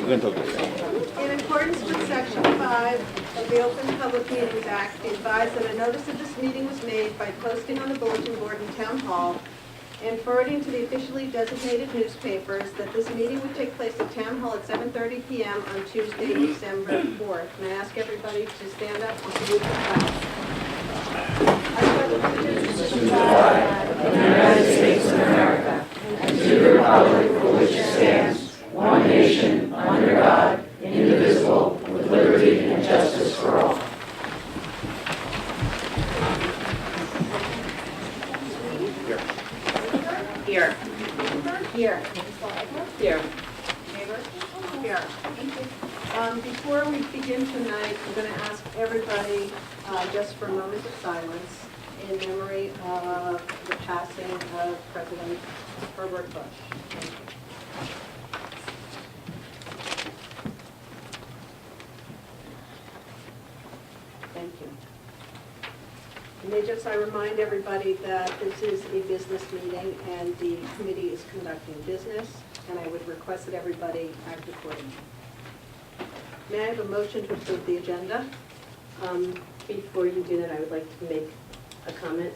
can talk to In accordance with Section 5 of the Open Public Meetings Act, be advised that a notice of this meeting was made by posting on the bulletin board in Town Hall and forwarding to the officially designated newspapers that this meeting would take place at Town Hall at 7:30 p.m. on Tuesday, December 4th. May I ask everybody to stand up and salute the flag? I pledge allegiance to the flag of the United States of America and to the republic for which it stands, one nation, under God, indivisible, with liberty and justice for all. Here. Here. Here. Here. Before we begin tonight, I'm going to ask everybody just for a moment of silence in memory of the passing of President Herbert Bush. Thank you. Thank you. And I remind everybody that this is a business meeting and the committee is conducting business, and I would request that everybody act accordingly. May I have a motion to approve the agenda? Before you do that, I would like to make a comment.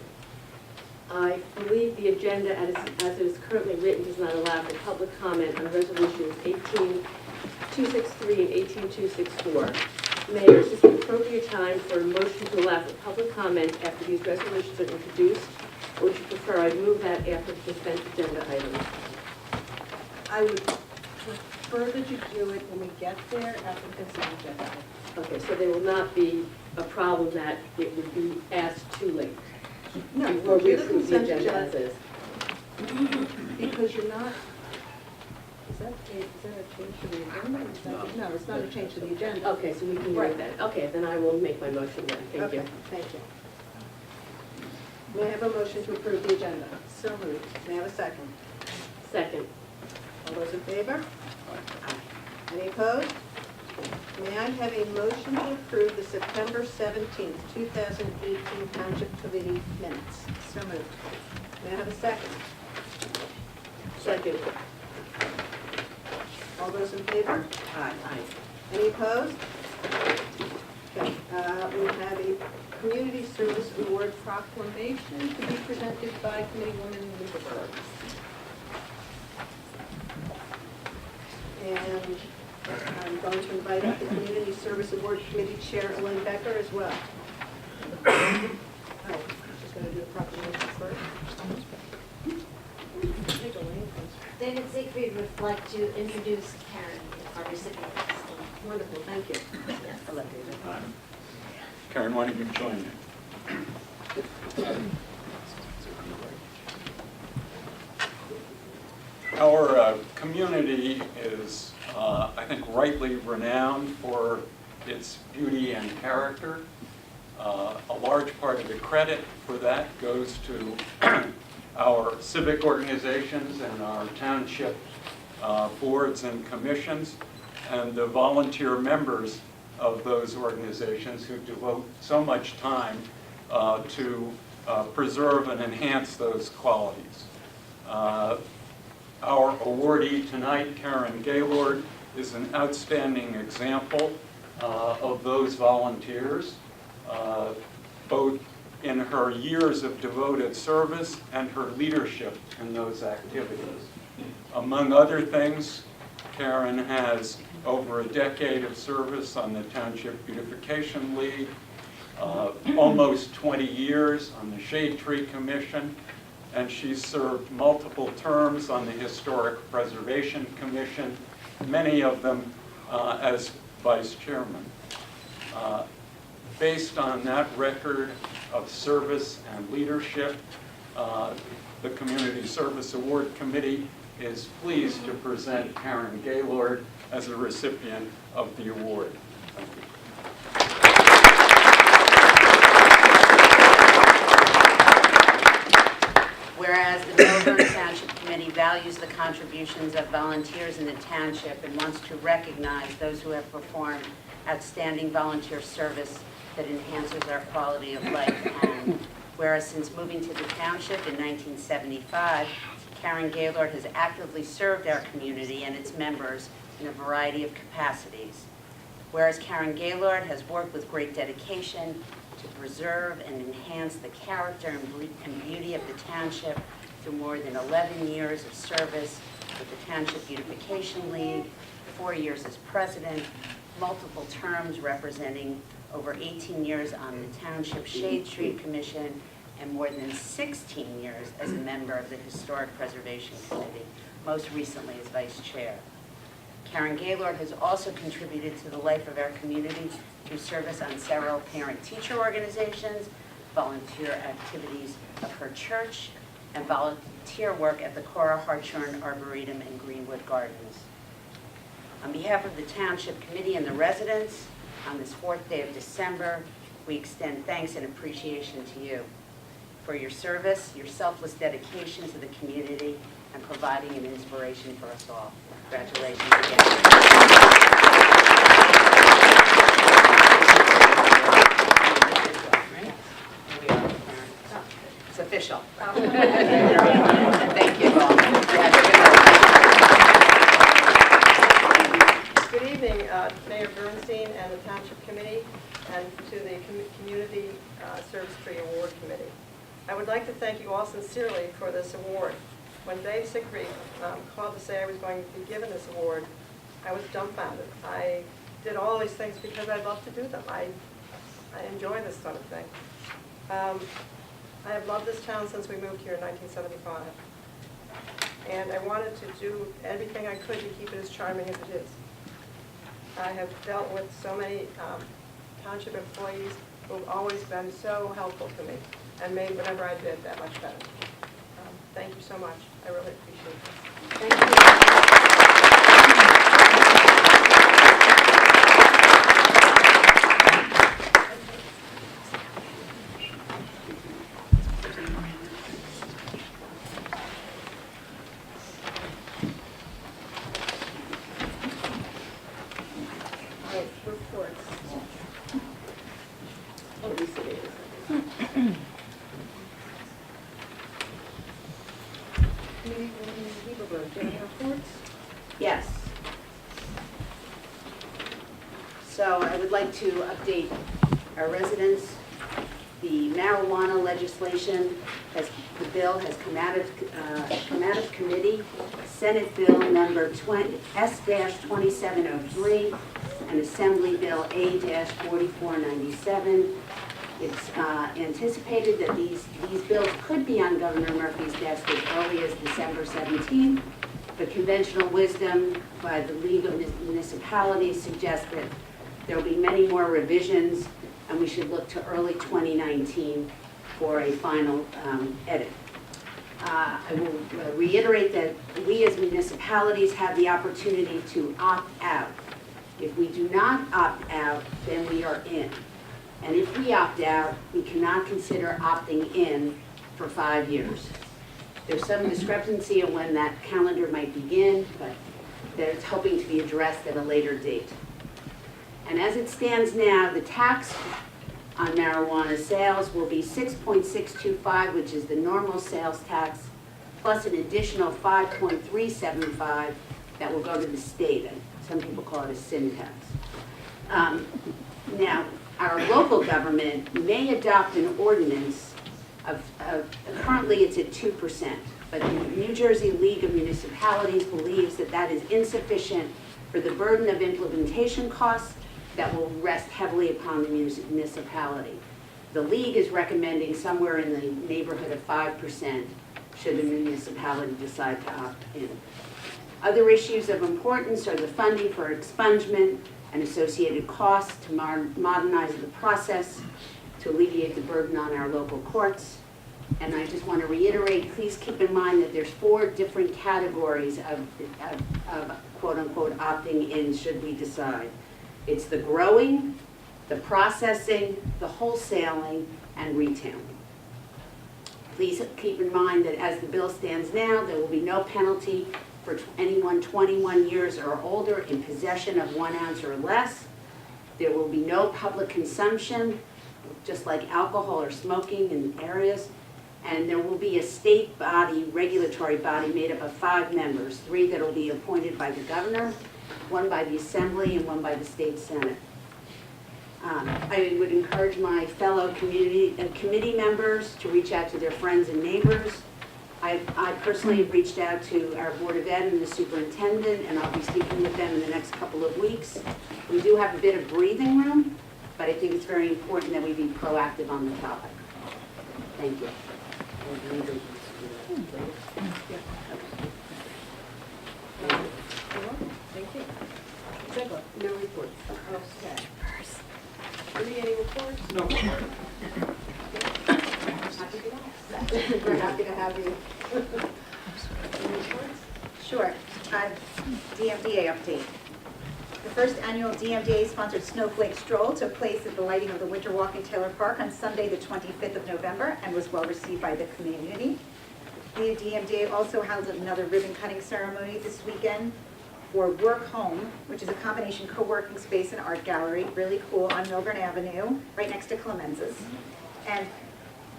I believe the agenda as it is currently written does not allow for public comment on resolutions 18263 and 18264. Mayor, is this an appropriate time for a motion to allow for public comment after these resolutions are introduced, or would you prefer I move that after the consent agenda items? I would prefer that you do it when we get there after the consent agenda. Okay, so there will not be a problem that it would be asked too late. No, Before we'll we do the approve the consent agenda as agenda is. because you're not, is that a change to the agenda? No, it's not a change to the agenda. Okay, so we can Right. write that. Okay, then I will make my motion then. Thank you. Okay, thank you. May I have a motion to approve the agenda? So moved. May I have a second? Second. All those in favor? Any opposed? May I have a motion to approve the September 17th, 2018 Township Committee minutes? So moved. May I have a second? Second. All those in favor? Aye. Any opposed? Okay, we have a Community Service Award proclamation to be presented by Committeewoman Millburn. And I'm going to invite up the Community Service Award Committee Chair, Elaine Becker, as well. Oh, she's going to do the proclamation first. Take Elaine first. David Siegfried would like to introduce Karen, our recipient. Wonderful, thank you. I'll let David. Karen, why don't you join me? Our community is, I think, rightly renowned for its beauty and character. A large part of the credit for that goes to our civic organizations and our township boards and commissions, and the volunteer members of those organizations who devote so much time to preserve and enhance those qualities. Our awardee tonight, Karen Gaylord, is an outstanding example of those volunteers, both in her years of devoted service and her leadership in those activities. Among other things, Karen has over a decade of service on the Township Beautification League, almost 20 years on the Shade Tree Commission, and she's served multiple terms on the Historic Preservation Commission, many of them as vice chairman. Based on that record of service and leadership, the Community Service Award Committee is pleased to present Karen Gaylord as a recipient of the award. Thank you. Whereas the Millburn Township Committee values the contributions of volunteers in the township and wants to recognize those who have performed outstanding volunteer service that enhances our quality of life. And whereas since moving to the township in 1975, Karen Gaylord has actively served our community and its members in a variety of capacities. Whereas Karen Gaylord has worked with great dedication to preserve and enhance the character and beauty of the township through more than 11 years of service with the Township Beautification League, 4 years as president, multiple terms representing over 18 years on the Township Shade Tree Commission, and more than 16 years as a member of the Historic Preservation Committee, most recently as vice chair. Karen Gaylord has also contributed to the life of our community through service on several parent-teacher organizations, volunteer activities of her church, and volunteer work at the Cora Hartshorn Arboretum and Greenwood Gardens. On behalf of the Township Committee and the residents, on this 4th day of December, we extend thanks and appreciation to you for your service, your selfless dedication to the community, and providing an inspiration for us all. Congratulations again. It's official. Thank you all. Good evening, Mayor Bernstein and the Township Committee, and to the Community Service Tree Award Committee. I would like to thank you all sincerely for this award. When Dave Sickreed called to say I was going to be given this award, I was dumbfounded. I did all these things because I love to do them. I enjoy this sort of thing. I have loved this town since we moved here in 1975. And I wanted to do everything I could to keep it as charming as it is. I have dealt with so many township employees who have always been so helpful to me and made whatever I did that much better. Thank you so much. I really appreciate this. Thank you. Reports. Oh, Lisa Davis. Yes. So I would like to update our residents. The marijuana legislation, the bill has come out of committee. Senate Bill number S-2703 and Assembly Bill A-4497. It's anticipated that these bills could be on Governor Murphy's desk as early as December 17th, but conventional wisdom by the League of Municipalities suggests that there will be many more revisions, and we should look to early 2019 for a final edit. I will reiterate that we as municipalities have the opportunity to opt out. If we do not opt out, then we are in. And if we opt out, we cannot consider opting in for 5 years. There's some discrepancy on when that calendar might begin, but that's hoping to be addressed at a later date. And as it stands now, the tax on marijuana sales will be 6.625, which is the normal sales tax, plus an additional 5.375 that will go to the state. And some people call it a sin tax. Now, our local government may adopt an ordinance currently it's at 2%, but the New Jersey League of Municipalities believes that that is insufficient for the burden of implementation costs that will rest heavily upon the municipality. The League is recommending somewhere in the neighborhood of 5% should the municipality decide to opt in. Other issues of importance are the funding for expungement and associated costs to modernize the process, to alleviate the burden on our local courts. And I just want to reiterate, please keep in mind that there's 4 different categories of quote-unquote opting in should we decide. It's the growing, the processing, the wholesaling, and retailing. Please keep in mind that as the bill stands now, there will be no penalty for anyone 21 years or older in possession of 1 ounce or less. There will be no public consumption, just like alcohol or smoking in areas. And there will be a state body, regulatory body, made up of 5 members, 3 that will be appointed by the governor one by the Assembly and one by the State Senate. I would encourage my fellow committee members to reach out to their friends and neighbors. I personally have reached out to our Board of Ed and the superintendent, and I'll be speaking with them in the next couple of weeks. We do have a bit of breathing room, but I think it's very important that we be proactive on the topic. Thank you. Thank you. Ziegler? No report. Okay. Any reports? No. We're happy to have you. Any reports? Sure. DMDA update. The first annual DMDA-sponsored Snowflake Stroll took place at the lighting of the Winter Walk in Taylor Park on Sunday, the 25th of November, and was well received by the community. The DMDA also held another ribbon-cutting ceremony this weekend for Work Home, which is a combination co-working space and art gallery, really cool, on Millburn Avenue, right next to Clemenza's. And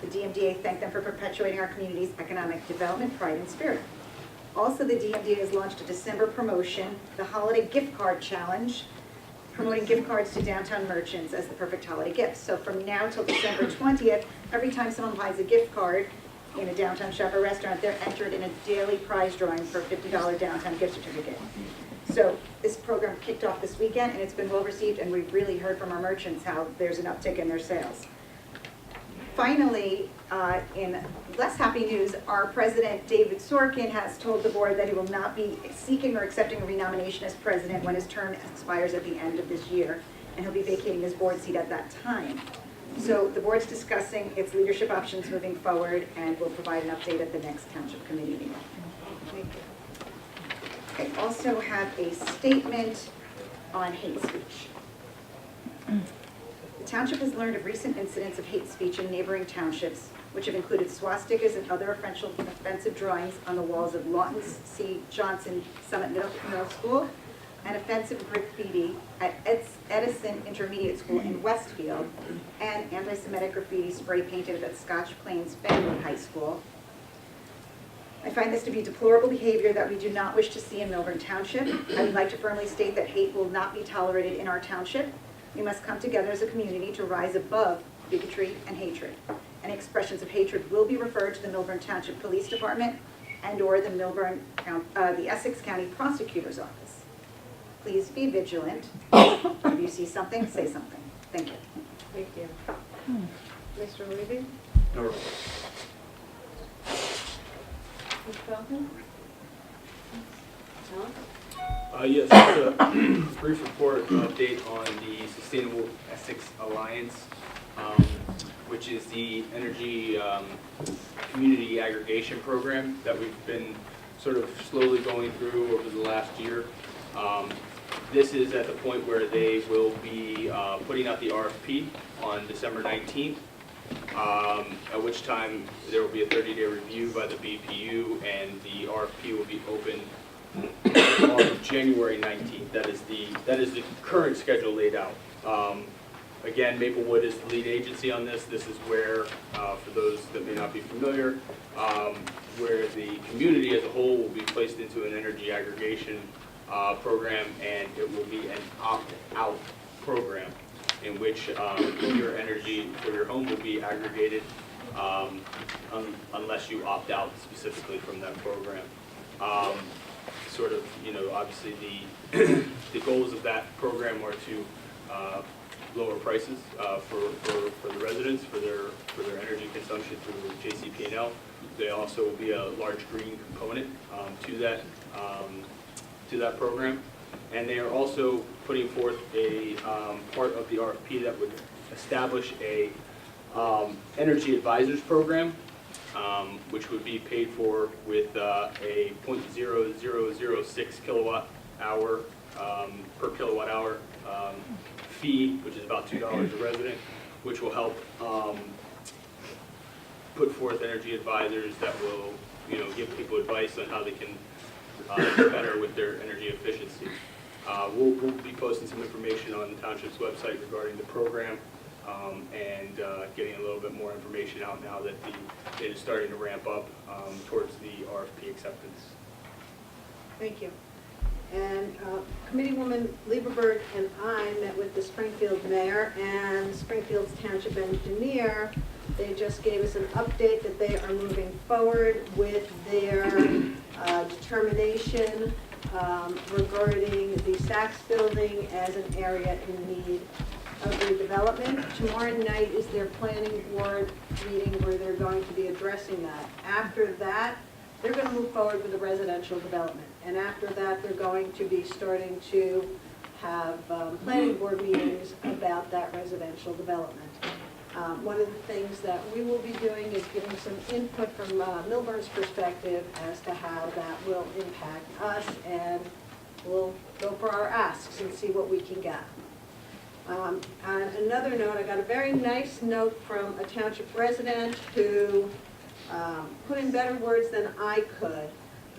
the DMDA thanked them for perpetuating our community's economic development, pride, and spirit. Also, the DMDA has launched a December promotion, the Holiday Gift Card Challenge, promoting gift cards to downtown merchants as the perfect holiday gift. So from now till December 20th, every time someone buys a gift card in a downtown shop or restaurant, they're entered in a daily prize drawing for a $50 downtown gift certificate. So this program kicked off this weekend, and it's been well received, and we've really heard from our merchants how there's an uptick in their sales. Finally, in less happy news, our president, David Sorkin, has told the board that he will not be seeking or accepting a renomination as president when his term expires at the end of this year, and he'll be vacating his board seat at that time. So the board's discussing its leadership options moving forward, and will provide an update at the next township committee meeting. Thank you. I also have a statement on hate speech. The township has learned of recent incidents of hate speech in neighboring townships, which have included swastikas and other offensive drawings on the walls of Lawton C. Johnson Summit Middle School, and offensive graffiti at Edison Intermediate School in Westfield, and anti-Semitic graffiti spray painted at Scotch Plains Fenwood High School. I find this to be deplorable behavior that we do not wish to see in Millburn Township. I would like to firmly state that hate will not be tolerated in our township. We must come together as a community to rise above bigotry and hatred. Any expressions of hatred will be referred to the Millburn Township Police Department and/or the Essex County Prosecutor's Office. Please be vigilant. If you see something, say something. Thank you. Thank you. Mr. Levy? No report. Ms. Falcon? Yes, just a brief report update on the Sustainable Essex Alliance, which is the energy community aggregation program that we've been sort of slowly going through over the last year. This is at the point where they will be putting out the RFP on December 19th, at which time there will be a 30-day review by the BPU, and the RFP will be open on January 19th. That is the current schedule laid out. Again, Maplewood is the lead agency on this. This is where, for those that may not be familiar, where the community as a whole will be placed into an energy aggregation program, and it will be an opt-out program in which your energy for your home will be aggregated unless you opt out specifically from that program. Sort of, obviously the goals of that program are to lower prices for the residents for their energy consumption through JCP&L. There also will be a large green component to that program, and they are also putting forth a part of the RFP that would establish a energy advisors program, which would be paid for with a 0.0006 kilowatt hour per kilowatt hour fee, which is about $2 a resident, which will help put forth energy advisors that will, give people advice on how they can do better with their energy efficiency. We'll be posting some information on the township's website regarding the program, and getting a little bit more information out now that it is starting to ramp up towards the RFP acceptance. Thank you. And Committeewoman Lieberberg and I met with the Springfield mayor and Springfield's township engineer. They just gave us an update that they are moving forward with their determination regarding the Saks building as an area in need of redevelopment. Tomorrow night is their planning board meeting where they're going to be addressing that. After that, they're going to move forward with the residential development. And after that, they're going to be starting to have planning board meetings about that residential development. One of the things that we will be doing is giving some input from Millburn's perspective as to how that will impact us, and we'll go for our asks and see what we can get. On another note, I got a very nice note from a township resident who put in better words than I could,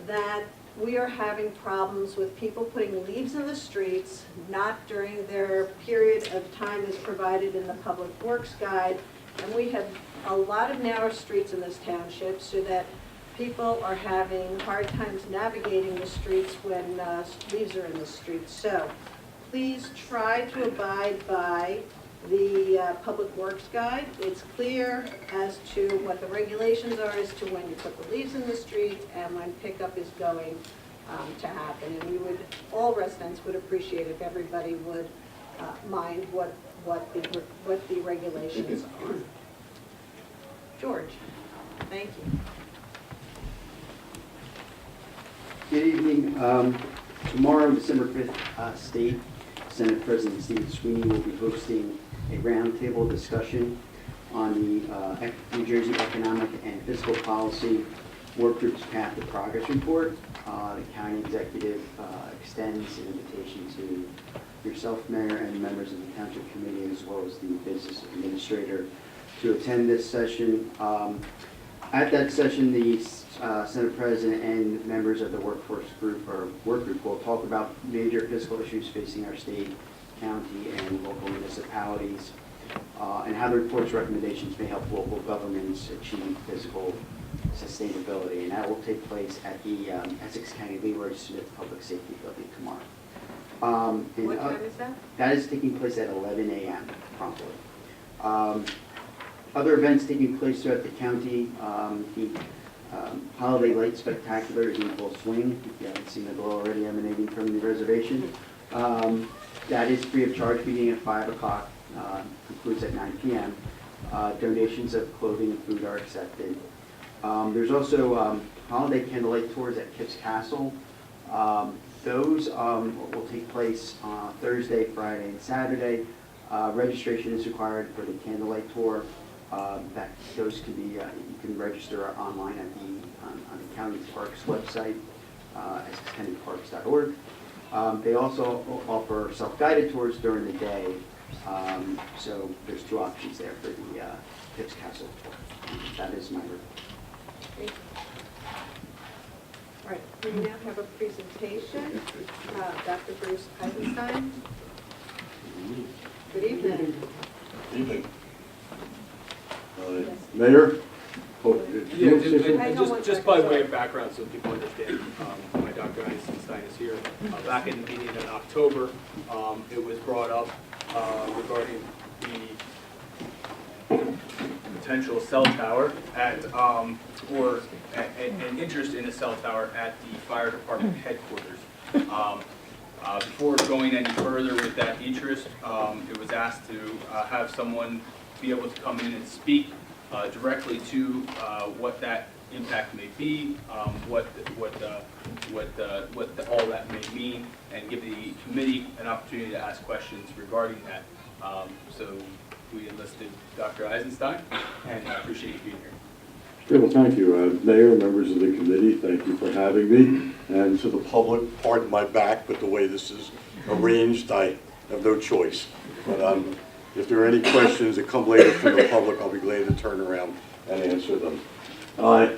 that we are having problems with people putting leaves in the streets, not during their period of time as provided in the Public Works Guide. And we have a lot of narrow streets in this township, so that people are having hard times navigating the streets when leaves are in the streets. So please try to abide by the Public Works Guide. It's clear as to what the regulations are as to when you put the leaves in the street and when pickup is going to happen. And we would, all residents would appreciate if everybody would mind what the regulations are. George, thank you. Good evening. Tomorrow, December 5th, State Senate President Steve Sweeney will be hosting a roundtable discussion on the New Jersey Economic and Fiscal Policy Work Group's Path to Progress report. The county executive extends an invitation to yourself, Mayor, and members of the Township Committee, as well as the business administrator, to attend this session. At that session, the Senate President and members of the workforce group or work group will talk about major fiscal issues facing our state, county, and local municipalities, and how the report's recommendations may help local governments achieve fiscal sustainability. And that will take place at the Essex County Leroy Smith Public Safety Building tomorrow. What time is that? That is taking place at 11 a.m. promptly. Other events taking place throughout the county, the Holiday Light Spectacular is in full swing. If you haven't seen the glow already emanating from the reservation. That is free of charge, beginning at 5 o'clock, concludes at 9 p.m. Donations of clothing and food are accepted. There's also holiday candlelight tours at Kipps Castle. Those will take place on Thursday, Friday, and Saturday. Registration is required for the candlelight tour. Those can be, you can register online at on the county parks website, essexcountyparks.org. They also offer self-guided tours during the day, so there's two options there for the Kipps Castle tour. That is my report. Thank you. All right, we now have a presentation. Dr. Bruce Eisenstein. Good evening. Evening. Mayor? Just by way of background, so people understand, my Dr. Eisenstein is here. Back in the meeting in October, it was brought up regarding the potential cell tower at, or an interest in a cell tower at the fire department headquarters. Before going any further with that interest, it was asked to have someone be able to come in and speak directly to what that impact may be, what all that may mean, and give the committee an opportunity to ask questions regarding that. So we enlisted Dr. Eisenstein, and I appreciate you being here. Okay, well, thank you. Mayor, members of the committee, thank you for having me. And to the public, pardon my back, but the way this is arranged, I have no choice. But if there are any questions that come later from the public, I'll be glad to turn around and answer them. I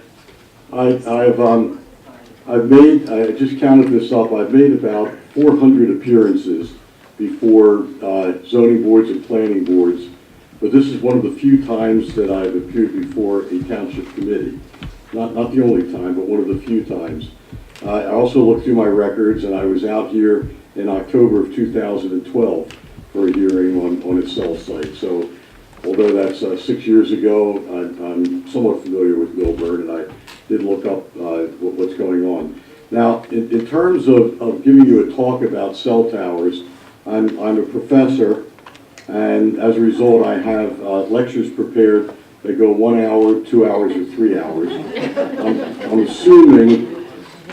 just counted this up, I've made about 400 appearances before zoning boards and planning boards, but this is one of the few times that I've appeared before a township committee. Not the only time, but one of the few times. I also looked through my records, and I was out here in October of 2012 for a hearing on a cell site. So although that's 6 years ago, I'm somewhat familiar with Millburn, and I did look up what's going on. Now, in terms of giving you a talk about cell towers, I'm a professor, and as a result, I have lectures prepared that go 1 hour, 2 hours, or 3 hours. I'm assuming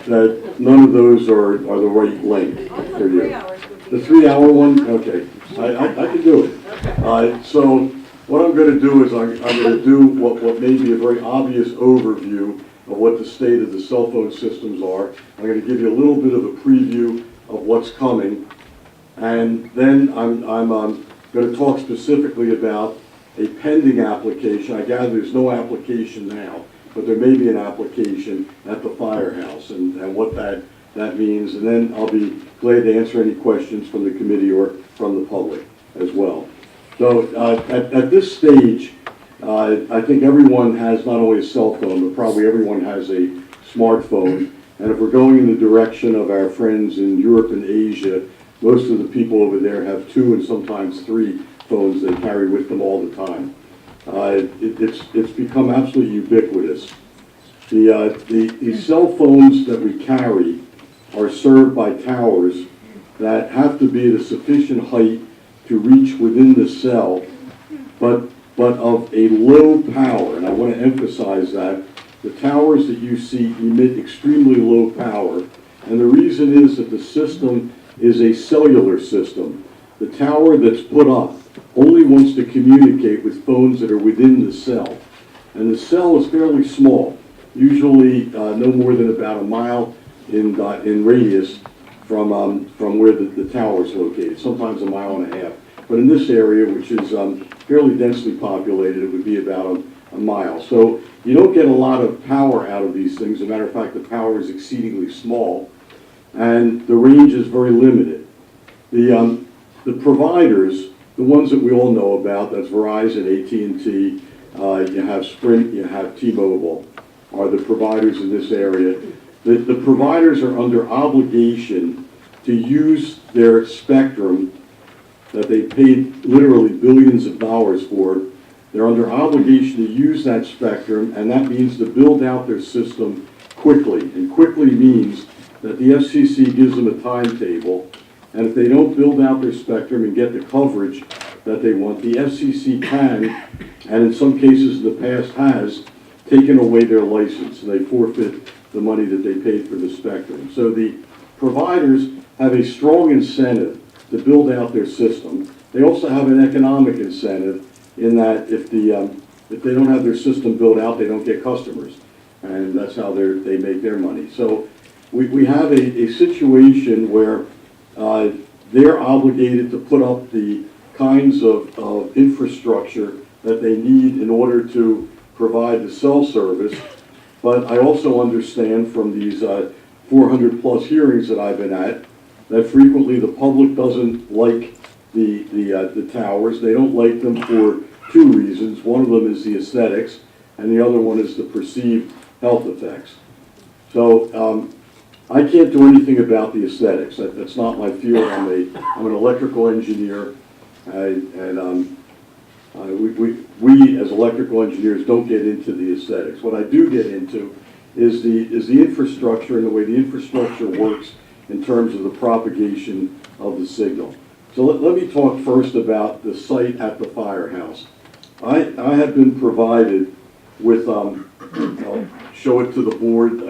that none of those are the right length for you. 3 hours would be. The 3-hour one? Okay, I can do it. So what I'm going to do is I'm going to do what may be a very obvious overview of what the state of the cell phone systems are. I'm going to give you a little bit of a preview of what's coming, and then I'm going to talk specifically about a pending application. I gather there's no application now, but there may be an application at the firehouse and what that means. And then I'll be glad to answer any questions from the committee or from the public as well. So at this stage, I think everyone has not only a cell phone, but probably everyone has a smartphone. And if we're going in the direction of our friends in Europe and Asia, most of the people over there have 2 and sometimes 3 phones they carry with them all the time. It's become absolutely ubiquitous. The cell phones that we carry are served by towers that have to be at a sufficient height to reach within the cell, but of a low power, and I want to emphasize that. The towers that you see emit extremely low power, and the reason is that the system is a cellular system. The tower that's put up only wants to communicate with phones that are within the cell, and the cell is fairly small, usually no more than about a mile in radius from where the tower is located, sometimes a mile and a half. But in this area, which is fairly densely populated, it would be about a mile. So you don't get a lot of power out of these things. As a matter of fact, the power is exceedingly small, and the range is very limited. The providers, the ones that we all know about, that's Verizon, AT&T, you have Sprint, you have T-Mobile, are the providers in this area. The providers are under obligation to use their spectrum that they paid literally billions of dollars for. They're under obligation to use that spectrum, and that means to build out their system quickly. And quickly means that the FCC gives them a timetable, and if they don't build out their spectrum and get the coverage that they want, the FCC can, and in some cases in the past has, taken away their license. They forfeit the money that they paid for the spectrum. So the providers have a strong incentive to build out their system. They also have an economic incentive in that if they don't have their system built out, they don't get customers, and that's how they make their money. So we have a situation where they're obligated to put up the kinds of infrastructure that they need in order to provide the cell service. But I also understand from these 400 plus hearings that I've been at that frequently the public doesn't like the towers. They don't like them for 2 reasons. One of them is the aesthetics, and the other one is the perceived health effects. So I can't do anything about the aesthetics. That's not my field. I'm an electrical engineer, and we as electrical engineers don't get into the aesthetics. What I do get into is the infrastructure and the way the infrastructure works in terms of the propagation of the signal. So let me talk first about the site at the firehouse. I have been provided with, I'll show it to the board,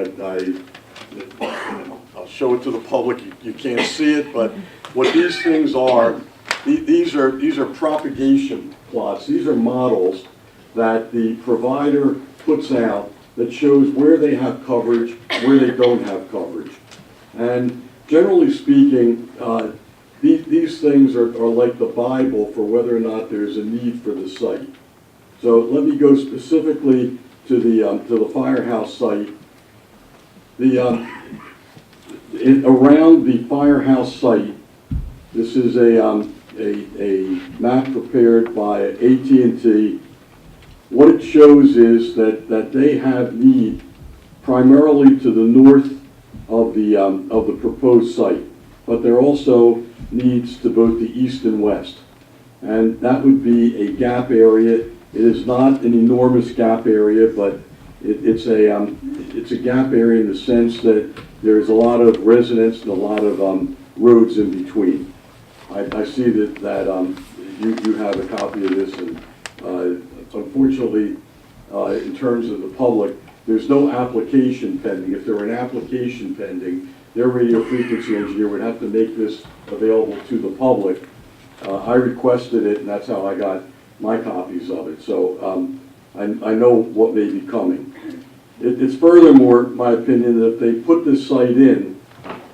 I'll show it to the public, you can't see it, but what these things are, these are propagation plots. These are models that the provider puts out that shows where they have coverage, where they don't have coverage. And generally speaking, these things are like the Bible for whether or not there's a need for the site. So let me go specifically to the firehouse site. Around the firehouse site, this is a map prepared by AT&T. What it shows is that they have need primarily to the north of the proposed site, but there are also needs to both the east and west. And that would be a gap area. It is not an enormous gap area, but it's a gap area in the sense that there's a lot of residents and a lot of roads in between. I see that you have a copy of this, and unfortunately, in terms of the public, there's no application pending. If there were an application pending, their radio frequency engineer would have to make this available to the public. I requested it, and that's how I got my copies of it. So I know what may be coming. It's furthermore my opinion that if they put this site in,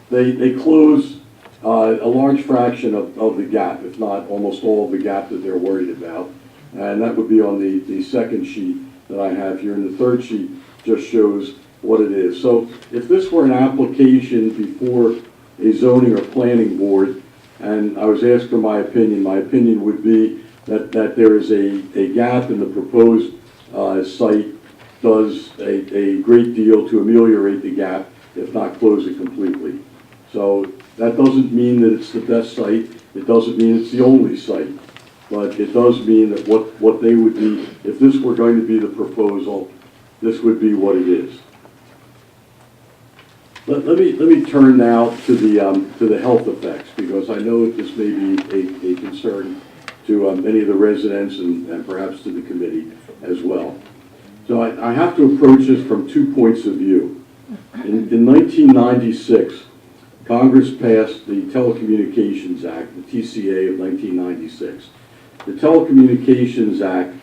they close a large fraction of the gap, if not almost all of the gap that they're worried about. And that would be on the second sheet that I have here. And the third sheet just shows what it is. So if this were an application before a zoning or planning board, and I was asked for my opinion would be that there is a gap in the proposed site, does a great deal to ameliorate the gap, if not close it completely. So that doesn't mean that it's the best site. It doesn't mean it's the only site. But it does mean that what they would be, if this were going to be the proposal, this would be what it is. Let me turn now to the health effects, because I know that this may be a concern to many of the residents and perhaps to the committee as well. So I have to approach this from 2 points of view. In 1996, Congress passed the Telecommunications Act, the TCA of 1996. The Telecommunications Act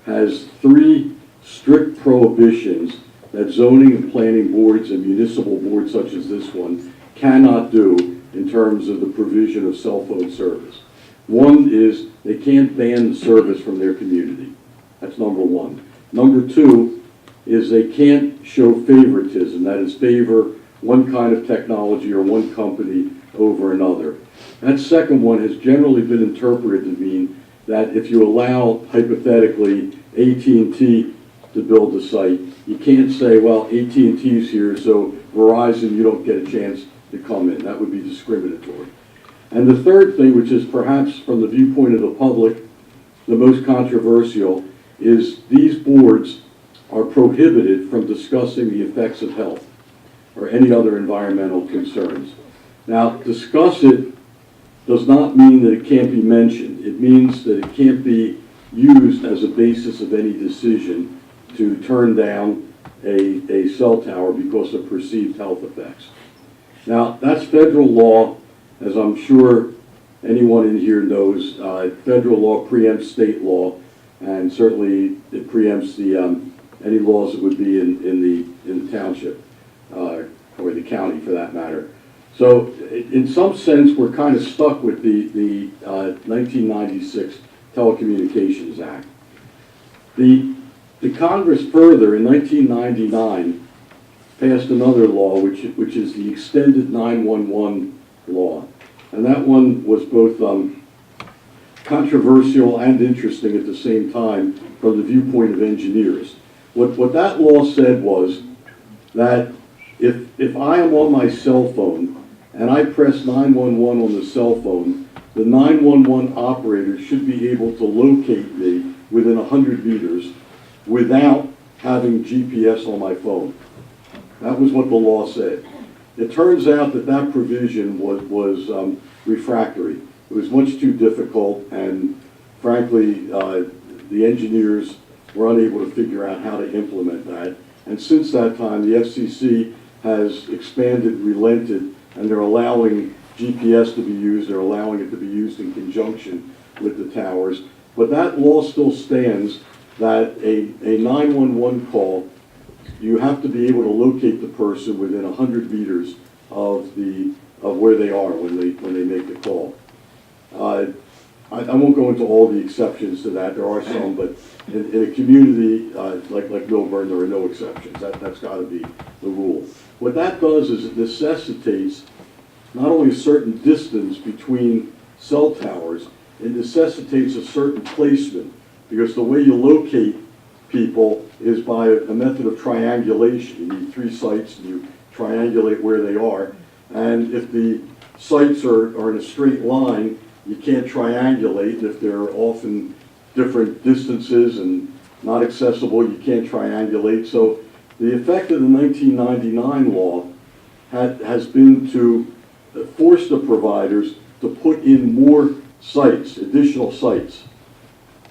has 3 strict prohibitions that zoning and planning boards and municipal boards such as this one cannot do in terms of the provision of cell phone service. One is they can't ban the service from their community. That's number one. Number two is they can't show favoritism, that is favor one kind of technology or one company over another. That second one has generally been interpreted to mean that if you allow, hypothetically, AT&T to build the site, you can't say, well, AT&T's here, so Verizon, you don't get a chance to come in. That would be discriminatory. And the third thing, which is perhaps from the viewpoint of the public, the most controversial, is these boards are prohibited from discussing the effects of health or any other environmental concerns. Now, discuss it does not mean that it can't be mentioned. It means that it can't be used as a basis of any decision to turn down a cell tower because of perceived health effects. Now, that's federal law, as I'm sure anyone in here knows. Federal law preempts state law, and certainly it preempts any laws that would be in the township, or the county for that matter. So in some sense, we're kind of stuck with the 1996 Telecommunications Act. The Congress further, in 1999, passed another law, which is the Extended 911 law. And that one was both controversial and interesting at the same time from the viewpoint of engineers. What that law said was that if I am on my cell phone and I press 911 on the cell phone, the 911 operator should be able to locate me within 100 meters without having GPS on my phone. That was what the law said. It turns out that that provision was refractory. It was much too difficult, and frankly, the engineers were unable to figure out how to implement that. And since that time, the FCC has expanded, relented, and they're allowing GPS to be used. They're allowing it to be used in conjunction with the towers. But that law still stands that a 911 call, you have to be able to locate the person within 100 meters of where they are when they make the call. I won't go into all the exceptions to that. There are some, but in a community like Millburn, there are no exceptions. That's got to be the rule. What that does is it necessitates not only a certain distance between cell towers, it necessitates a certain placement, because the way you locate people is by a method of triangulation. You need 3 sites, and you triangulate where they are. And if the sites are in a straight line, you can't triangulate. And if they're off in different distances and not accessible, you can't triangulate. So the effect of the 1999 law has been to force the providers to put in more sites, additional sites.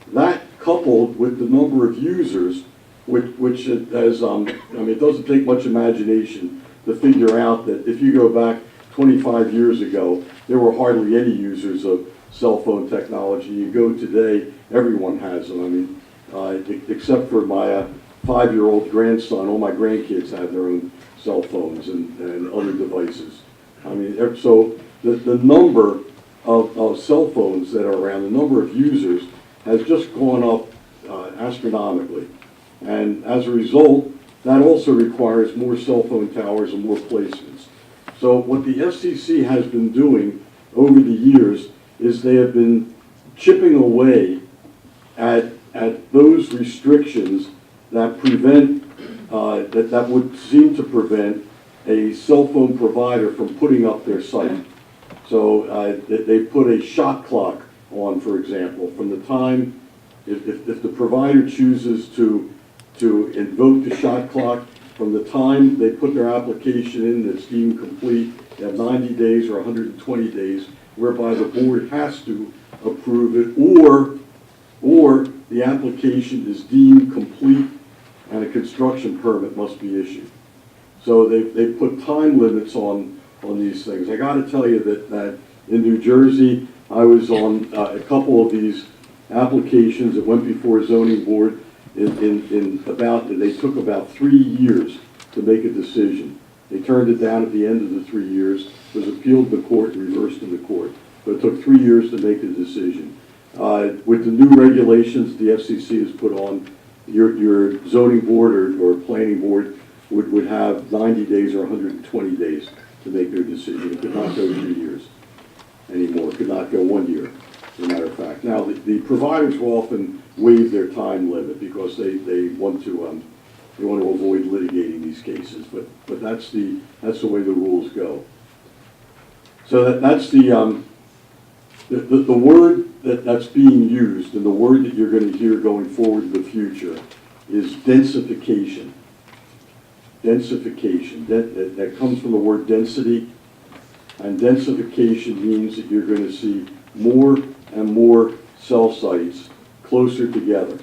That coupled with the number of users, which has, I mean, it doesn't take much imagination to figure out that if you go back 25 years ago, there were hardly any users of cell phone technology. You go today, everyone has them. I mean, except for my 5-year-old grandson, all my grandkids have their own cell phones and other devices. I mean, so the number of cell phones that are around, the number of users has just gone up astronomically. And as a result, that also requires more cell phone towers and more placements. So what the FCC has been doing over the years is they have been chipping away at those restrictions that prevent, that would seem to prevent a cell phone provider from putting up their site. So they put a shot clock on, for example, from the time, if the provider chooses to invoke the shot clock, from the time they put their application in that's deemed complete, they have 90 days or 120 days, whereby the board has to approve it, or the application is deemed complete and a construction permit must be issued. So they put time limits on these things. I got to tell you that in New Jersey, I was on a couple of these applications that went before a zoning board. They took about 3 years to make a decision. They turned it down at the end of the 3 years. It was appealed to the court and reversed to the court. But it took 3 years to make a decision. With the new regulations the FCC has put on, your zoning board or planning board would have 90 days or 120 days to make their decision. It could not go 3 years anymore. It could not go 1 year, as a matter of fact. Now, the providers will often waive their time limit because they want to avoid litigating these cases. But that's the way the rules go. So that's the word that's being used, and the word that you're going to hear going forward in the future is densification. Densification. That comes from the word density, and densification means that you're going to see more and more cell sites closer together.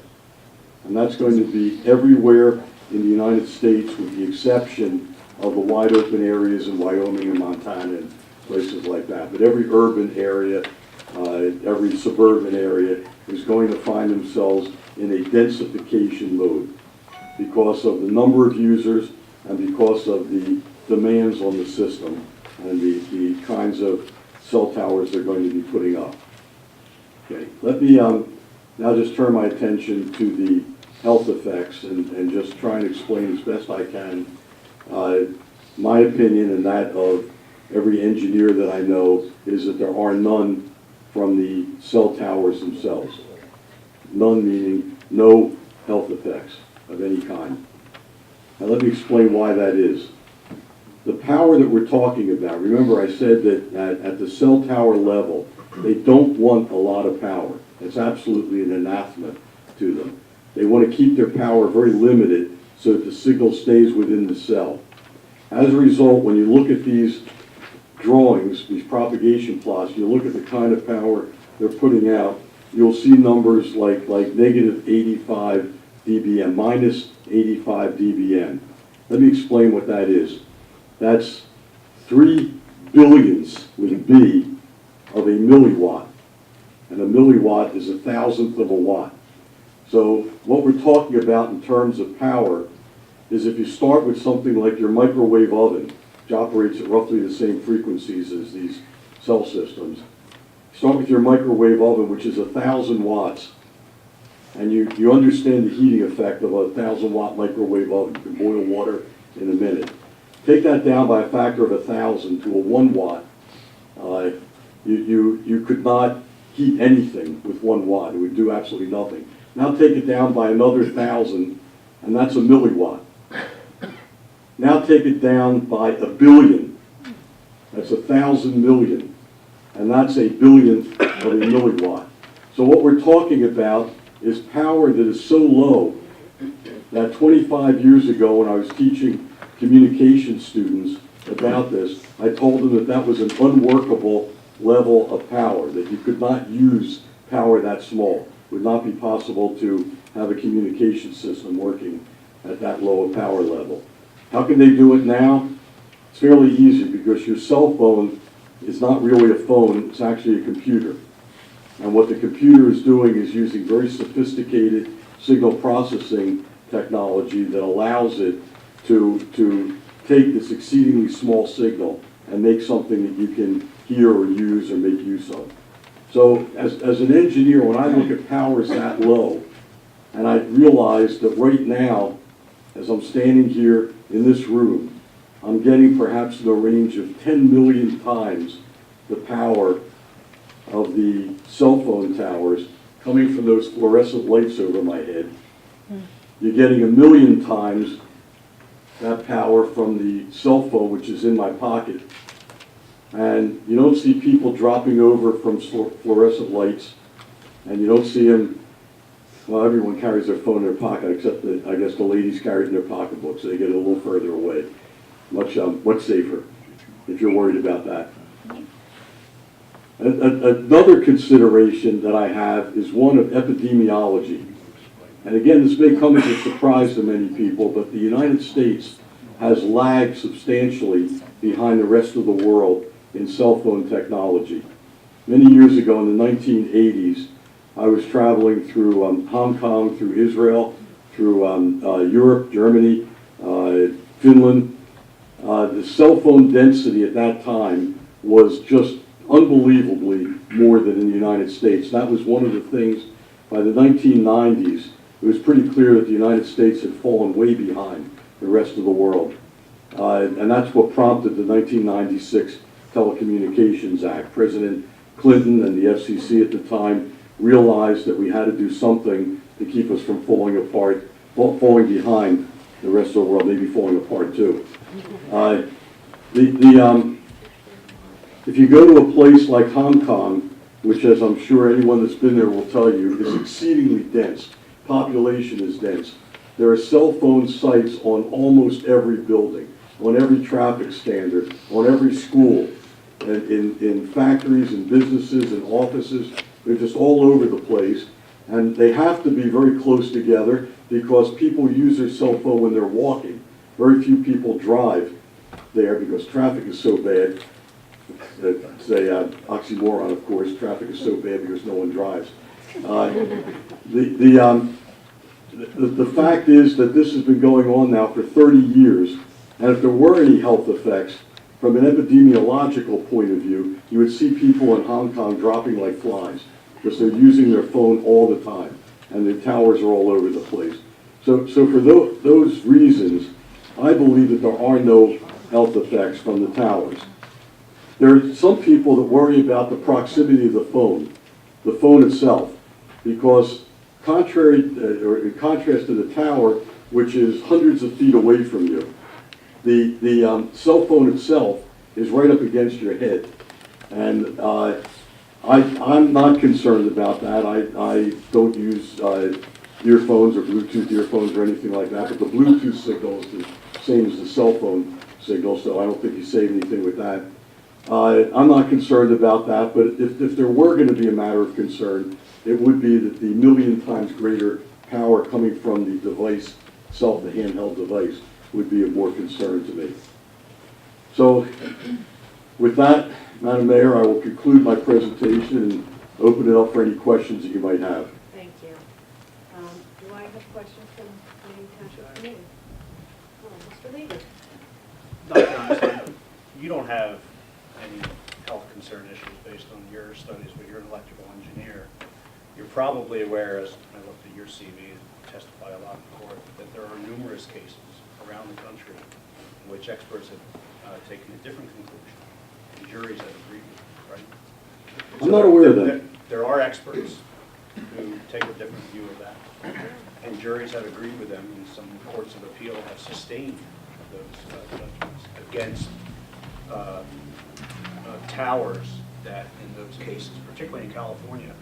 And that's going to be everywhere in the United States with the exception of the wide open areas in Wyoming and Montana and places like that. But every urban area, every suburban area is going to find themselves in a densification mode because of the number of users and because of the demands on the system and the kinds of cell towers they're going to be putting up. Okay, let me now just turn my attention to the health effects and just try and explain as best I can my opinion and that of every engineer that I know is that there are none from the cell towers themselves. None meaning no health effects of any kind. Now let me explain why that is. The power that we're talking about, remember I said that at the cell tower level, they don't want a lot of power. It's absolutely an anathema to them. They want to keep their power very limited so that the signal stays within the cell. As a result, when you look at these drawings, these propagation plots, you look at the kind of power they're putting out, you'll see numbers like negative 85 dBm, minus 85 dBm. Let me explain what that is. That's 3 billionths with a B of a milliwatt. And a milliwatt is 1,000th of a watt. So what we're talking about in terms of power is if you start with something like your microwave oven, which operates at roughly the same frequencies as these cell systems. Start with your microwave oven, which is 1,000 watts. And you understand the heating effect of a 1,000-watt microwave oven. You can boil water in a minute. Take that down by a factor of 1,000 to a 1 watt. You could not heat anything with 1 watt. It would do absolutely nothing. Now take it down by another 1,000, and that's a milliwatt. Now take it down by 1 billion. That's 1,000 million. And that's a billionth of a milliwatt. So what we're talking about is power that is so low that 25 years ago when I was teaching communication students about this, I told them that that was an unworkable level of power, that you could not use power that small. It would not be possible to have a communication system working at that low a power level. How can they do it now? It's fairly easy because your cell phone is not really a phone, it's actually a computer. And what the computer is doing is using very sophisticated signal processing technology that allows it to take this exceedingly small signal and make something that you can hear or use or make use of. So as an engineer, when I look at powers that low, and I realize that right now, as I'm standing here in this room, I'm getting perhaps in the range of 10 million times the power of the cell phone towers coming from those fluorescent lights over my head. You're getting 1 million times that power from the cell phone, which is in my pocket. And you don't see people dropping over from fluorescent lights, and you don't see them, well, everyone carries their phone in their pocket, except that I guess the ladies carry it in their pocketbook, so they get a little further away. Much safer, if you're worried about that. Another consideration that I have is one of epidemiology. And again, this may come as a surprise to many people, but the United States has lagged substantially behind the rest of the world in cell phone technology. Many years ago in the 1980s, I was traveling through Hong Kong, through Israel, through Europe, Germany, Finland. The cell phone density at that time was just unbelievably more than in the United States. That was one of the things, by the 1990s, it was pretty clear that the United States had fallen way behind the rest of the world. And that's what prompted the 1996 Telecommunications Act. President Clinton and the FCC at the time realized that we had to do something to keep us from falling apart, falling behind the rest of the world, maybe falling apart too. If you go to a place like Hong Kong, which, as I'm sure anyone that's been there will tell you, is exceedingly dense, population is dense. There are cell phone sites on almost every building, on every traffic standard, on every school, and in factories and businesses and offices. They're just all over the place, and they have to be very close together because people use their cell phone when they're walking. Very few people drive there because traffic is so bad. It's an oxymoron, of course. Traffic is so bad because no one drives. The fact is that this has been going on now for 30 years, and if there were any health effects, from an epidemiological point of view, you would see people in Hong Kong dropping like flies because they're using their phone all the time, and the towers are all over the place. So for those reasons, I believe that there are no health effects from the towers. There are some people that worry about the proximity of the phone itself, because contrary, or in contrast to the tower, which is hundreds of feet away from you, the cell phone itself is right up against your head. And I'm not concerned about that. I don't use earphones or Bluetooth earphones or anything like that, but the Bluetooth signal is the same as the cell phone signal, so I don't think you save anything with that. I'm not concerned about that, but if there were going to be a matter of concern, it would be that the 1 million times greater power coming from the device itself, the handheld device, would be of more concern to me. So with that, Madam Mayor, I will conclude my presentation and open it up for any questions that you might have. Thank you. Do I have questions from the Township Committee? Oh, Mr. Leader. Dr. Armstrong, you don't have any health concern issues based on your studies, but you're an electrical engineer. You're probably aware, as I looked at your CV and testify a lot in court, that there are numerous cases around the country in which experts have taken a different conclusion, and juries have agreed with it, right? I'm not aware of that. There are experts who take a different view of that, and juries have agreed with them, and some courts of appeal have sustained those judgments against towers that, in those cases, particularly in California,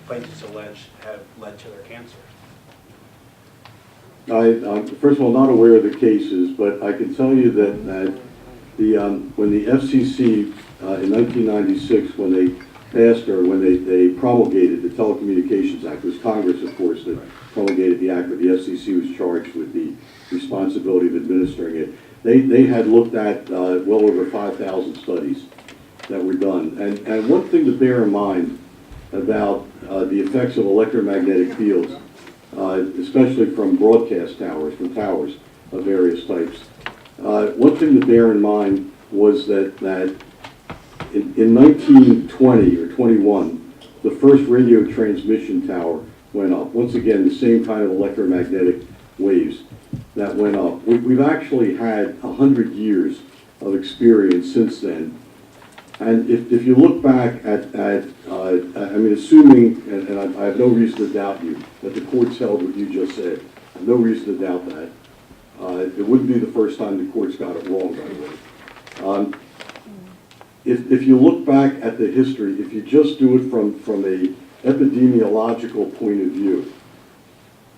plaintiffs allege have led to their cancer. I'm first of all not aware of the cases, but I can tell you that when the FCC in 1996, when they passed or when they promulgated the Telecommunications Act, it was Congress, of course, that promulgated the act, but the FCC was charged with the responsibility of administering it. They had looked at well over 5,000 studies that were done. And one thing to bear in mind about the effects of electromagnetic fields, especially from broadcast towers, from towers of various types. One thing to bear in mind was that in 1920 or 21, the first radio transmission tower went up. Once again, the same kind of electromagnetic waves that went up. We've actually had 100 years of experience since then. And if you look back at I mean, assuming, and I have no reason to doubt you, that the courts held what you just said. I have no reason to doubt that. It wouldn't be the first time the courts got it wrong, by the way. If you look back at the history, if you just do it from a epidemiological point of view,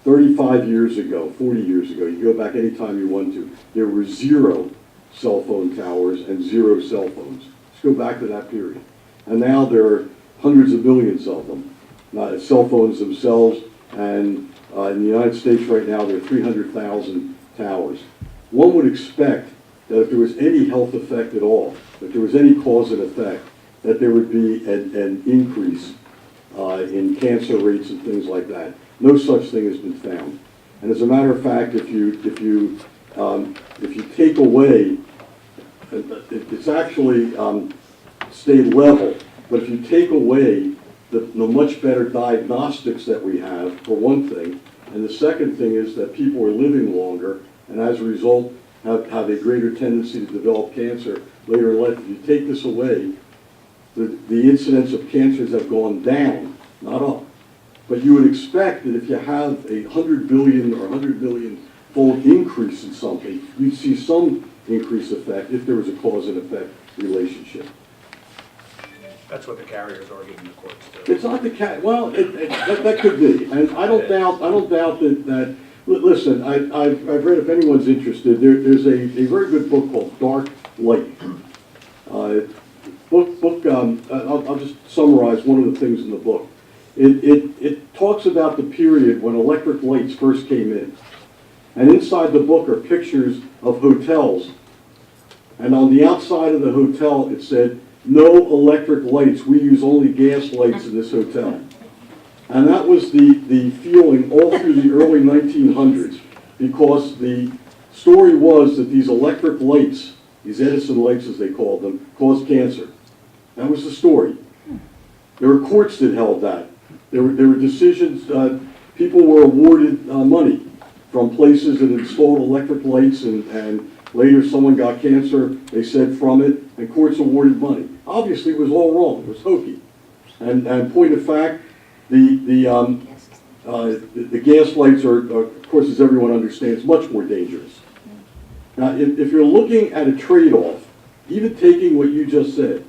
35 years ago, 40 years ago, you go back anytime you want to, there were 0 cell phone towers and 0 cell phones. Let's go back to that period. And now there are hundreds of millions of them, not cell phones themselves, and in the United States right now there are 300,000 towers. One would expect that if there was any health effect at all, if there was any cause and effect, that there would be an increase in cancer rates and things like that. No such thing has been found. And as a matter of fact, if you take away, it's actually stayed level, but if you take away the much better diagnostics that we have, for one thing, and the second thing is that people are living longer, and as a result have a greater tendency to develop cancer later in life. If you take this away, the incidence of cancers have gone down, not up. But you would expect that if you have a 100 billion or 100 million fold increase in something, you'd see some increased effect if there was a cause and effect relationship. That's what the carriers argue in the courts too. It's not the well, that could be, and I don't doubt that. Listen, I've read, if anyone's interested, there's a very good book called Dark Light. I'll just summarize one of the things in the book. It talks about the period when electric lights first came in. And inside the book are pictures of hotels. And on the outside of the hotel it said, "No electric lights, we use only gas lights in this hotel." And that was the feeling all through the early 1900s, because the story was that these electric lights, these Edison lights as they called them, caused cancer. That was the story. There were courts that held that. There were decisions, people were awarded money from places that installed electric lights, and later someone got cancer, they said, from it, and courts awarded money. Obviously it was all wrong, it was hokey. And point of fact, the gas lights are, of course, as everyone understands, much more dangerous. Now, if you're looking at a trade-off, even taking what you just said,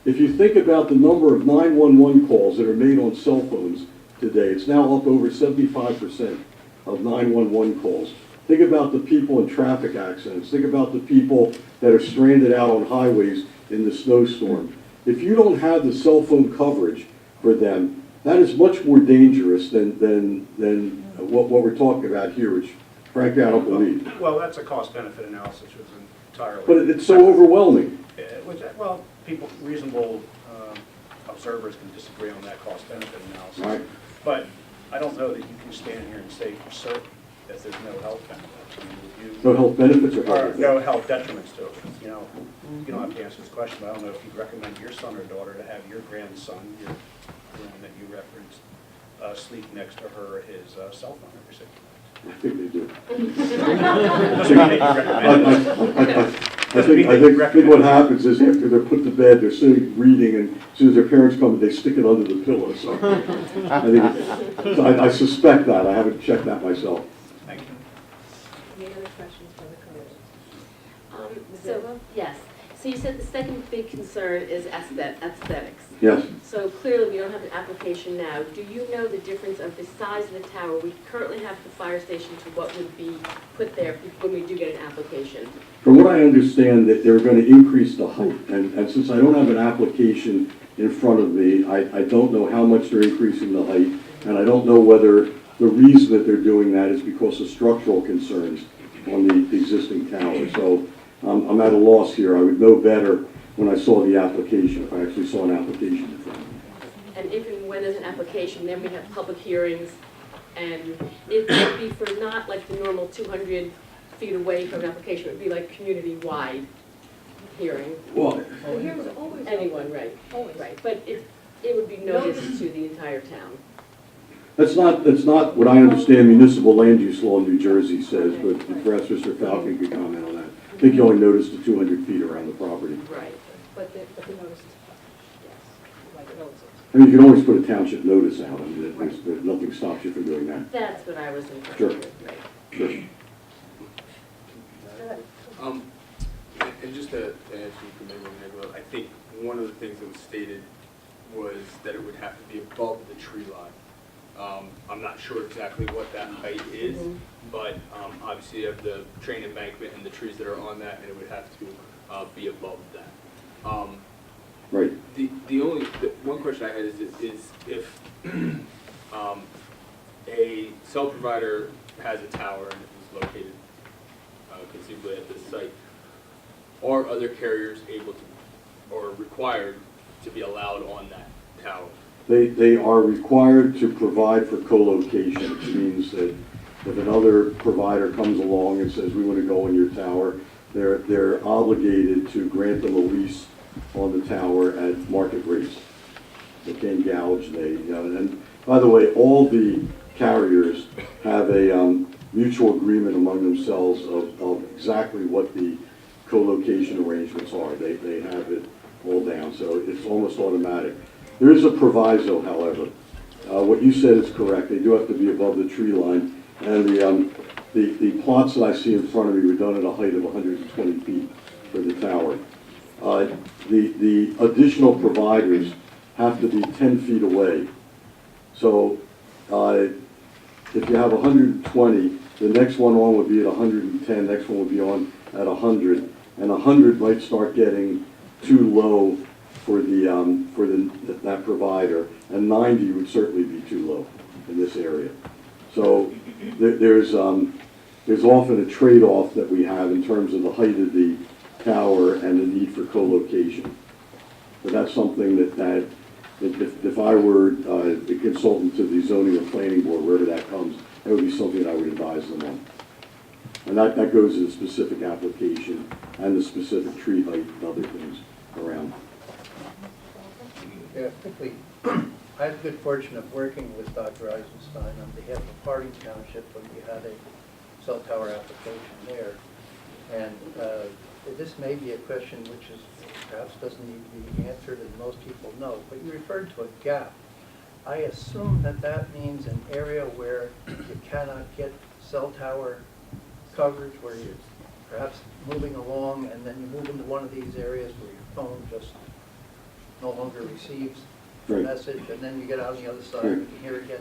if you think about the number of 911 calls that are made on cell phones today, it's now up over 75% of 911 calls. Think about the people in traffic accidents. Think about the people that are stranded out on highways in the snowstorm. If you don't have the cell phone coverage for them, that is much more dangerous than what we're talking about here, which frankly I don't believe. Well, that's a cost-benefit analysis, which is entirely. But it's so overwhelming. Well, people, reasonable observers can disagree on that cost-benefit analysis. Right. But I don't know that you can stand here and say for certain that there's no health benefits. I mean, No health benefits or health no health detriments to it. You know, you don't have to answer this question, but I don't know if you'd recommend your son or daughter to have your grandson, the one that you referenced, sleep next to her at his cell phone every 6 months. I think they do. Doesn't mean that you recommend it. I think what happens is after they're put to bed, they're sitting reading, and as soon as their parents come, they stick it under the pillow. So I suspect that. I haven't checked that myself. Thank you. Any other questions from the committee? So, yes, so you said the second big concern is aesthetics. Yes. So clearly, we don't have an application now. Do you know the difference of the size of the tower? We currently have the fire station to what would be put there when we do get an application. From what I understand, that they're going to increase the height, and since I don't have an application in front of me, I don't know how much they're increasing the height, and I don't know whether the reason that they're doing that is because of structural concerns on the existing tower. So I'm at a loss here. I would know better when I saw the application, if I actually saw an application in front of me. And if and when there's an application, then we have public hearings, and it would be for not like the normal 200 feet away from an application, it would be like community-wide hearing. Well, Anyone, right, right, but it would be noticed to the entire town. that's not what I understand municipal land use law in New Jersey says, but perhaps Mr. Falcon could comment on that. I think you only notice the 200 feet around the property. Right. But the notice, yes, like notice. I mean, you can always put a township notice out. I mean, nothing stops you from doing that. That's what I was Sure. impressed with, right. Sure. And just to answer you for maybe, I think one of the things that was stated was that it would have to be above the tree line. I'm not sure exactly what that height is, but obviously you have the train embankment and the trees that are on that, and it would have to be above that. Right. The one question I had is if a cell provider has a tower and is located conceivably at this site, are other carriers able to or required to be allowed on that tower? They are required to provide for co-location, which means that if another provider comes along and says, we want to go on your tower, they're obligated to grant them a lease on the tower at market rates. They can't gouge, and by the way, all the carriers have a mutual agreement among themselves of exactly what the co-location arrangements are. They have it all down, so it's almost automatic. There is a proviso, however. What you said is correct. They do have to be above the tree line, and the plots that I see in front of me were done at a height of 120 feet for the tower. The additional providers have to be 10 feet away. So if you have 120, the next one on would be at 110, next one would be on at 100, and 100 might start getting too low for that provider, and 90 would certainly be too low in this area. So there's often a trade-off that we have in terms of the height of the tower and the need for co-location. But that's something that if I were the consultant to the zoning or planning board, wherever that comes, that would be something that I would advise them on. And that goes to the specific application and the specific tree height and other things around. Yeah, quickly, I had the good fortune of working with Dr. Eisenstein on behalf of Harding Township when we had a cell tower application there. And this may be a question which is perhaps doesn't need to be answered and most people know, but you referred to a gap. I assume that means an area where you cannot get cell tower coverage, where you're perhaps moving along and then you move into one of these areas where your phone just no longer receives the message, and then you get out on the other side and you hear again.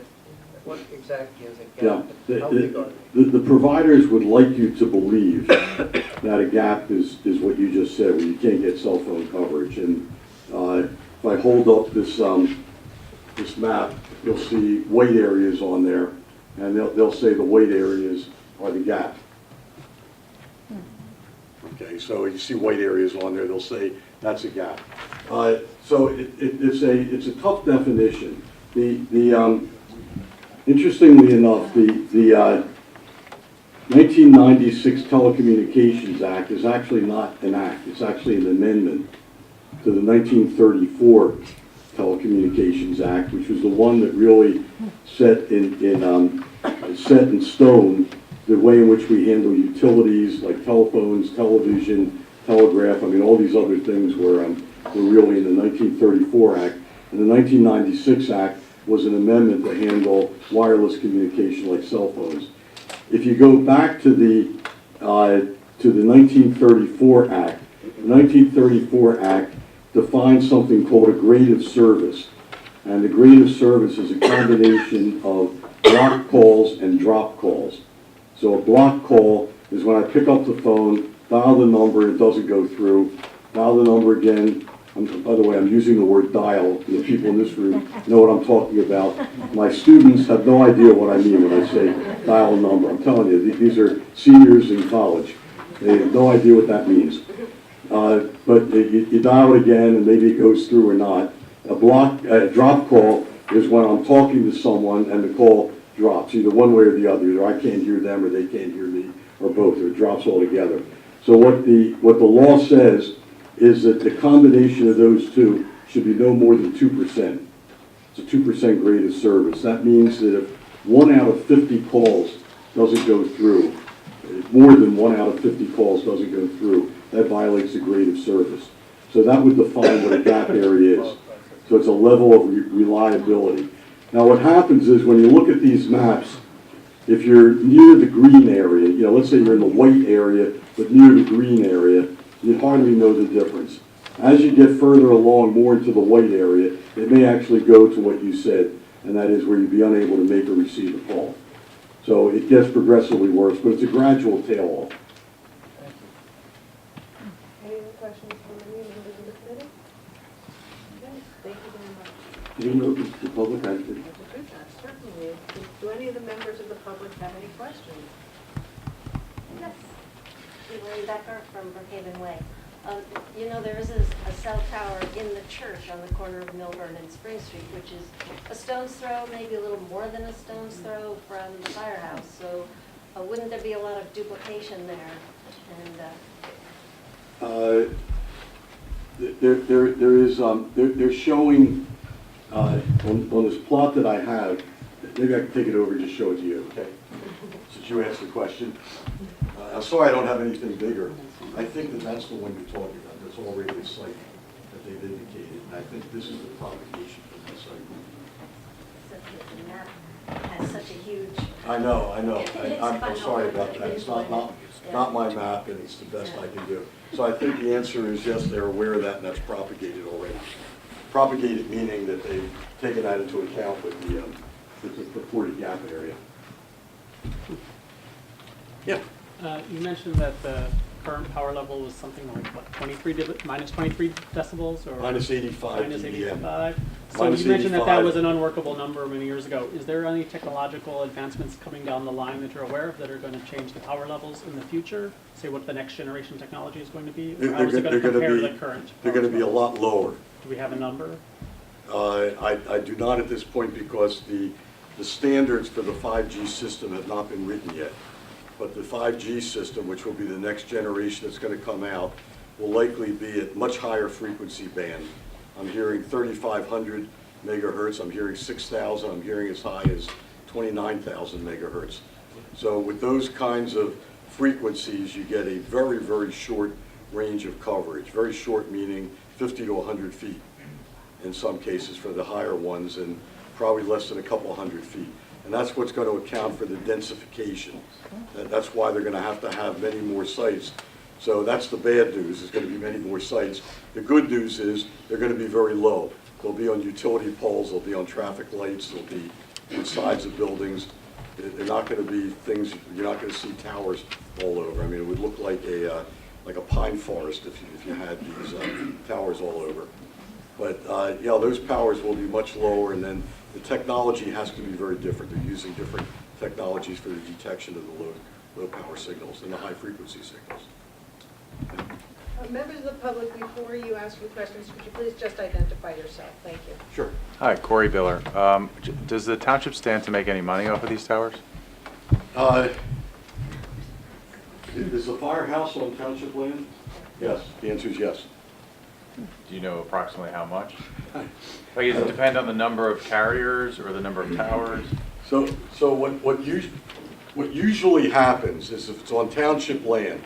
What exactly is a gap? How big are they? The providers would like you to believe that a gap is what you just said, where you can't get cell phone coverage. And if I hold up this map, you'll see white areas on there, and they'll say the white areas are the gap. Okay, so you see white areas on there, they'll say that's a gap. So it's a tough definition. Interestingly enough, the 1996 Telecommunications Act is actually not an act. It's actually an amendment to the 1934 Telecommunications Act, which was the one that really set in stone the way in which we handle utilities like telephones, television, telegraph. I mean, all these other things were really in the 1934 Act. And the 1996 Act was an amendment to handle wireless communication like cell phones. If you go back to the to the 1934 Act. The 1934 Act defines something called a grade of service. And the grade of service is a combination of block calls and drop calls. So a block call is when I pick up the phone, dial the number, it doesn't go through, dial the number again. By the way, I'm using the word dial. The people in this room know what I'm talking about. My students have no idea what I mean when I say dial a number. I'm telling you, these are seniors in college. They have no idea what that means. But you dial it again, and maybe it goes through or not. A drop call is when I'm talking to someone and the call drops, either one way or the other. Either I can't hear them or they can't hear me, or both, or it drops altogether. So what the law says is that the combination of those two should be no more than 2%. It's a 2% grade of service. That means that if 1 out of 50 calls doesn't go through, more than 1 out of 50 calls doesn't go through, that violates the grade of service. So that would define what a gap area is. So it's a level of reliability. Now what happens is when you look at these maps, if you're near the green area, let's say you're in the white area, but near the green area, you hardly know the difference. As you get further along, more into the white area, it may actually go to what you said, and that is where you'd be unable to make or receive a call. So it gets progressively worse, but it's a gradual tail off. Any other questions from any members of the committee? Okay, thank you very much. You didn't open to the public, I did. That's a good job, certainly. Do any of the members of the public have any questions? Yes. Elaine Becker from Brookhaven Way. There is a cell tower in the church on the corner of Millburn and Spring Street, which is a stone's throw, maybe a little more than a stone's throw from the firehouse. So wouldn't there be a lot of duplication there? And They're showing on this plot that I have. Maybe I can take it over and just show it to you, okay? Since you asked the question. I'm sorry I don't have anything bigger. I think that that's the one you're talking about. That's already the site that they've indicated. And I think this is the propagation from that site. the map has such a huge... I know. I'm sorry about that. It's not my map, and it's the best I can do. So I think the answer is yes, they're aware of that, and that's propagated already. Propagated meaning that they've taken that into account with the purported gap area. Yeah. You mentioned that the current power level was something like, what, minus 23 decibels? Or Minus 85 minus dBm. 85. So Minus you mentioned 85. that was an unworkable number many years ago. Is there any technological advancements coming down the line that you're aware of that are going to change the power levels in the future? Say what the next generation technology is going to be? Or how is it going to compare to the current? They're going to be a lot lower. Do we have a number? I do not at this point because the standards for the 5G system have not been written yet. But the 5G system, which will be the next generation that's going to come out, will likely be at much higher frequency band. I'm hearing 3,500 megahertz, I'm hearing 6,000, I'm hearing as high as 29,000 megahertz. So with those kinds of frequencies, you get a very, very short range of coverage. Very short meaning 50 to 100 feet in some cases for the higher ones, and probably less than a couple hundred feet. And that's what's going to account for the densification. That's why they're going to have many more sites. So that's the bad news, there's going to be many more sites. The good news is they're going to be very low. They'll be on utility poles, they'll be on traffic lights, they'll be on sides of buildings. They're not going to be things, you're not going to see towers all over. I mean, it would look like a pine forest if you had these towers all over. But those powers will be much lower, and then the technology has to be very different. They're using different technologies for the detection of the low power signals and the high frequency signals. Members of the public, before you ask your questions, could you please just identify yourself? Thank you. Sure. Hi, Corey Biller. Does the township stand to make any money off of these towers? Is the firehouse on township land? Yes, the answer is yes. Do you know approximately how much? Like, does it depend on the number of carriers or the number of towers? So what usually happens is if it's on township land,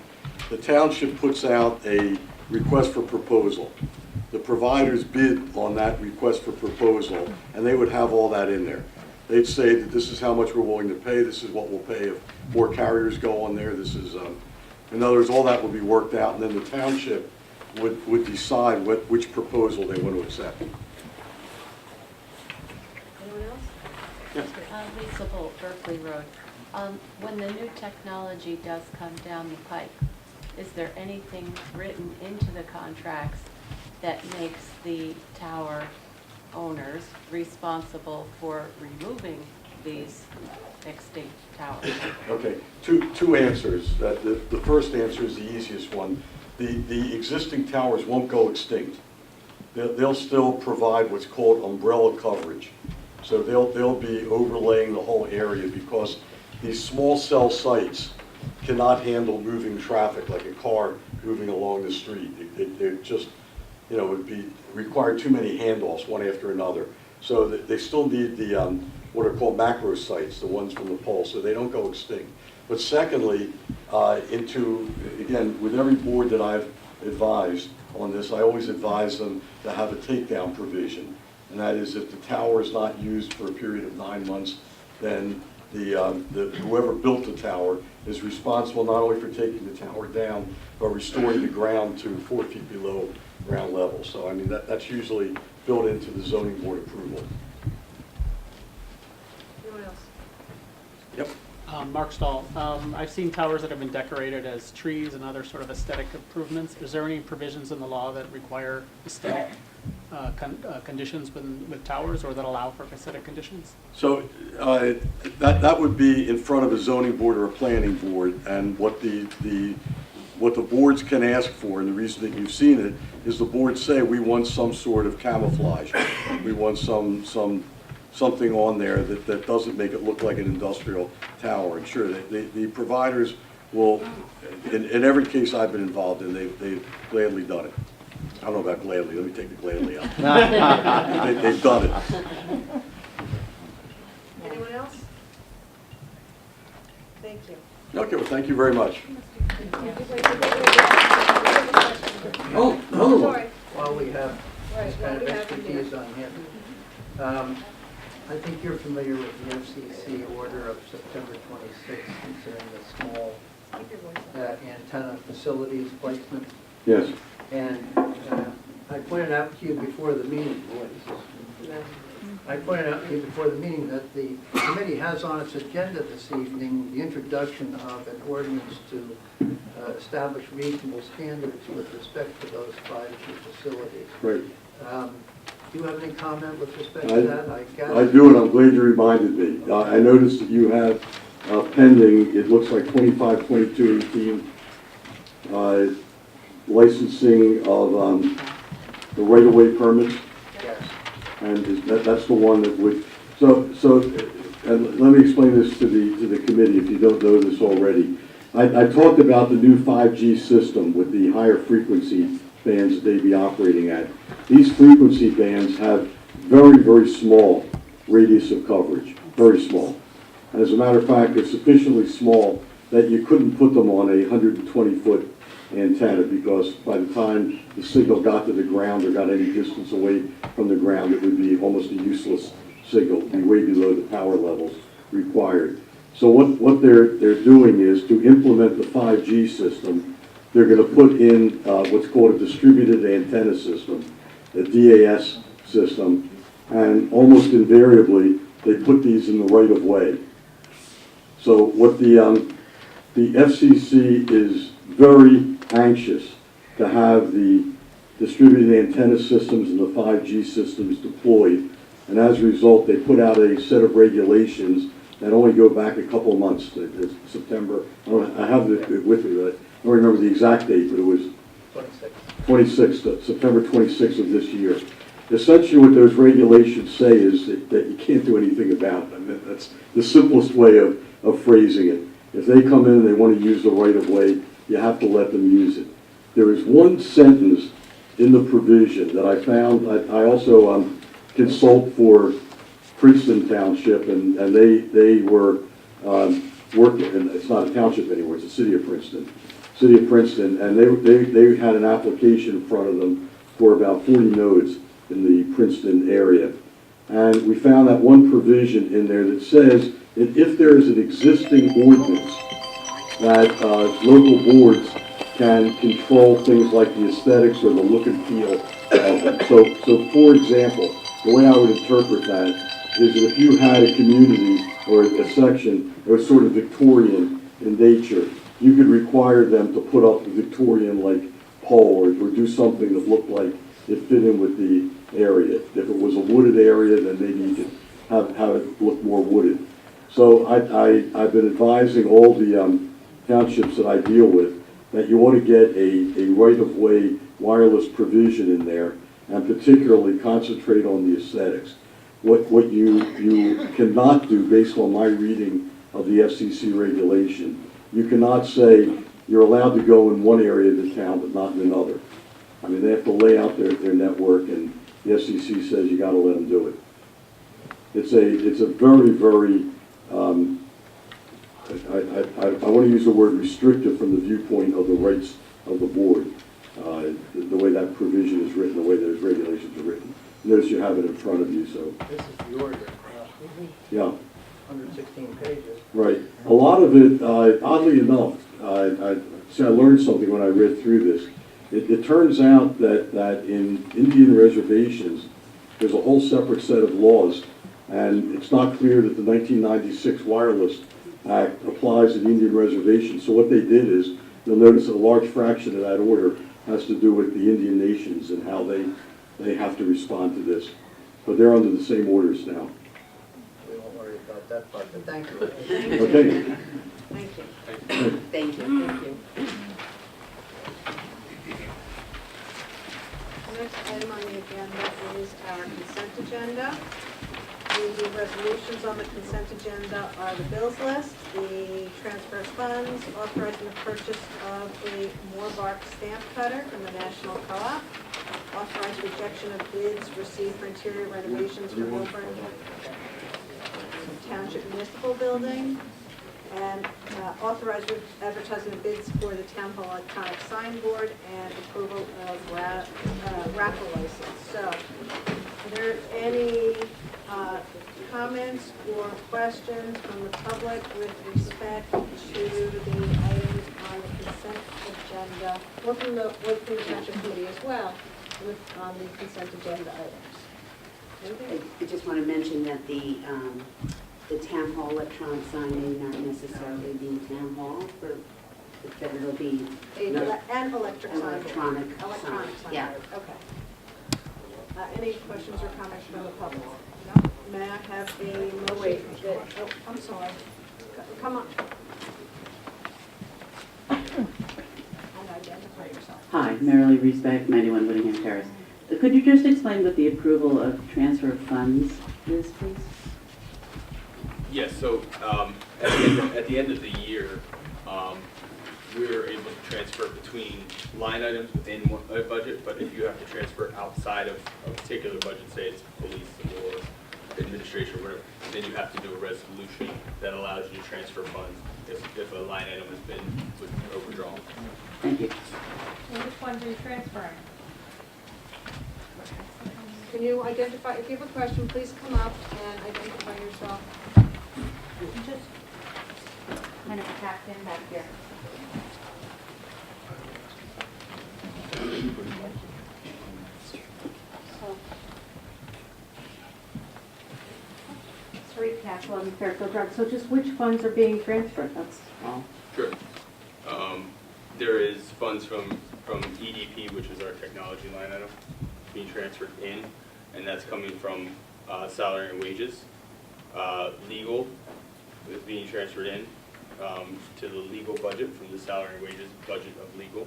the township puts out a request for proposal. The providers bid on that request for proposal, and they would have all that in there. They'd say that this is how much we're willing to pay, this is what we'll pay if more carriers go on there, this is In other words, all that would be worked out, and then the township would decide which proposal they want to accept. Anyone else? Yes. Lisa Bolt, Berkeley Road. When the new technology does come down the pike, is there anything written into the contracts that makes the tower owners responsible for removing these extinct towers? Okay, two answers. The first answer is the easiest one. The existing towers won't go extinct. They'll still provide what's called umbrella coverage. So they'll be overlaying the whole area, because these small cell sites cannot handle moving traffic like a car moving along the street. They're just, it would be require too many handoffs one after another. So they still need the what are called macro sites, the ones from the pole, so they don't go extinct. But secondly, again, with every board that I've advised on this, I always advise them to have a takedown provision. And that is, if the tower is not used for a period of 9 months, then whoever built the tower is responsible not only for taking the tower down, but restoring the ground to 4 feet below ground level. So I mean, that's usually built into the zoning board approval. Anyone else? Yep. Mark Stahl, I've seen towers that have been decorated as trees and other sort of aesthetic improvements. Is there any provisions in the law that require aesthetic conditions with towers, or that allow for aesthetic conditions? So that would be in front of a zoning board or a planning board, and what the boards can ask for, and the reason that you've seen it, is the boards say we want some sort of camouflage. We want something on there that doesn't make it look like an industrial tower. And sure, the providers will, in every case I've been involved in, they've gladly done it. I don't know about gladly, let me take the gladly out. They've done it. Anyone else? Thank you. Okay, well, thank you very much. Oh, another one. While we have Right, this while kind of we have him here. expertise on him, I think you're familiar with the FCC order of September 26th concerning the small antenna facilities placement. Yes. And I pointed out to you before the meeting, that the committee has on its agenda this evening the introduction of an ordinance to establish reasonable standards with respect to those 5G facilities. Great. Do you have any comment with respect to that? I do, and I'm glad you reminded me. I noticed that you have pending, it looks like 25, 22, 18, licensing of the right-of-way permits. Yes. And that's the one that would, and let me explain this to the committee if you don't know this already. I talked about the new 5G system with the higher frequency bands that they'd be operating at. These frequency bands have very, very small radius of coverage, very small. And as a matter of fact, they're sufficiently small that you couldn't put them on a 120-foot antenna, because by the time the signal got to the ground or got any distance away from the ground, it would be almost a useless signal. It would be way below the power levels required. So what they're doing is, to implement the 5G system, they're going to put in what's called a distributed antenna system, a DAS system, and almost invariably they put these in the right of way. So what the FCC is very anxious to have the distributed antenna systems and the 5G systems deployed, and as a result they put out a set of regulations that only go back a couple of months. It's September, I have it with me, but I don't remember the exact date, but it was September 26th of this year. Essentially what those regulations say is that you can't do anything about it. I mean, that's the simplest way of phrasing it. If they come in and they want to use the right of way, you have to let them use it. There is one sentence in the provision that I found. I also consult for Princeton Township, and they were working, and it's not a township anymore, it's the city of Princeton. And they had an application in front of them for about 40 nodes in the Princeton area. And we found that one provision in there that says that if there is an existing ordinance that local boards can control things like the aesthetics or the look and feel of them. So for example, the way I would interpret that is that if you had a community or a section that was sort of Victorian in nature, you could require them to put up a Victorian-like pole or do something that looked like it fit in with the area. If it was a wooded area, then maybe you could have it look more wooded. So I've been advising all the townships that I deal with that you want to get a right-of-way wireless provision in there and particularly concentrate on the aesthetics. What you cannot do, based on my reading of the FCC regulation, you cannot say you're allowed to go in one area of the town but not in another. I mean, they have to lay out their network, and the FCC says you got to let them do it. It's a very, very, I want to use the word restrictive from the viewpoint of the rights of the board, the way that provision is written, the way those regulations are written. Notice you have it in front of you, so. This is the order. Yeah. 116 pages. Right. A lot of it, oddly enough, I learned something when I read through this. It turns out that in Indian reservations, there's a whole separate set of laws, and it's not clear that the 1996 Wireless Act applies to the Indian reservations. So what they did is, you'll notice that a large fraction of that order has to do with the Indian nations and how they have to respond to this. But they're under the same orders now. We won't worry about that part, but thank you. Okay. Thank you. Thank you. Thank you. The next item on the agenda is our consent agenda. The resolutions on the consent agenda are the bills list, the transfer of funds, authorizing the purchase of a Moorbark stamp cutter from the National Co-op, authorized rejection of bids received for interior renovations for Millburn Township Municipal Building, and authorized advertising of bids for the Town Hall electronic signboard and approval of raffle license. So, are there any comments or questions from the public with respect to the items on the consent agenda, or from the Township Committee as well, on the consent agenda items? Anything? I just want to mention that the Town Hall electronic sign may not necessarily be Town Hall, but it'll be An electric sign. electronic Electronic sign. sign. Yeah. Okay. Any questions or comments from the public? No? May I have a motion? Wait, Oh, I'm sorry. Come on. And identify yourself. Hi, Marilee Riesbeck, 91 Whittingham Terrace. Could you just explain what the approval of transfer of funds is, please? Yes, so at the end of the year, we're able to transfer between line items within a budget, but if you have to transfer outside of a particular budget, say it's police or administration or whatever, then you have to do a resolution that allows you to transfer funds if a line item has been overdrawn. Thank you. And which ones are you transferring? Can you identify, if you have a question, please come up and identify yourself. Just kind of packed in back here. To recap on Fairfield Drive, so just which funds are being transferred, that's all? Sure. There is funds from EDP, which is our technology line item, being transferred in, and that's coming from salary and wages. Legal is being transferred in to the legal budget from the salary and wages budget of legal.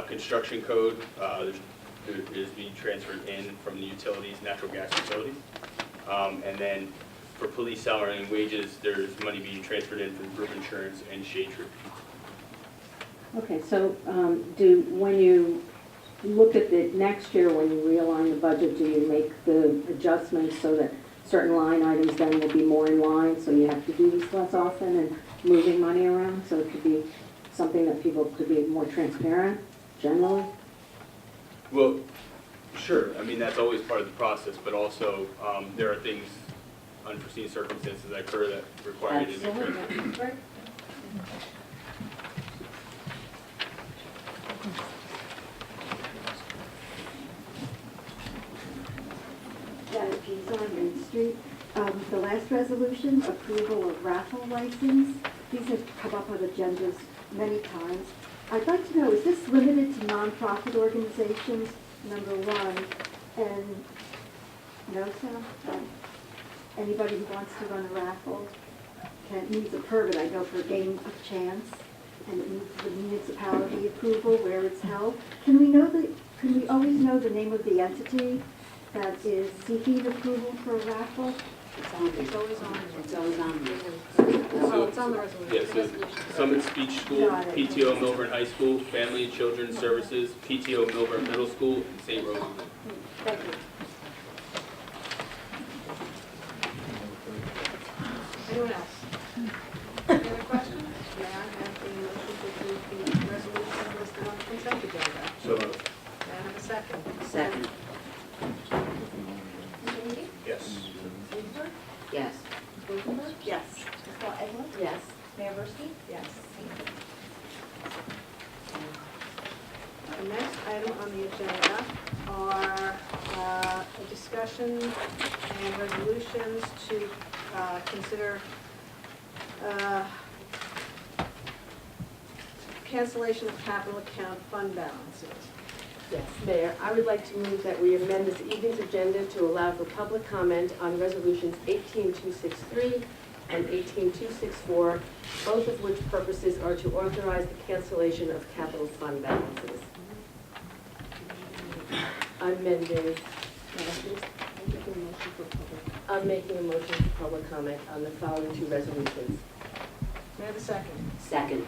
Construction code is being transferred in from the utilities, natural gas utilities. And then for police salary and wages, there's money being transferred in from group insurance and shade tree. Okay, so when you look at the next year, when you realign the budget, do you make the adjustments so that certain line items then will be more in line, so you have to do this less often and moving money around, so it could be something that people could be more transparent generally? Well, sure. I mean, that's always part of the process, but also there are things, unforeseen circumstances that occur that require you to do. Absolutely. Right. Street. The last resolution, approval of raffle license, these have come up on agendas many times. I'd like to know, is this limited to nonprofit organizations, number one? And no, Sam? Anybody who wants to run a raffle needs a permit, I know, for a game of chance, and it needs the municipality approval where it's held. Can we always know the name of the entity that is seeking approval for a raffle? It's on there. It's always on. It's always on there. Oh, it's on the resolution. Yeah, so Summit Speech School, Got it. PTO Millburn High School, Family and Children's Services, PTO Millburn Middle School, and St. Rose. Thank you. Anyone else? Any other questions? May I have the motion to approve the resolution listed on the consent agenda? So moved. May I have a second? Second. Mr. Reedy? Yes. Ginsburg? Yes. Ms. Rosenberg? Yes. Ms. Paul Edwards? Yes. Mayor Bursky? Yes. The next item on the agenda are a discussion and resolutions to consider cancellation of capital account fund balances. Yes, Mayor, I would like to move that we amend this evening's agenda to allow for public comment on resolutions 18263 and 18264, both of which purposes are to authorize the cancellation of capital fund balances. I'm making a motion for public comment on the following two resolutions. May I have a second? Second.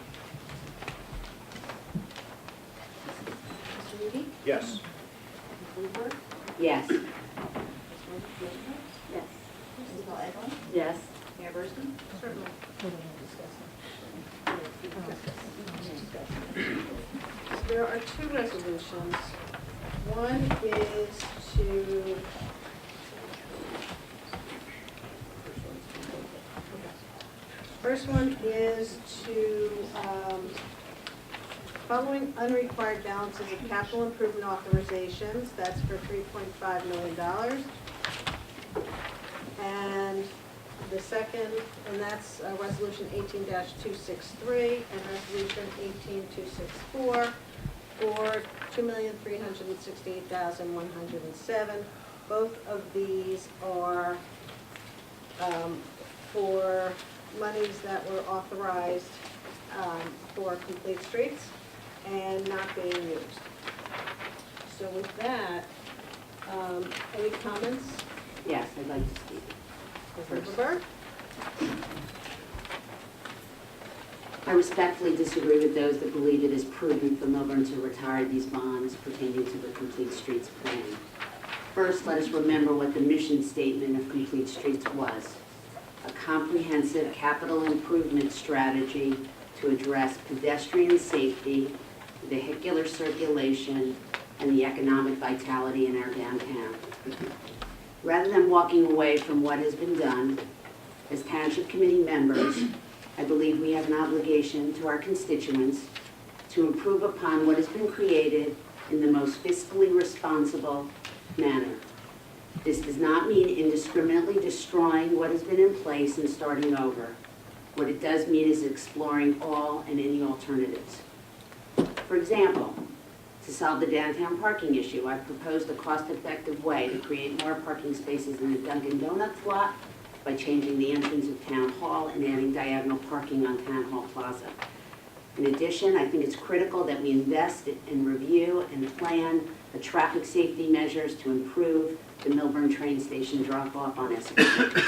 Mr. Reedy? Yes. Ms. Rosenberg? Yes. Ms. Rosenberg? Yes. Ms. Paul Edwards? Yes. Mayor Bursky? Certainly. So there are two resolutions. One is to first one is to following unrequired balances of capital improvement authorizations. That's for $3.5 million. And the second, and that's Resolution 18-263 and Resolution 18264 for $2,368,107. Both of these are for monies that were authorized for complete streets and not being used. So with that, any comments? Yes, I'd like to speak. Ms. Rosenberg? I respectfully disagree with those that believe it is prudent for Millburn to retire these bonds pertaining to the Complete Streets plan. First, let us remember what the mission statement of Complete Streets was: a comprehensive capital improvement strategy to address pedestrian safety, vehicular circulation, and the economic vitality in our downtown. Rather than walking away from what has been done, as Township Committee members, I believe we have an obligation to our constituents to improve upon what has been created in the most fiscally responsible manner. This does not mean indiscriminately destroying what has been in place and starting over. What it does mean is exploring all and any alternatives. For example, to solve the downtown parking issue, I've proposed a cost-effective way to create more parking spaces in the Dunkin' Donuts lot by changing the entrance of Town Hall and adding diagonal parking on Town Hall Plaza. In addition, I think it's critical that we invest in review and plan the traffic safety measures to improve the Millburn train station drop-off on Essex Street.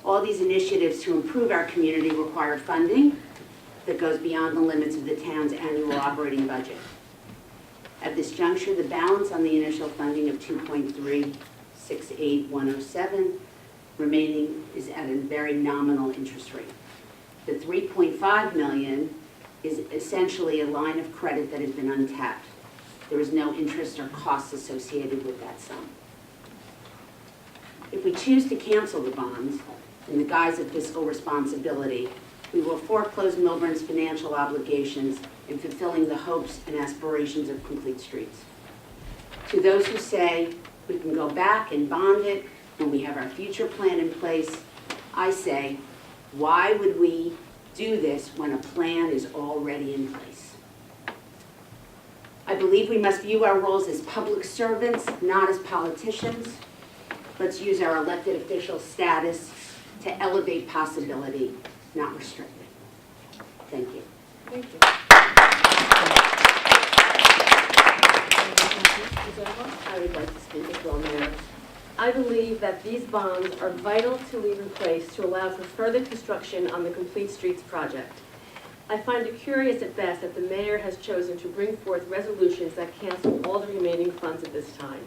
All these initiatives to improve our community require funding that goes beyond the limits of the town's annual operating budget. At this juncture, the balance on the initial funding of $2.368107 remaining is at a very nominal interest rate. The $3.5 million is essentially a line of credit that has been untapped. There is no interest or costs associated with that sum. If we choose to cancel the bonds in the guise of fiscal responsibility, we will foreclose Millburn's financial obligations in fulfilling the hopes and aspirations of Complete Streets. To those who say we can go back and bond it when we have our future plan in place, I say, why would we do this when a plan is already in place? I believe we must view our roles as public servants, not as politicians. Let's use our elected official status to elevate possibility, not restrict it. Thank you. Thank you. I would like to speak as well, Mayor. I believe that these bonds are vital to leave in place to allow for further construction on the Complete Streets project. I find it curious at best that the mayor has chosen to bring forth resolutions that cancel all the remaining funds at this time.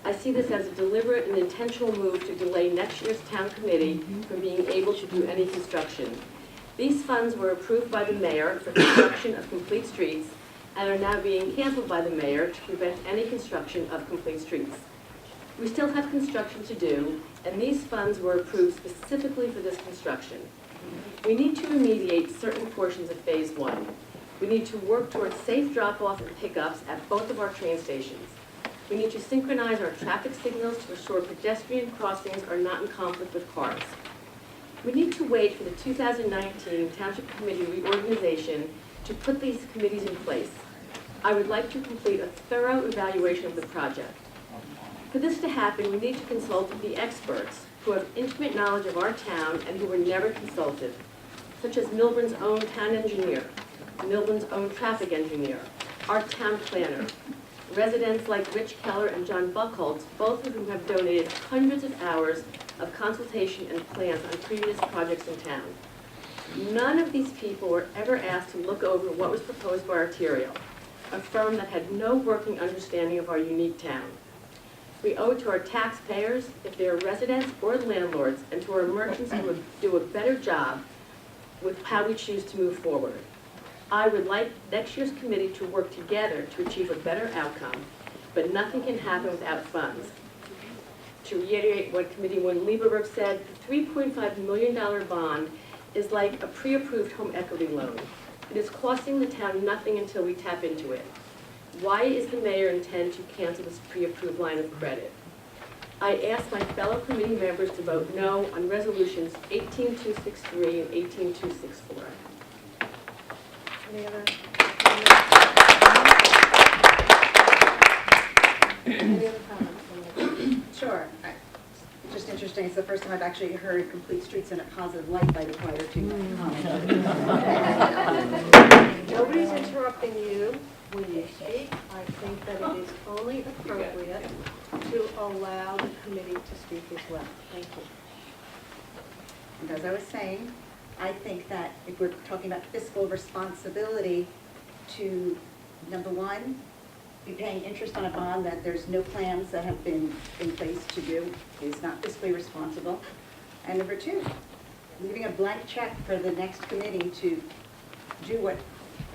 I see this as a deliberate and intentional move to delay next year's town committee from being able to do any construction. These funds were approved by the mayor for construction of Complete Streets and are now being canceled by the mayor to prevent any construction of Complete Streets. We still have construction to do, and these funds were approved specifically for this construction. We need to remediate certain portions of Phase 1. We need to work towards safe drop-off and pickups at both of our train stations. We need to synchronize our traffic signals to ensure pedestrian crossings are not in conflict with cars. We need to wait for the 2019 Township Committee reorganization to put these committees in place. I would like to complete a thorough evaluation of the project. For this to happen, we need to consult with the experts who have intimate knowledge of our town and who were never consulted, such as Millburn's own town engineer, Millburn's own traffic engineer, our town planner, residents like Rich Keller and John Buchholz, both of whom have donated hundreds of hours of consultation and plans on previous projects in town. None of these people were ever asked to look over what was proposed by Arterial, a firm that had no working understanding of our unique town. We owe it to our taxpayers, if they are residents or landlords, and to our merchants who would do a better job with how we choose to move forward. I would like next year's committee to work together to achieve a better outcome, but nothing can happen without funds. To reiterate what Committeewoman Lieberberg said, the $3.5 million bond is like a pre-approved home equity loan. It is costing the town nothing until we tap into it. Why is the mayor intend to cancel this pre-approved line of credit? I ask my fellow committee members to vote no on resolutions 18263 and 18264. Any other comments? Sure. Just interesting, it's the first time I've actually heard Complete Streets in a positive light by the prior two comments. Nobody's interrupting you when you speak. I think that it is only appropriate to allow the committee to speak as well. Thank you. And as I was saying, I think that if we're talking about fiscal responsibility to, number one, be paying interest on a bond that there's no plans that have been in place to do is not fiscally responsible. And number two, leaving a blank check for the next committee to do what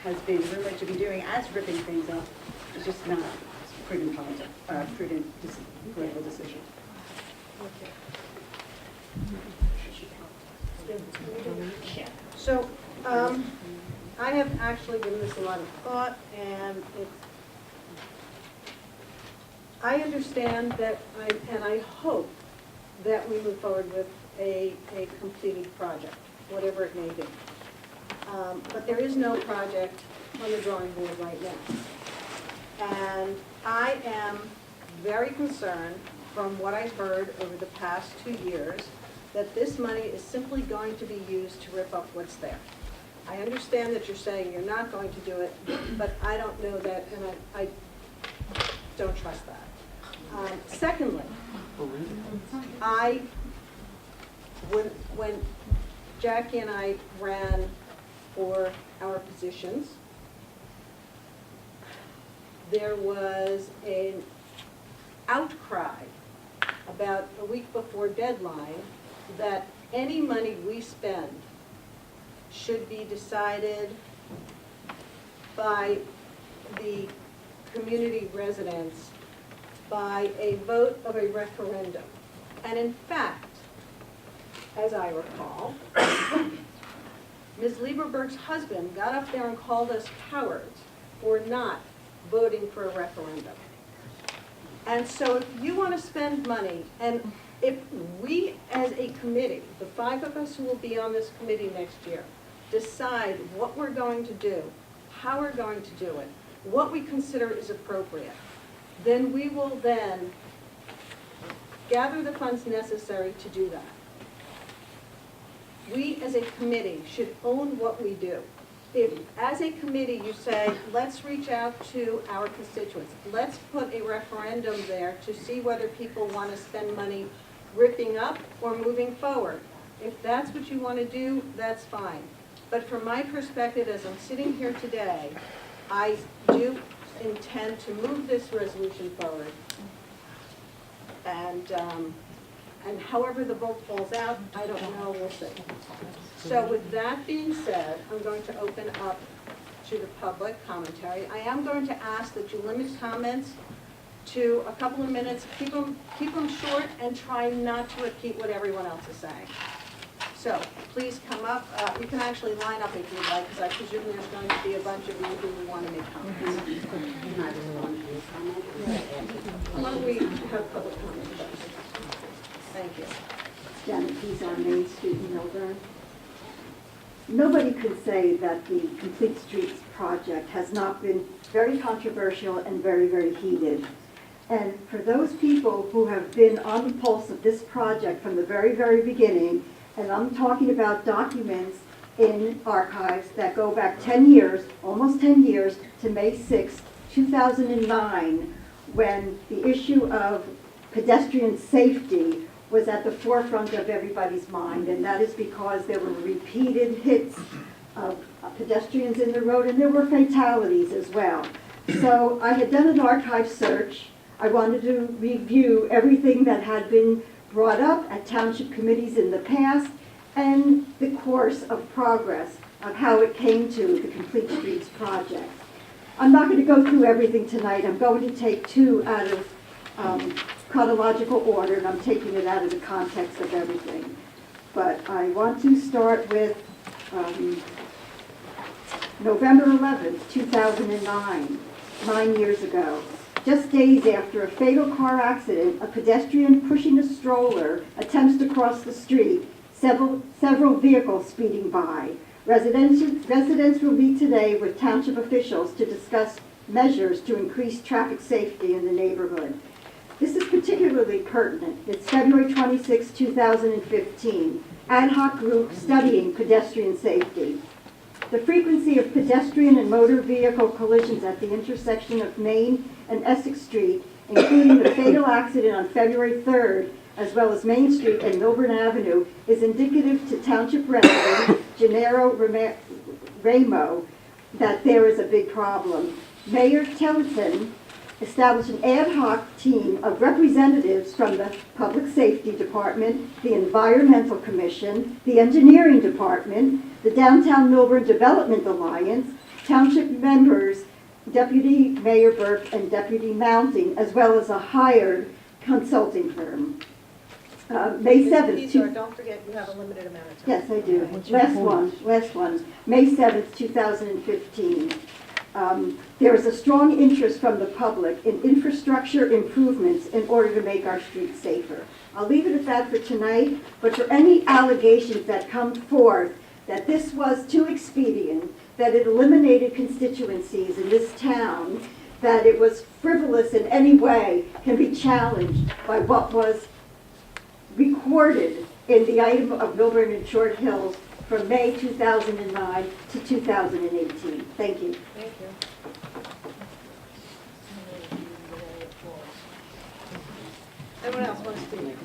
has been rumored to be doing as ripping things up is just not prudent political decision. So, I have actually given this a lot of thought, and I understand that, and I hope that we move forward with a completed project, whatever it may be. But there is no project on the drawing board right now. And I am very concerned, from what I've heard over the past 2 years, that this money is simply going to be used to rip up what's there. I understand that you're saying you're not going to do it, but I don't know that, and I don't trust that. Secondly, when Jackie and I ran for our positions, there was an outcry about a week before deadline that any money we spend should be decided by the community residents by a vote of a referendum. And in fact, as I recall, Ms. Lieberberg's husband got up there and called us cowards for not voting for a referendum. And so if you want to spend money, and If we, as a committee, the 5 of us who will be on this committee next year, decide what we're going to do, how we're going to do it, what we consider is appropriate, then we will then gather the funds necessary to do that. We, as a committee, should own what we do. If, as a committee, you say, let's reach out to our constituents, let's put a referendum there to see whether people want to spend money ripping up or moving forward. If that's what you want to do, that's fine. But from my perspective, as I'm sitting here today, I do intend to move this resolution forward. And however the vote falls out, I don't know, we'll see. So with that being said, I'm going to open up to the public commentary. I am going to ask that you limit comments to a couple of minutes, keep them short, and try not to repeat what everyone else is saying. So please come up. You can actually line up if you'd like, because I presume there's going to be a bunch of you who want to make comments. Why don't we have public comment first? Thank you. Janet Pease on Main Street in Millburn. Nobody could say that the Complete Streets project has not been very controversial and very, very heated. And for those people who have been on the pulse of this project from the very, very beginning, and I'm talking about documents in archives that go back 10 years, almost 10 years, to May 6, 2009, when the issue of pedestrian safety was at the forefront of everybody's mind, and that is because there were repeated hits of pedestrians in the road, and there were fatalities as well. So I had done an archive search. I wanted to review everything that had been brought up at township committees in the past, and the course of progress of how it came to the Complete Streets project. I'm not going to go through everything tonight. I'm going to take 2 out of chronological order, and I'm taking it out of the context of everything. But I want to start with November 11th, 2009, 9 years ago. Just days after a fatal car accident, a pedestrian pushing a stroller attempts to cross the street, several vehicles speeding by. Residents will meet today with township officials to discuss measures to increase traffic safety in the neighborhood. This is particularly pertinent. It's February 26, 2015, ad hoc group studying pedestrian safety. The frequency of pedestrian and motor vehicle collisions at the intersection of Main and Essex Street, including the fatal accident on February 3rd, as well as Main Street and Millburn Avenue, is indicative to township resident Gennaro Ramo that there is a big problem. Mayor Tillotson established an ad hoc team of representatives from the Public Safety Department, the Environmental Commission, the Engineering Department, the Downtown Millburn Development Alliance, township members, Deputy Mayor Burke and Deputy Mounting, as well as a hired consulting firm. May 7th. Don't forget you have a limited amount of time. Yes, I do. Last one. May 7th, 2015. There is a strong interest from the public in infrastructure improvements in order to make our streets safer. I'll leave it at that for tonight, but for any allegations that come forth that this was too expedient, that it eliminated constituencies in this town, that it was frivolous in any way, can be challenged by what was recorded in the item of Millburn and Short Hills from May 2009 to 2018. Thank you. Thank you. Anyone else wants to speak?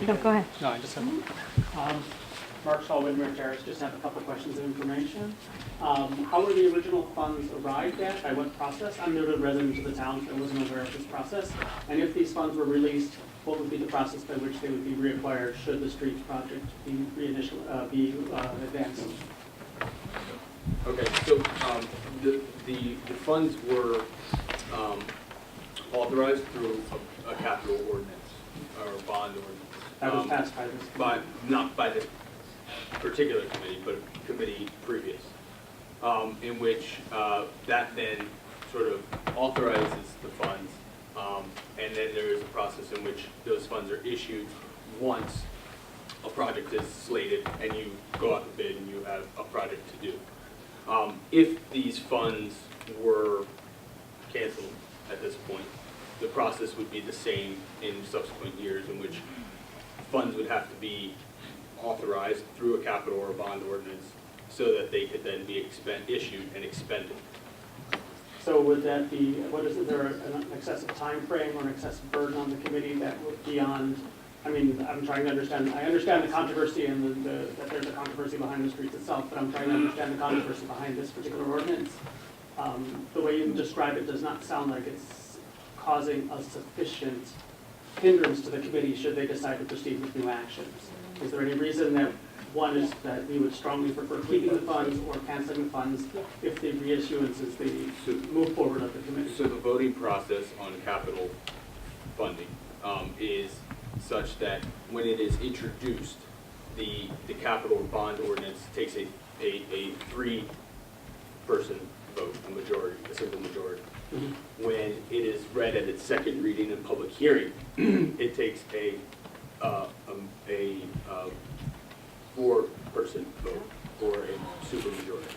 No, go ahead. No, I just have Mark Shaw, Widmer Terrace, just have a couple questions of information. How were the original funds arrived at? By what process? I'm new to resident of the town, so I wasn't aware of this process. And if these funds were released, what would be the process by which they would be reacquired should the streets project be advanced? Okay, so the funds were authorized through a capital ordinance or bond ordinance. That was passed by this? Not by the particular committee, but a committee previous, in which that then sort of authorizes the funds, and then there is a process in which those funds are issued once a project is slated and you go out to bid and you have a project to do. If these funds were canceled at this point, the process would be the same in subsequent years, in which funds would have to be authorized through a capital or a bond ordinance so that they could then be issued and expended. So would that be, is there an excessive time frame or an excessive burden on the committee that would be beyond, I mean, I'm trying to understand, I understand the controversy and that there's a controversy behind the streets itself, but I'm trying to understand the controversy behind this particular ordinance. The way you describe it does not sound like it's causing a sufficient hindrance to the committee should they decide to proceed with new actions. Is there any reason that one is that we would strongly prefer keeping the funds or canceling the funds if the reissuance is the move forward of the committee? So the voting process on capital funding is such that when it is introduced, the capital bond ordinance takes a three-person vote, a simple majority. Mm-hmm. When it is read at its second reading and public hearing, it takes a four-person vote or a supermajority.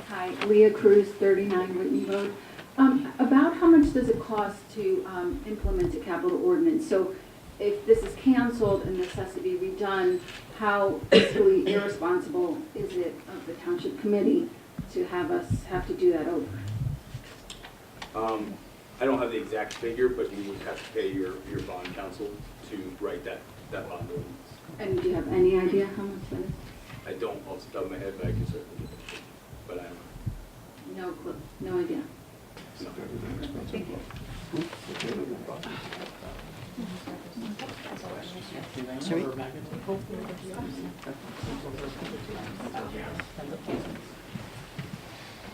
Hi, Leah Cruz, 39 Whitney Road. About how much does it cost to implement a capital ordinance? So if this is canceled and this has to be redone, how fiscally irresponsible is it of the township committee to have us have to do that over? I don't have the exact figure, but you would have to pay your bond counsel to write that bond ordinance. And do you have any idea how much that is? I don't off the top of my head, but I can certainly get it. But I don't know. No clue, no idea. No. Thank you.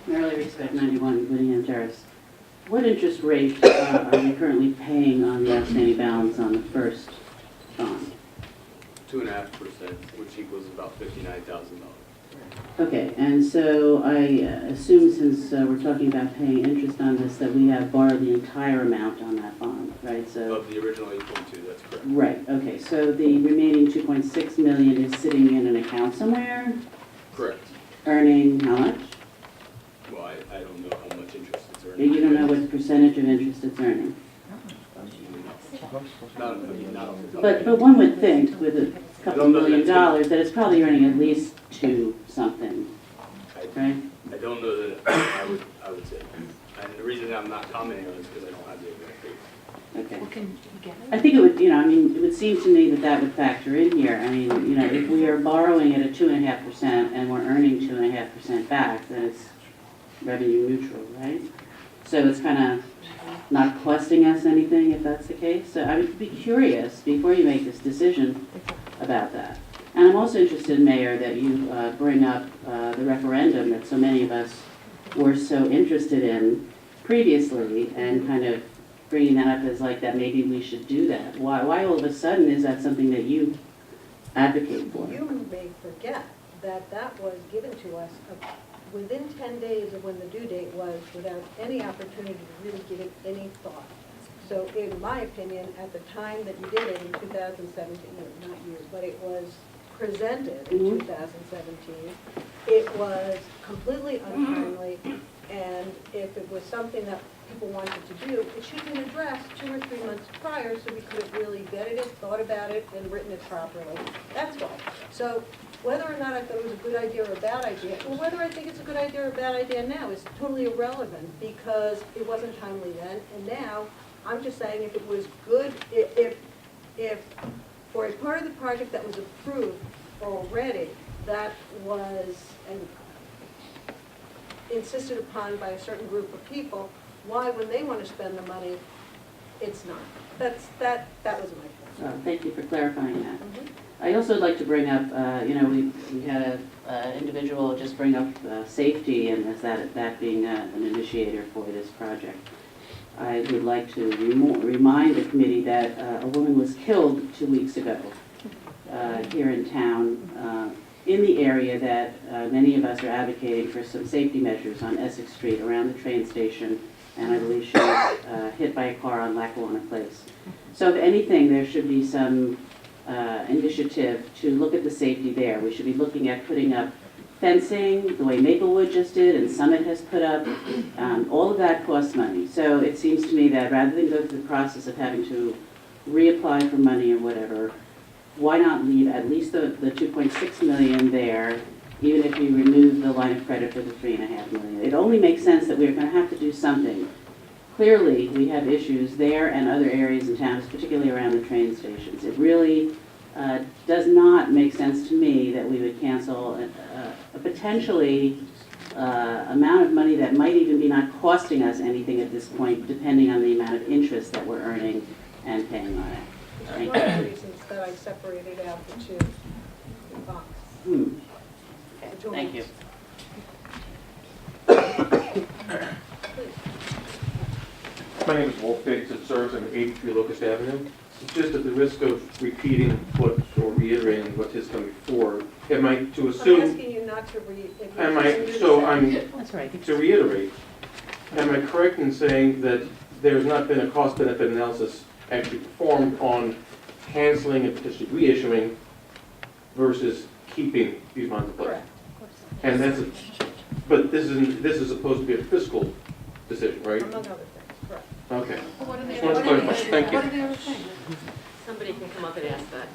Merrily Respect 91, Whittingham Terrace. What interest rate are we currently paying on the outstanding balance on the first bond? 2.5%, which equals about $59,000. Okay, and so I assume since we're talking about paying interest on this, that we have borrowed the entire amount on that bond, right? So Of the original 8.2, that's correct. right, okay, so the remaining 2.6 million is sitting in an account somewhere, Correct. earning how much? Well, I don't know how much interest it's earning. You don't know what percentage of interest it's earning? But one would think with a couple $1 million that it's probably earning at least two something, right? I don't know that I would say. And the reason I'm not commenting on it is because I don't have the exact figure. Okay. Well, can we get it? I think it would, it would seem to me that that would factor in here. I mean, if we are borrowing at a 2.5% and we're earning 2.5% back, then it's revenue neutral, right? So it's kind of not costing us anything if that's the case. So I would be curious before you make this decision about that. And I'm also interested, Mayor, that you bring up the referendum that so many of us were so interested in previously and kind of bringing that up as like that maybe we should do that. Why all of a sudden is that something that you advocate for? You may forget that that was given to us within 10 days of when the due date was, without any opportunity to really give it any thought. So in my opinion, at the time that you did it in 2017, no, not you, but it was presented in 2017, it was completely untimely, and if it was something that people wanted to do, it should have been addressed 2 or 3 months prior so we could have really vetted it, thought about it, and written it properly. That's why. So whether or not I thought it was a good idea or a bad idea, or whether I think it's a good idea or a bad idea now is totally irrelevant because it wasn't timely then, and now I'm just saying if it was good, if for a part of the project that was approved already, that was insisted upon by a certain group of people, why when they want to spend the money, it's not. That was my point. Thank you for clarifying that. I also would like to bring up, we had an individual just bring up safety and as that being an initiator for this project. I would like to remind the committee that a woman was killed 2 weeks ago here in town in the area that many of us are advocating for some safety measures on Essex Street around the train station, and I believe she was hit by a car on Lackawanna Place. So if anything, there should be some initiative to look at the safety there. We should be looking at putting up fencing, the way Maplewood just did and Summit has put up. All of that costs money. So it seems to me that rather than go through the process of having to reapply for money or whatever, why not leave at least the 2.6 million there, even if you remove the line of credit for the 3.5 million. It only makes sense that we're going to have to do something. Clearly, we have issues there and other areas in town, particularly around the train stations. It really does not make sense to me that we would cancel a potentially amount of money that might even be not costing us anything at this point, depending on the amount of interest that we're earning and paying on it. One of the reasons that I separated out the two boxes. Okay, thank you. My name is Wolf Biggs. It serves on 83 Locust Avenue. Just at the risk of repeating what or reiterating what has come before, am I to assume? I'm asking you not to read. Am I? So I'm That's right. to reiterate. Am I correct in saying that there has not been a cost-benefit analysis actually performed on canceling and potentially reissuing versus keeping these bonds in place? Correct. And that's, but this is supposed to be a fiscal decision, right? Among other things, correct. Okay. What are the Just wanted to clarify. Thank you. What are the other things? Somebody can come up and ask that.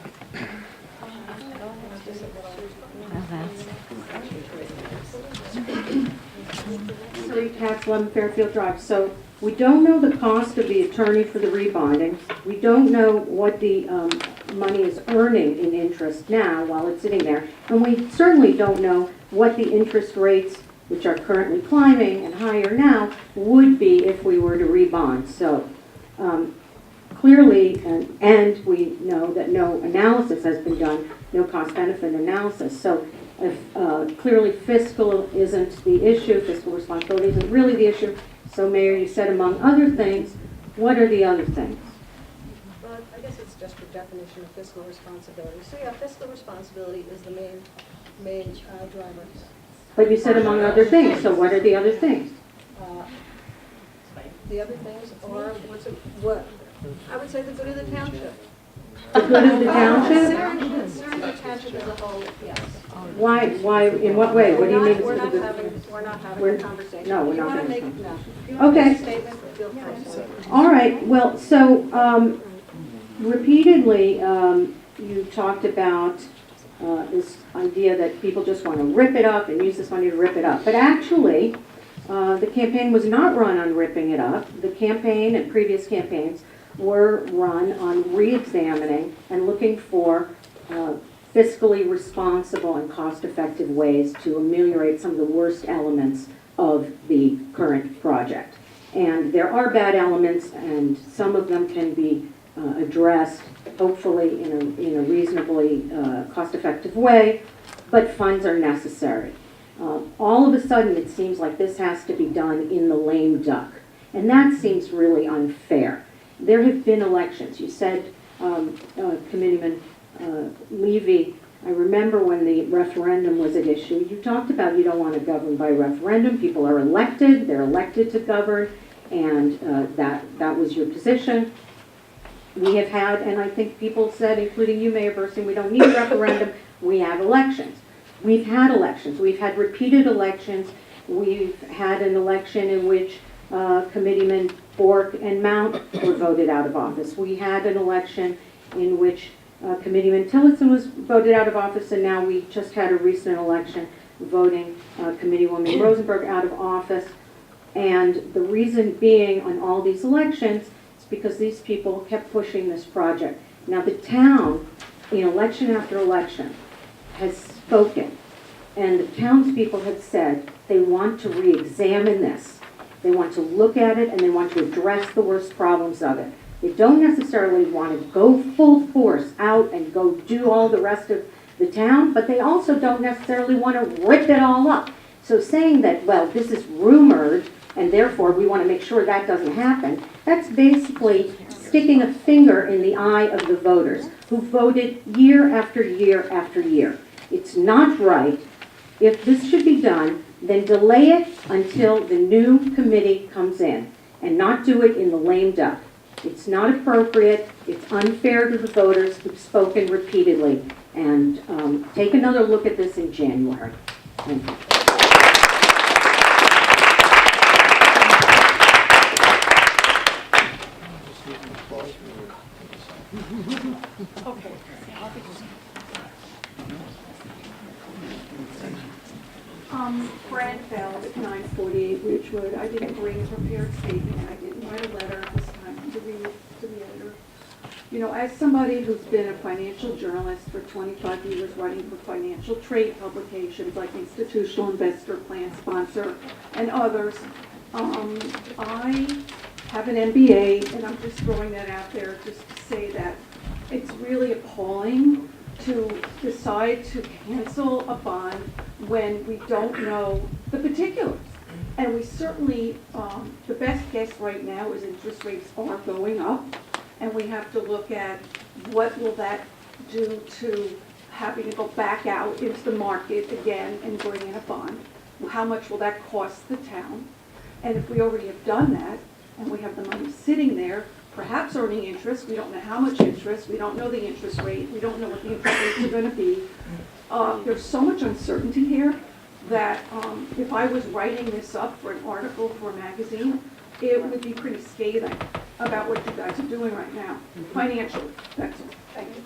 Three Tax 11 Fairfield Drive. So we don't know the cost of the attorney for the rebonding. We don't know what the money is earning in interest now while it's sitting there. And we certainly don't know what the interest rates, which are currently climbing and higher now, would be if we were to rebond. So clearly, and we know that no analysis has been done, no cost-benefit analysis. So if clearly fiscal isn't the issue, fiscal responsibility isn't really the issue. So Mayor, you said among other things, what are the other things? Well, I guess it's just a definition of fiscal responsibility. So yeah, fiscal responsibility is the main driver. But you said among other things, so what are the other things? The other things are, what? I would say the good of the township. The good of the township? Serving the township as a whole, yes. Why, in what way? What do you mean? We're not having a conversation. No, we're If you not wanna having a make- conversation. no. If you want to Okay. make a statement, feel free. All right, well, so repeatedly you talked about this idea that people just want to rip it up and use this money to rip it up. But actually, the campaign was not run on ripping it up. The campaign and previous campaigns were run on re-examining and looking for fiscally responsible and cost-effective ways to ameliorate some of the worst elements of the current project. And there are bad elements, and some of them can be addressed, hopefully in a reasonably cost-effective way, but funds are necessary. All of a sudden, it seems like this has to be done in the lame duck, and that seems really unfair. There have been elections. You said, Committeeman Levy, I remember when the referendum was at issue, you talked about you don't want to govern by referendum. People are elected, they're elected to govern, and that was your position. We have had, and I think people said, including you, Mayor Burstein, we don't need a referendum, we have elections. We've had elections. We've had repeated elections. We've had an election in which Committeemen Bork and Mount were voted out of office. We had an election in which Committeeman Tillotson was voted out of office, and now we just had a recent election voting Committeewoman Rosenberg out of office. And the reason being on all these elections is because these people kept pushing this project. Now the town, in election after election, has spoken, and the townspeople have said they want to re-examine this. They want to look at it, and they want to address the worst problems of it. They don't necessarily want to go full force out and go do all the rest of the town, but they also don't necessarily want to rip it all up. So saying that, well, this is rumored, and therefore we want to make sure that doesn't happen, that's basically sticking a finger in the eye of the voters who voted year after year after year. It's not right. If this should be done, then delay it until the new committee comes in and not do it in the lame duck. It's not appropriate. It's unfair to the voters who've spoken repeatedly. And take another look at this in January. Thank you. Okay. Fran Feld at 948 Ridgewood. I didn't bring a prepared statement, and I didn't write a letter this time to read to the editor. You know, as somebody who's been a financial journalist for 25 years, writing for financial trade publications like Institutional Investor, Plan Sponsor, and others, I have an MBA, and I'm just throwing that out there just to say that it's really appalling to decide to cancel a bond when we don't know the particulars. And we certainly, the best guess right now is interest rates are going up, and we have to look at what will that do to having to go back out into the market again and bring in a bond. How much will that cost the town? And if we already have done that, and we have the money sitting there, perhaps earning interest, we don't know how much interest, we don't know the interest rate, we don't know what the interest rates are going to be. There's so much uncertainty here that if I was writing this up for an article for a magazine, it would be pretty scathing about what you guys are doing right now, financially. That's all. Thank you.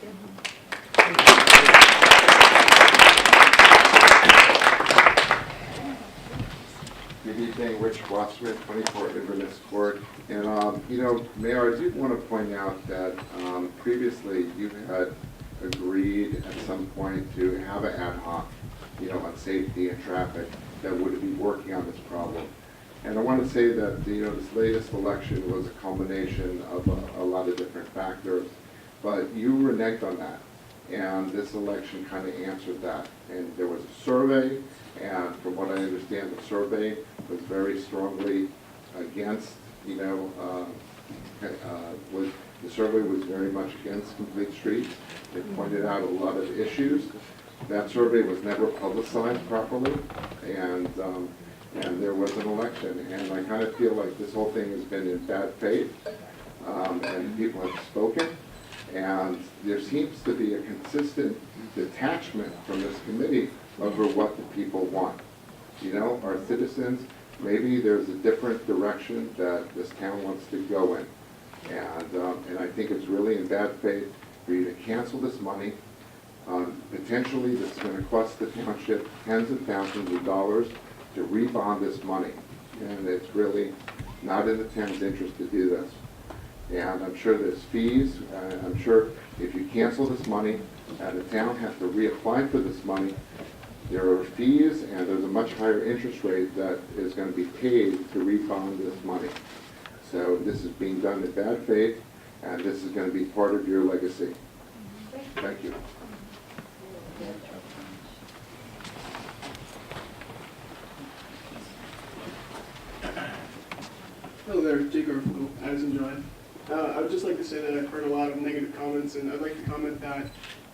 Good evening, Rich Wassman, 24 Inverness Court. And, you know, Mayor, I do want to point out that previously you had agreed at some point to have an ad hoc, you know, on safety and traffic that would be working on this problem. And I want to say that, you know, this latest election was a culmination of a lot of different factors, but you reneged on that. And this election kind of answered that. And there was a survey, and from what I understand, the survey was very strongly against, you know, the survey was very much against complete streets. It pointed out a lot of issues. That survey was never publicized properly, and there was an election. And I kind of feel like this whole thing has been in bad faith, and people have spoken. And there seems to be a consistent detachment from this committee over what the people want. You know, our citizens, maybe there's a different direction that this town wants to go in. And I think it's really in bad faith for you to cancel this money. Potentially, this is going to cost the township tens of thousands of dollars to rebond this money. And it's really not in the town's interest to do this. And I'm sure there's fees. I'm sure if you cancel this money, the town has to reapply for this money. There are fees, and there's a much higher interest rate that is going to be paid to refund this money. So this is being done in bad faith, and this is going to be part of your legacy. Thank you. Hello there, Jake Garfield, Addison Drive. I would just like to say that I've heard a lot of negative comments, and I'd like to comment that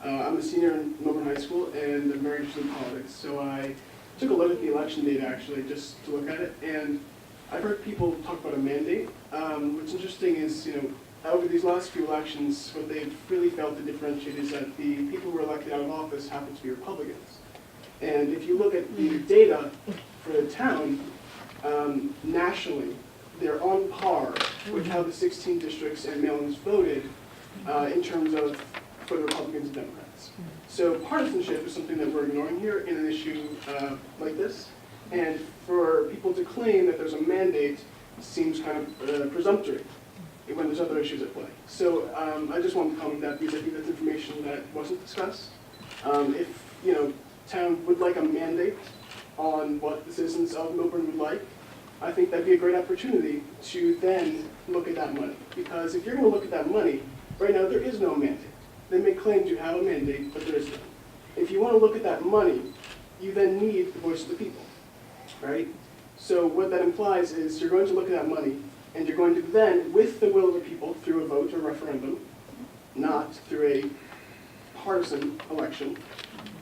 I'm a senior in Millburn High School, and I'm very interested in politics. So I took a look at the election data, actually, just to look at it, and I've heard people talk about a mandate. What's interesting is, you know, over these last few elections, what they've really failed to differentiate is that the people who were elected out of office happen to be Republicans. And if you look at the data for the town, nationally, they're on par with how the 16 districts and mail-ins voted in terms of for the Republicans and Democrats. So partisanship is something that we're ignoring here in an issue like this. And for people to claim that there's a mandate seems kind of presumptuous when there's other issues at play. So I just wanted to comment that because I think that's information that wasn't discussed. If, you know, town would like a mandate on what the citizens of Millburn would like, I think that'd be a great opportunity to then look at that money. Because if you're going to look at that money, right now there is no mandate. They may claim to have a mandate, but there is none. If you want to look at that money, you then need the voice of the people, right? So what that implies is you're going to look at that money, and you're going to then, with the will of the people, through a vote or referendum, not through a partisan election,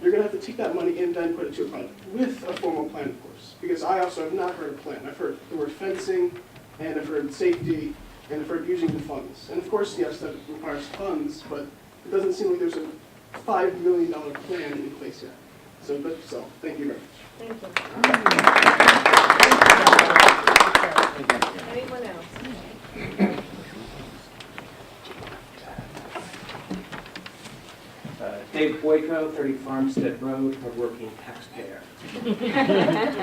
you're going to have to take that money and then put it to a project, with a formal plan, of course. Because I also have not heard a plan. I've heard the word fencing, and I've heard safety, and I've heard using the funds. And of course, yes, that requires funds, but it doesn't seem like there's a $5 million plan in place yet. So that's all. Thank you very much. Thank you. Anyone else? Dave Boyko, 30 Farmstead Road, hardworking taxpayer.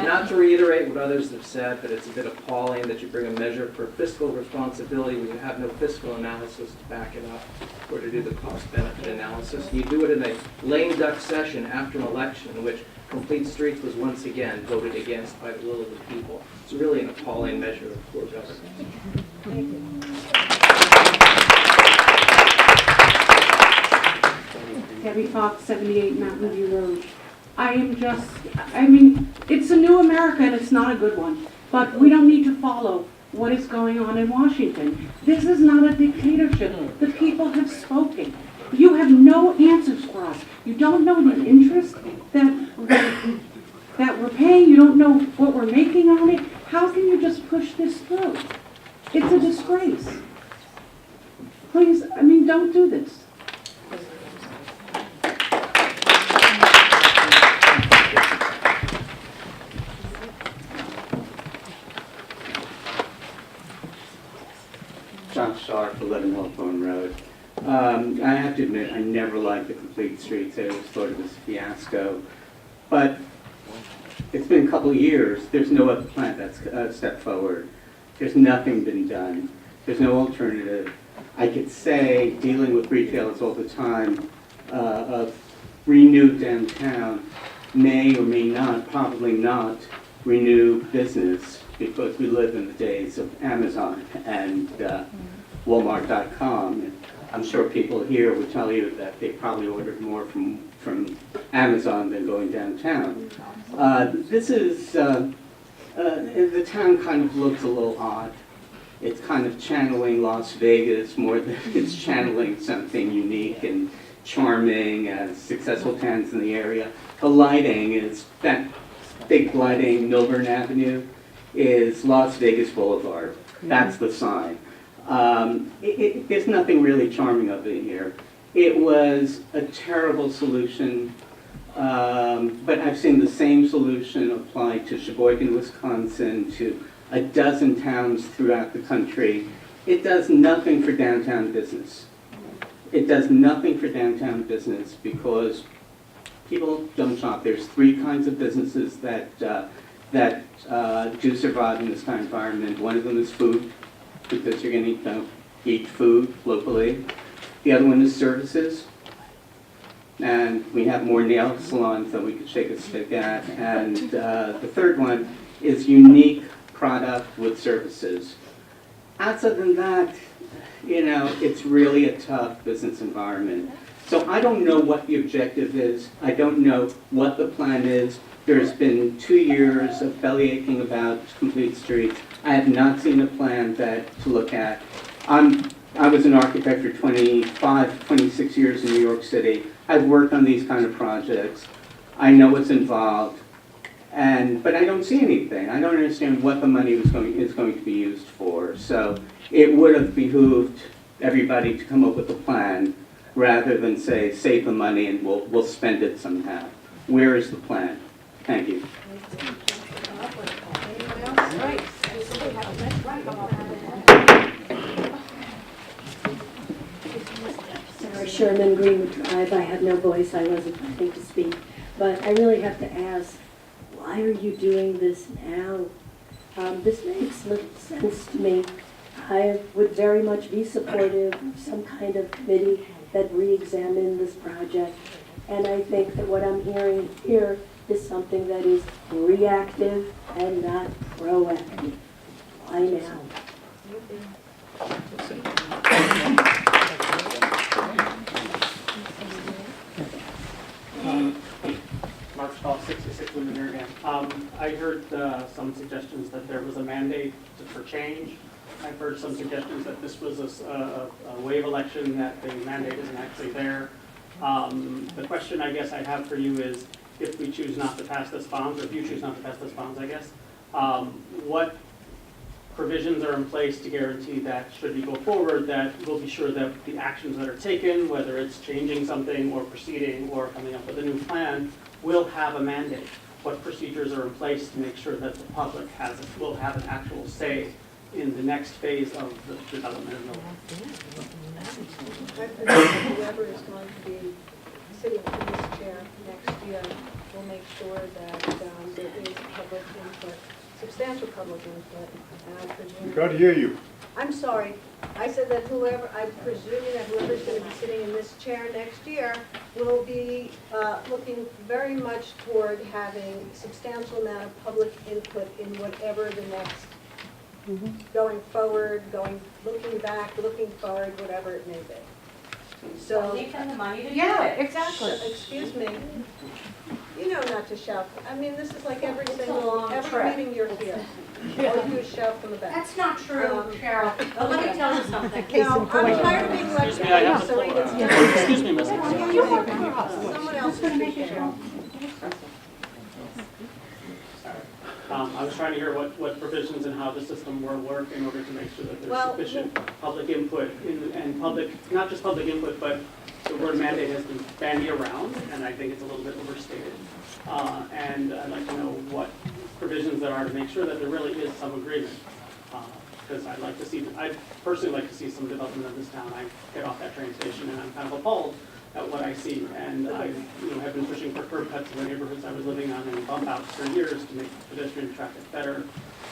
Not to reiterate what others have said, but it's a bit appalling that you bring a measure for fiscal responsibility when you have no fiscal analysis to back it up or to do the cost-benefit analysis. And you do it in a lame duck session after an election in which Complete Streets was once again voted against by the will of the people. It's really an appalling measure of poor government. Thank you. Debbie Fox, 78 Mountain View Road. I mean, it's a new America and it's not a good one, but we don't need to follow what is going on in Washington. This is not a dictatorship. The people have spoken. You have no answers for us. You don't know the interest that we're paying. You don't know what we're making on it. How can you just push this through? It's a disgrace. Please, I mean, don't do this. Sharp, 11 Hawthorne Road. I have to admit, I never liked the Complete Streets. I always thought it was a fiasco. But it's been a couple of years. There's no other plan that's stepped forward. There's nothing been done. There's no alternative. I could say, dealing with retailers all the time, of renew downtown may or may not, probably not, renew business because we live in the days of Amazon and Walmart.com. And I'm sure people here would tell you that they probably ordered more from Amazon than going downtown. This is, the town kind of looks a little odd. It's kind of channeling Las Vegas more than it's channeling something unique and charming as successful towns in the area. The lighting is, that big lighting, Millburn Avenue, is Las Vegas Boulevard. That's the sign. There's nothing really charming of it here. It was a terrible solution, but I've seen the same solution applied to Sheboygan, Wisconsin, to a dozen towns throughout the country. It does nothing for downtown business. It does nothing for downtown business because people don't shop. There's three kinds of businesses that do survive in this kind of environment. One of them is food, because you're going to eat food locally. The other one is services, and we have more nail salons than we could shake a stick at. And the third one is unique product with services. Outside than that, you know, it's really a tough business environment. So I don't know what the objective is. I don't know what the plan is. There's been 2 years of bellyaching about Complete Streets. I have not seen a plan to look at. I was an architect for 26 years in New York City. I've worked on these kind of projects. I know what's involved, but I don't see anything. I don't understand what the money is going to be used for. So it would have behooved everybody to come up with a plan rather than say, save the money and we'll spend it somehow. Where is the plan? Thank you. Sarah Sherman, Greenwood Drive. I had no voice. I wasn't planning to speak. But I really have to ask, why are you doing this now? This makes little sense to me. I would very much be supportive of some kind of committee that re-examine this project. And I think that what I'm hearing here is something that is reactive and not proactive. I know. Mark Stahl, 66 Windermere again. I heard some suggestions that there was a mandate for change. I've heard some suggestions that this was a wave election, that the mandate isn't actually there. The question I guess I have for you is, if we choose not to pass this bonds, or if you choose not to pass this bonds, I guess, what provisions are in place to guarantee that should we go forward, that we'll be sure that the actions that are taken, whether it's changing something or proceeding or coming up with a new plan, will have a mandate? What procedures are in place to make sure that the public will have an actual say in the next phase of the development of Millburn? Whoever is going to be sitting in this chair next year will make sure that there is public input, substantial public input, and I presume... Can't hear you. I'm sorry. I said that I'm presuming that whoever's going to be sitting in this chair next year will be looking very much toward having substantial amount of public input in whatever the next, going forward, looking back, looking forward, whatever it may be. So Leave them the money to do yeah, it. exactly. Excuse me. You know not to shout. I mean, this is like every It's a single, long every trip. meeting you're here. All you do is shout from the back. That's not true, Cheryl. But let me tell you something. No, I'm tired of being left Excuse me, I have the so floor. it's done. Excuse me, Miss. Someone else is speaking. I was trying to hear what provisions and how the system will work in order to make sure that there's Well, sufficient public input and public, not just public input, but the word mandate has been bandied around, and I think it's a little bit overstated. And I'd like to know what provisions there are to make sure that there really is some agreement. Because I'd personally like to see some development of this town. I get off that train station and I'm kind of appalled at what I see. And I have been pushing for curb cuts in the neighborhoods I was living on and bump outs for years to make pedestrian traffic better.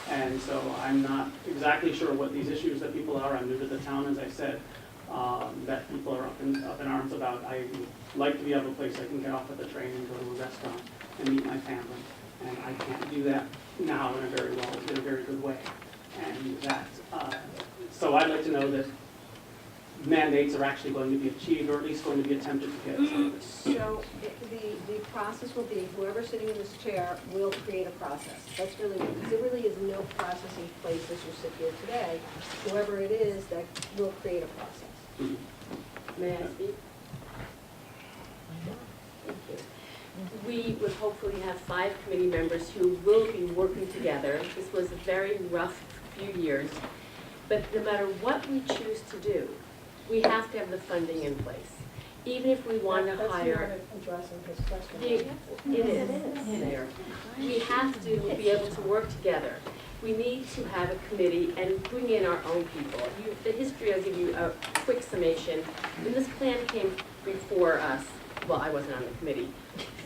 And so I'm not exactly sure what these issues that people are. I'm new to the town, as I said, that people are up in arms about. I would like to be able to place I can get off at the train and go to a restaurant and meet my family. And I can't do that now in a very good way. And that, so I'd like to know that mandates are actually going to be achieved, or at least going to be attempted to get some of this. So the process will be, whoever's sitting in this chair will create a process. That's really, because there really is no process in place as you sit here today. Whoever it is that will create a process. May I speak? Thank you. We would hopefully have 5 committee members who will be working together. This was a very rough few years, but no matter what we choose to do, we have to have the funding in place. Even if we want to hire... That's not addressing his question. It is there. We have to be able to work together. We need to have a committee and bring in our own people. The history, I'll give you a quick summation. When this plan came before us, well, I wasn't on the committee,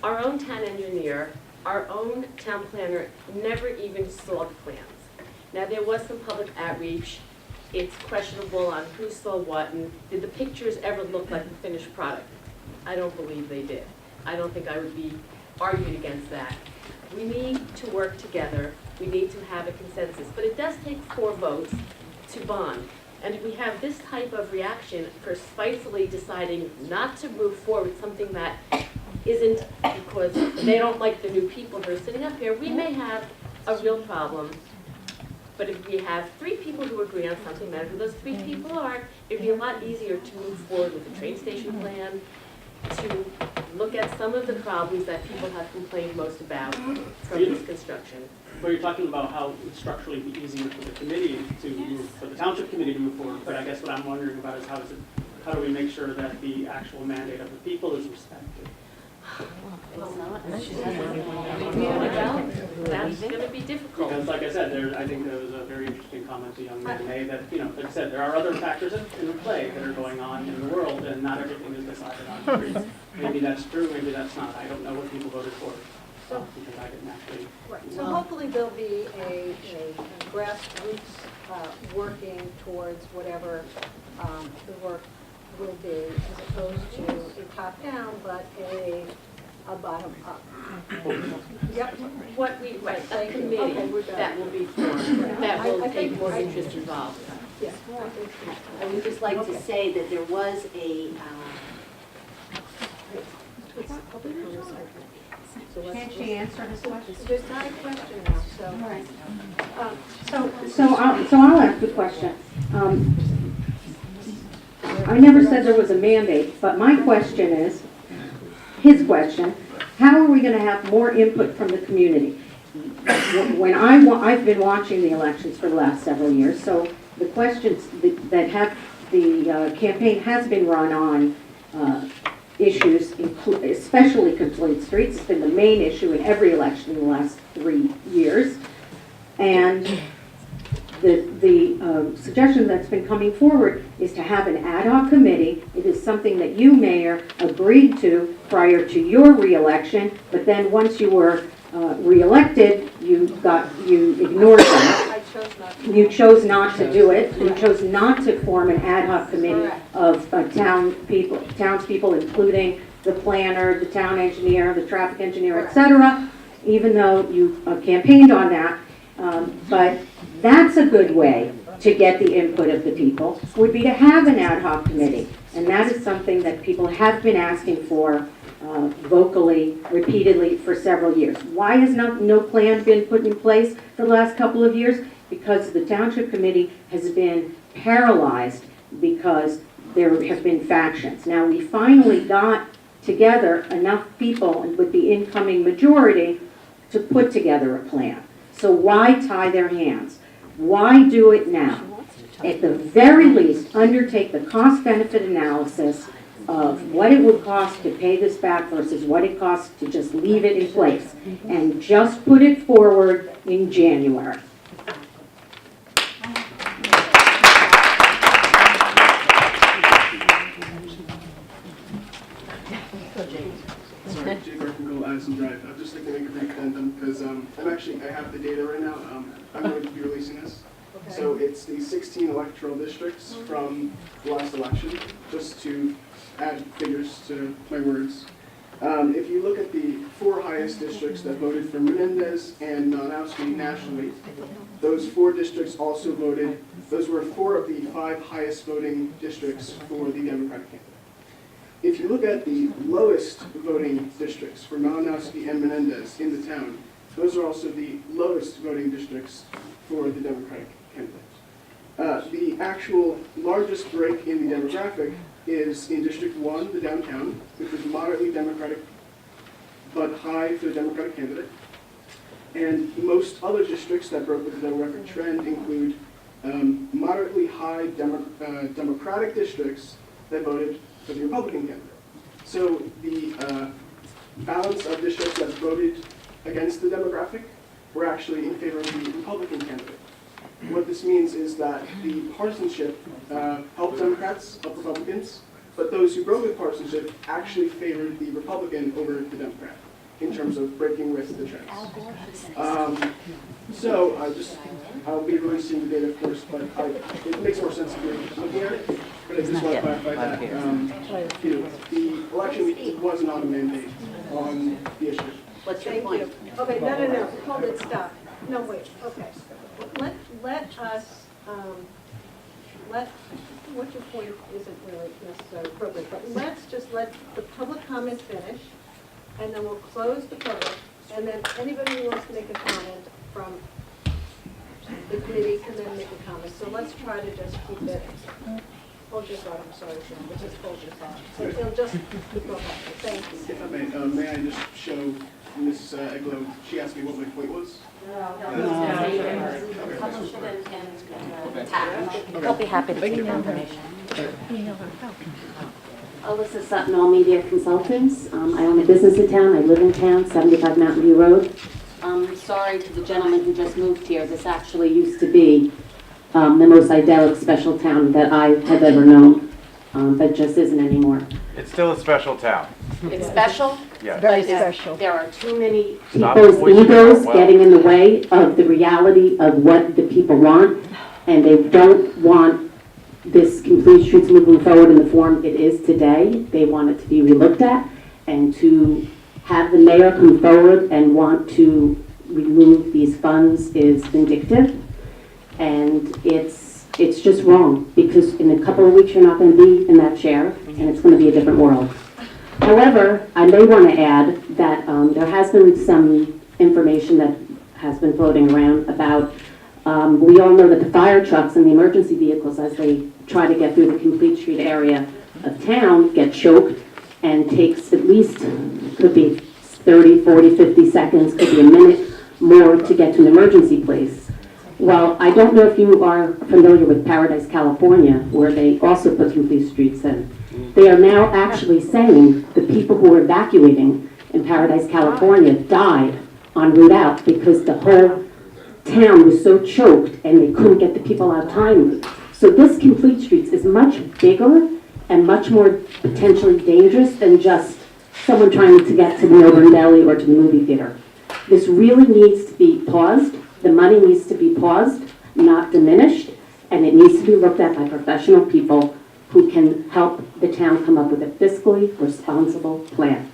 our own town engineer, our own town planner never even saw the plans. Now, there was some public outreach. It's questionable on who saw what, and did the pictures ever look like the finished product? I don't believe they did. I don't think I would be arguing against that. We need to work together. We need to have a consensus. But it does take 4 votes to bond. And if we have this type of reaction for spitefully deciding not to move forward with something that isn't because they don't like the new people who are sitting up here, we may have a real problem. But if we have 3 people who agree on something, no matter who those 3 people are, it'd be a lot easier to move forward with the train station plan, to look at some of the problems that people have complained most about from this construction. Well, you're talking about how it would structurally be easier for the committee to move, for the township committee to move forward, but I guess what I'm wondering about is how do we make sure that the actual mandate of the people is respected? That's going to be difficult. Because like I said, I think there was a very interesting comment the young man made that, like I said, there are other factors in play that are going on in the world and not everything is decided on streets. Maybe that's true, maybe that's not. I don't know what people voted for. Because I didn't actually. Right. So hopefully there'll be a grassroots working towards whatever the work will be, as opposed to a top-down, but a a bottom-up. Yep. What we, right, a Okay, committee we're done. that will be formed, that I will think- take more interest involved. Yeah. I would just like to say that there was a, Can't she answer his question? There's not a question now, so. So I'll ask the question. I never said there was a mandate, but my question is, his question, how are we going to have more input from the community? When I've been watching the elections for the last several years, so the questions that have, the campaign has been run on issues, especially complete streets. It's been the main issue in every election in the last 3 years. And the suggestion that's been coming forward is to have an ad hoc committee. It is something that you, Mayor, agreed to prior to your reelection, but then once you were reelected, you ignored that. You chose not to do it. You chose not to form an ad hoc committee of townspeople, including the planner, the town engineer, the traffic engineer, etc., even though you campaigned on that. But that's a good way to get the input of the people, would be to have an ad hoc committee. And that is something that people have been asking for vocally, repeatedly for several years. Why has no plan been put in place for the last couple of years? Because the Township Committee has been paralyzed because there have been factions. Now, we finally got together enough people with the incoming majority to put together a plan. So why tie their hands? Why do it now? At the very least, undertake the cost-benefit analysis of what it would cost to pay this back versus what it costs to just leave it in place, and just put it forward in January. Sorry, Jay Garfinkel, Addison Drive. I'd just like to make a brief addendum because I have the data right now. I'm going to be releasing this. Okay. So it's the 16 electoral districts from the last election, just to add figures to my words. If you look at the 4 highest districts that voted for Menendez and Malinowski nationally, those 4 districts also voted, those were 4 of the 5 highest voting districts for the Democratic candidate. If you look at the lowest voting districts for Malinowski and Menendez in the town, those are also the lowest voting districts for the Democratic candidate. The actual largest break in the demographic is in District 1, the downtown, which is moderately Democratic, but high for the Democratic candidate. And most other districts that broke with the demographic trend include moderately high Democratic districts that voted for the Republican candidate. So the balance of districts that voted against the demographic were actually in favor of the Republican candidate. What this means is that the partisanship helped Democrats, helped Republicans, but those who broke with partisanship actually favored the Republican over the Democrat in terms of breaking with the trends. I'll be releasing the data, of course, but it makes more sense if you're looking at it. But I just want to clarify that the election was not a mandate on the issue. what's your Thank point? you. Okay, no, hold it, stop. No, wait, okay. Let us, what your point isn't really necessarily appropriate, but let's just let the public comment finish, and then we'll close the public, and then anybody who wants to make a comment from the committee can then make a comment. So let's try to just keep it, hold your thought, I'm sorry, Sam, but just hold your thought. So it'll just keep going. Thank you. If I may I just show Ms. Eglo, she asked me what my point was? I'll be happy to take your information. Alyssa Sutton, All Media Consultants. I own a business in town. I live in town, 75 Mountain View Road. Sorry to the gentleman who just moved here. This actually used to be the most idyllic special town that I have ever known, but just isn't anymore. It's still a special town. It's special? Yes. Very special. There are too many people's egos getting in the way of the reality of what the people want, and they don't want this Complete Streets moving forward in the form it is today. They want it to be relooked at and to have the mayor come forward and want to remove these funds is vindictive, and it's just wrong, because in a couple of weeks you're not going to be in that chair, and it's going to be a different world. However, I may want to add that there has been some information that has been floating around about, we all know that the fire trucks and the emergency vehicles, as they try to get through the Complete Street area of town, get choked and takes at least, could be 30, 40, 50 seconds, could be a minute more to get to an emergency place. Well, I don't know if you are familiar with Paradise, California, where they also put Complete Streets in. They are now actually saying the people who were evacuating in Paradise, California died en route out because the whole town was so choked and they couldn't get the people out timely. So this Complete Streets is much bigger and much more potentially dangerous than just someone trying to get to the Millburn Deli or to the movie theater. This really needs to be paused. The money needs to be paused, not diminished, and it needs to be looked at by professional people who can help the town come up with a fiscally responsible plan.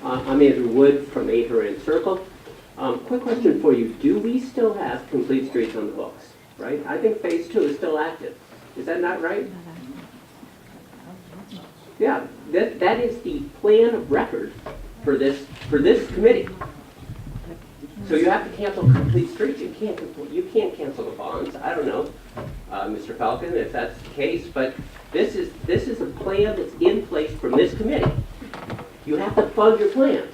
I'm Andrew Wood from 8 Horan Circle. Quick question for you. Do we still have Complete Streets on the books, right? I think Phase 2 is still active. Is that not right? Yeah, that is the plan of record for this committee. So you have to cancel Complete Streets. You can't cancel the bonds. I don't know, Mr. Falcon, if that's the case, but this is a plan that's in place from this committee. You have to fund your plans.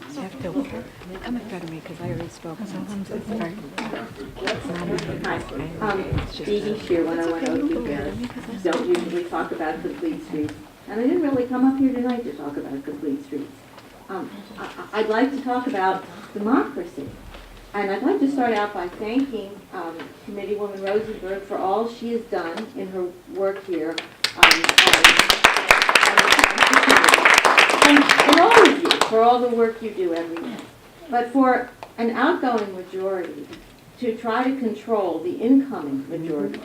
You have to come in front of me because I already spoke. So I'm so sorry. Dee Dee Shear, 101 Oakview Terrace. Don't usually talk about Complete Streets. And I didn't really come up here tonight to talk about Complete Streets. I'd like to talk about democracy. And I'd like to start out by thanking Committeewoman Rosenberg for all she has done in her work here. And all of you, for all the work you do every day. But for an outgoing majority to try to control the incoming majority,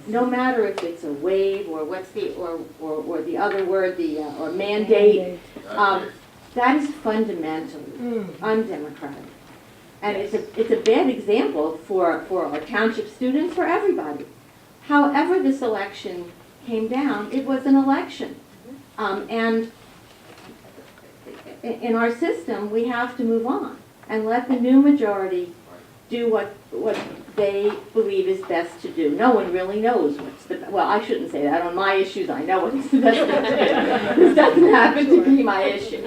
no matter if it's a wave or what's the or the other word, or mandate, that is fundamentally undemocratic. And it's a bad example for our township students, for everybody. However this election came down, it was an election. And in our system, we have to move on and let the new majority do what they believe is best to do. No one really knows what's the best. Well, I shouldn't say that. On my issues, I know what's the best thing to do. This doesn't happen to be my issue.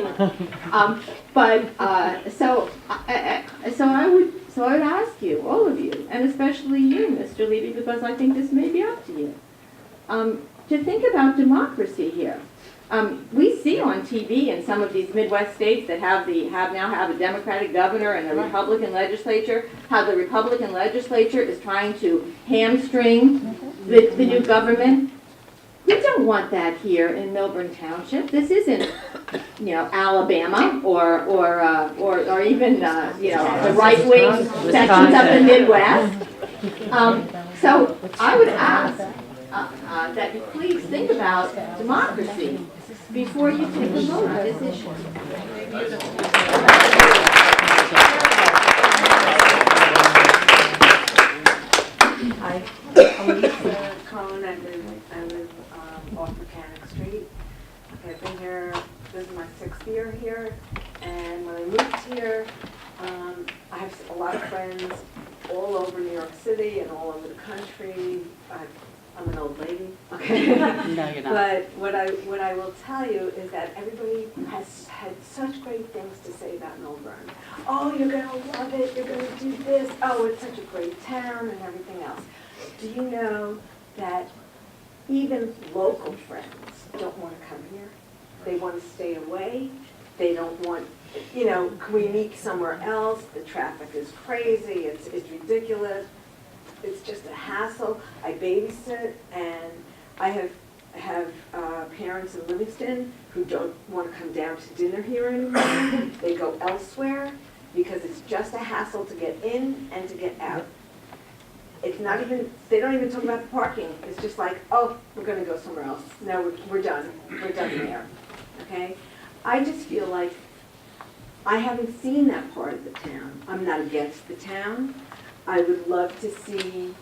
So I would ask you, all of you, and especially you, Mr. Levy, because I think this may be up to you, to think about democracy here. We see on TV in some of these Midwest states that now have a Democratic governor and a Republican legislature, how the Republican legislature is trying to hamstring the new government. We don't want that here in Millburn Township. This isn't, Alabama or even the right-wing sections of the Midwest. So I would ask that you please think about democracy before you take a vote on this issue. Hi, I'm Lisa Cohn. I live off Mechanic Street. I've been here, this is my 6th year here, and when I moved here, I have a lot of friends all over New York City and all over the country. I'm an old lady. Okay. No, you're not. But what I will tell you is that everybody has had such great things to say about Millburn. Oh, you're going to love it. You're going to do this. Oh, it's such a great town and everything else. Do you know that even local friends don't want to come here? They want to stay away. They don't want, can we meet somewhere else? The traffic is crazy. It's ridiculous. It's just a hassle. I babysit, and I have parents in Livingston who don't want to come down to dinner here anymore. They go elsewhere because it's just a hassle to get in and to get out. It's not even, they don't even talk about the parking. It's just like, oh, we're gonna go somewhere else. No, we're done. We're done there, okay? I just feel like I haven't seen that part of the town. I'm not against the town. I would love to see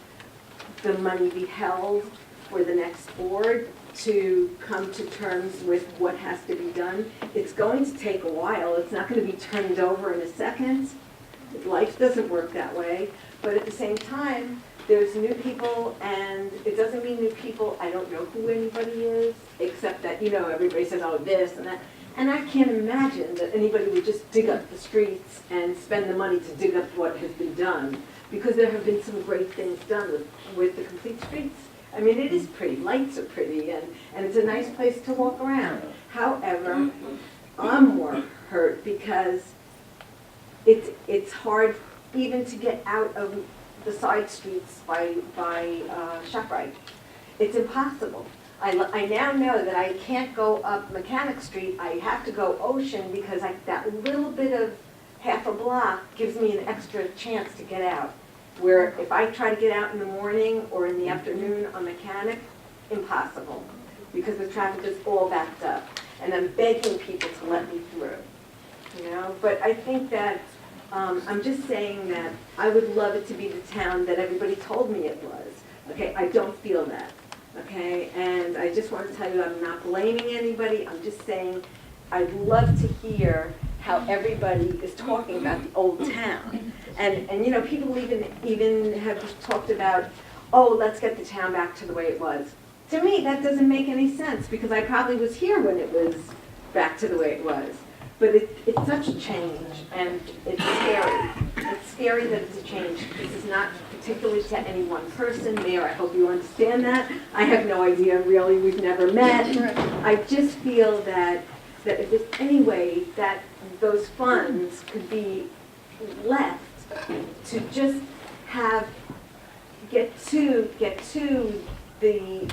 the money be held for the next board to come to terms with what has to be done. It's going to take a while. It's not going to be turned over in a second. Life doesn't work that way. But at the same time, there's new people, and it doesn't mean new people. I don't know who anybody is, except that, you know, everybody says, oh, this and that. And I can't imagine that anybody would just dig up the streets and spend the money to dig up what has been done, because there have been some great things done with the complete streets. I mean, it is pretty, lights are pretty, and it's a nice place to walk around. However, I'm more hurt because it's hard even to get out of the side streets by ShopRite. It's impossible. I now know that I can't go up Mechanic Street. I have to go Ocean because that little bit of half a block gives me an extra chance to get out. Where if I try to get out in the morning or in the afternoon on Mechanic, impossible, because the traffic is all backed up. And I'm begging people to let me through, you know? But I think that, I'm just saying that I would love it to be the town that everybody told me it was. Okay, I don't feel that, okay? And I just want to tell you, I'm not blaming anybody, I'm just saying I'd love to hear how everybody is talking about the old town. And you know, people even have talked about, oh, let's get the town back to the way it was. To me, that doesn't make any sense, because I probably was here when it was back to the way it was. But it's such a change, and it's scary. It's scary that it's a change. This is not particularly to any one person. Mayor, I hope you understand that. I have no idea, really. We've never met. I just feel that if there's any way that those funds could be left to just get to the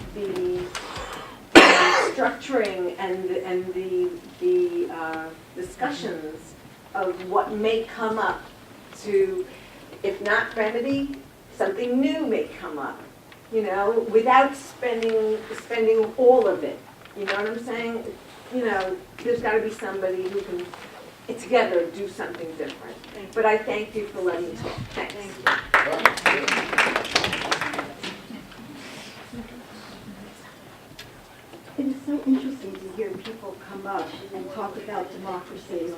structuring and the discussions of what may come up, to, if not remedy, something new may come up, you know, without spending all of it. You know what I'm saying? You know, there's got to be somebody who can together do something different. But I thank you for letting me talk. Thanks. It is so interesting to hear people come up and talk about democracy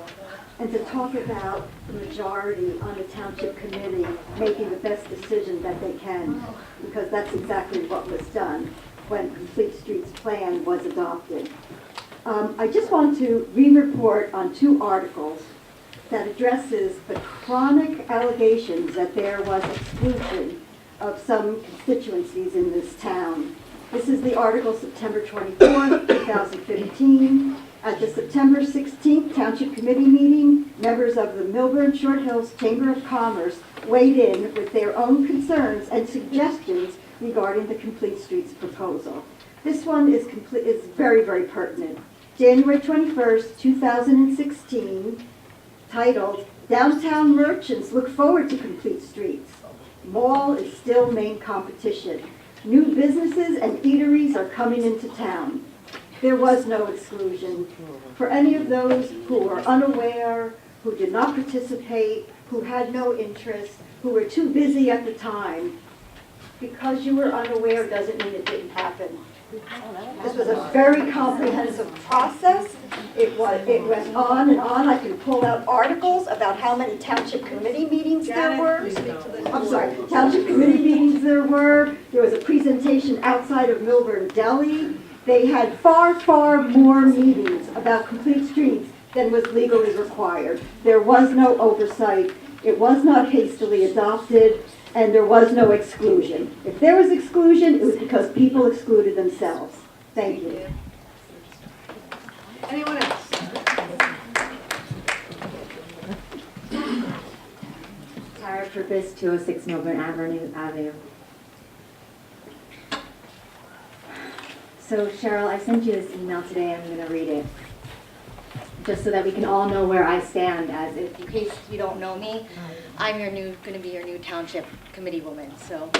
and to talk about the majority on the township committee making the best decision that they can, because that's exactly what was done when Complete Streets Plan was adopted. I just want to re-report on 2 articles that addresses the chronic allegations that there was exclusion of some constituencies in this town. This is the article September 24th, 2015. At the September 16th Township Committee meeting, members of the Millburn Short Hills Chamber of Commerce weighed in with their own concerns and suggestions regarding the Complete Streets proposal. This one is very, very pertinent. January 21st, 2016, titled, Downtown Merchants Look Forward to Complete Streets. Mall is still main competition. New businesses and eateries are coming into town. There was no exclusion. For any of those who were unaware, who did not participate, who had no interest, who were too busy at the time, because you were unaware doesn't mean it didn't happen. This was a very comprehensive process. It went on and on. I can pull out articles about how many township committee meetings there were. I'm sorry, township committee meetings there were. There was a presentation outside of Millburn Deli. They had far, far more meetings about Complete Streets than was legally required. There was no oversight. It was not hastily adopted. And there was no exclusion. If there was exclusion, it was because people excluded themselves. Thank you. Anyone else? Tara Purpose, 206 Millburn Avenue. So Cheryl, I sent you this email today. I'm going to read it. just so that we can all know where I stand as In case you don't know me, I'm going to be your new township committee woman, so.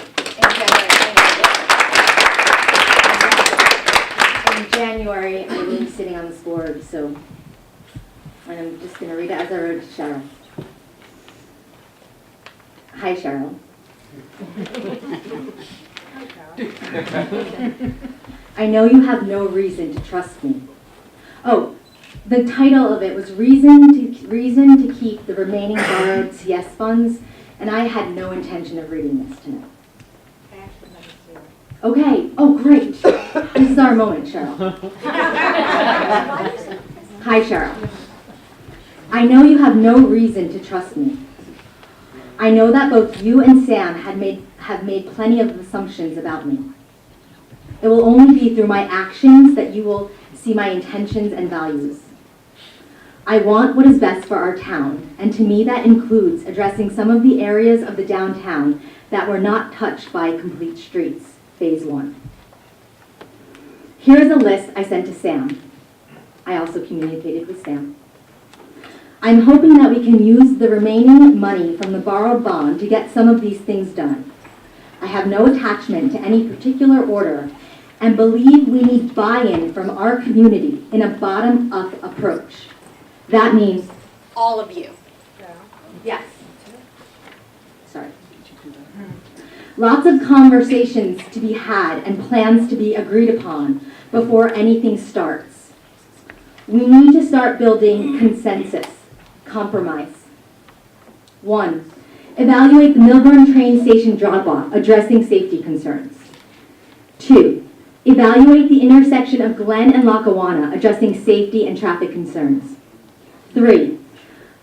In January, I will be sitting on this board, so, and I'm just going to read it as I wrote to Cheryl. Hi, Cheryl. I know you have no reason to trust me. Oh, the title of it was Reason to Keep the Remaining Borrowed CS Funds, and I had no intention of reading this tonight. Okay, oh great. This is our moment, Cheryl. Hi, Cheryl. I know you have no reason to trust me. I know that both you and Sam have made plenty of assumptions about me. It will only be through my actions that you will see my intentions and values. I want what is best for our town, and to me that includes addressing some of the areas of the downtown that were not touched by Complete Streets, Phase 1. Here is a list I sent to Sam. I also communicated with Sam. I'm hoping that we can use the remaining money from the borrowed bond to get some of these things done. I have no attachment to any particular order and believe we need buy-in from our community in a bottom-up approach. That means All of you. yes. Sorry. Lots of conversations to be had and plans to be agreed upon before anything starts. We need to start building consensus, compromise. 1. Evaluate the Millburn train station drop-off, addressing safety concerns. 2. Evaluate the intersection of Glen and Lackawanna, addressing safety and traffic concerns. 3.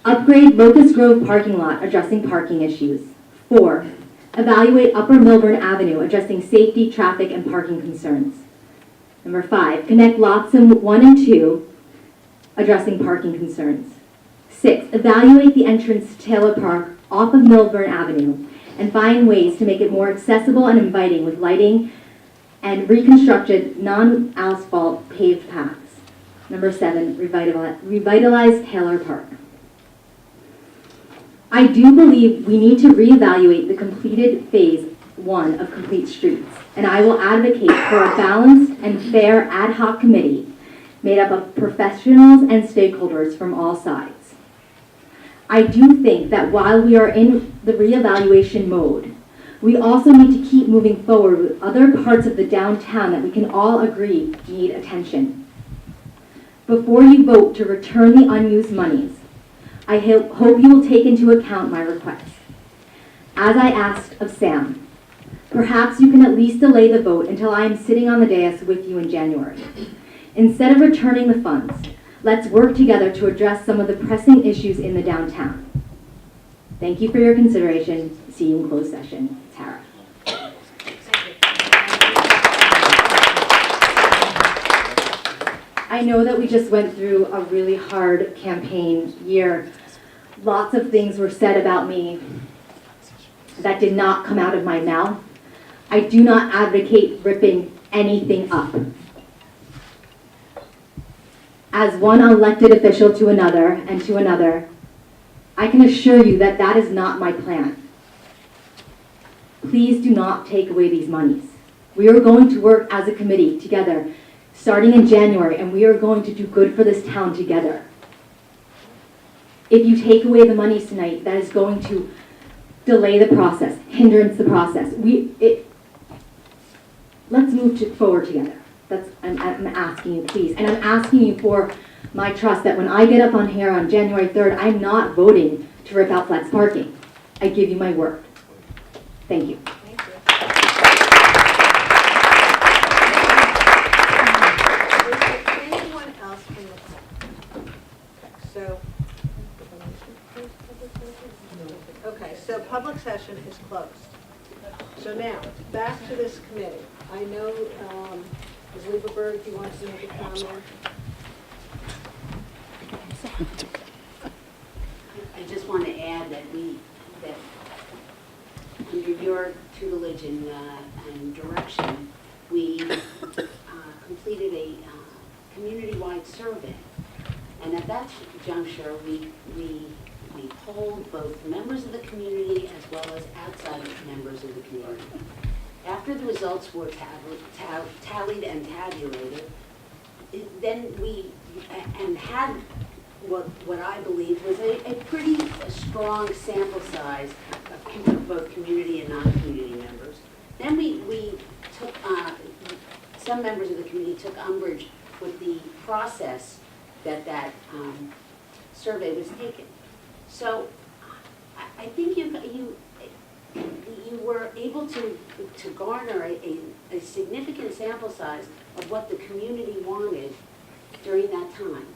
Upgrade Locust Grove parking lot, addressing parking issues. 4. Evaluate Upper Millburn Avenue, addressing safety, traffic, and parking concerns. Number 5. Connect lots 1 and 2, addressing parking concerns. 6. Evaluate the entrance to Taylor Park off of Millburn Avenue and find ways to make it more accessible and inviting with lighting and reconstructed non-asphalt paved paths. Number 7, revitalize Taylor Park. I do believe we need to reevaluate the completed Phase 1 of Complete Streets, and I will advocate for a balanced and fair ad hoc committee made up of professionals and stakeholders from all sides. I do think that while we are in the reevaluation mode, we also need to keep moving forward with other parts of the downtown that we can all agree need attention. Before you vote to return the unused monies, I hope you will take into account my request. As I asked of Sam, perhaps you can at least delay the vote until I am sitting on the dais with you in January. Instead of returning the funds, let's work together to address some of the pressing issues in the downtown. Thank you for your consideration. See you in closed session. Tara. I know that we just went through a really hard campaign year. Lots of things were said about me that did not come out of my mouth. I do not advocate ripping anything up. As one elected official to another and to another, I can assure you that that is not my plan. Please do not take away these monies. We are going to work as a committee together starting in January, and we are going to do good for this town together. If you take away the monies tonight, that is going to delay the process, hindrance the process. Let's move forward together. I'm asking you, please. And I'm asking you for my trust that when I get up on here on January 3rd, I'm not voting to rip out flex parking. I give you my word. Thank you. Anyone else from the public? So public session is closed. So now, back to this committee. I know, Ms. Lieberberg, you want to make a comment? I just want to add that under your tutelage and direction, we completed a community-wide survey. And at at that juncture, we polled both members of the community as well as outside members of the community. After the results were tallied and tabulated, then we had what I believe was a pretty strong sample size of both community and non-community members. Then we took, some members of the community took umbrage with the process that survey was taken. So I think you were able to garner a significant sample size of what the community wanted during that time.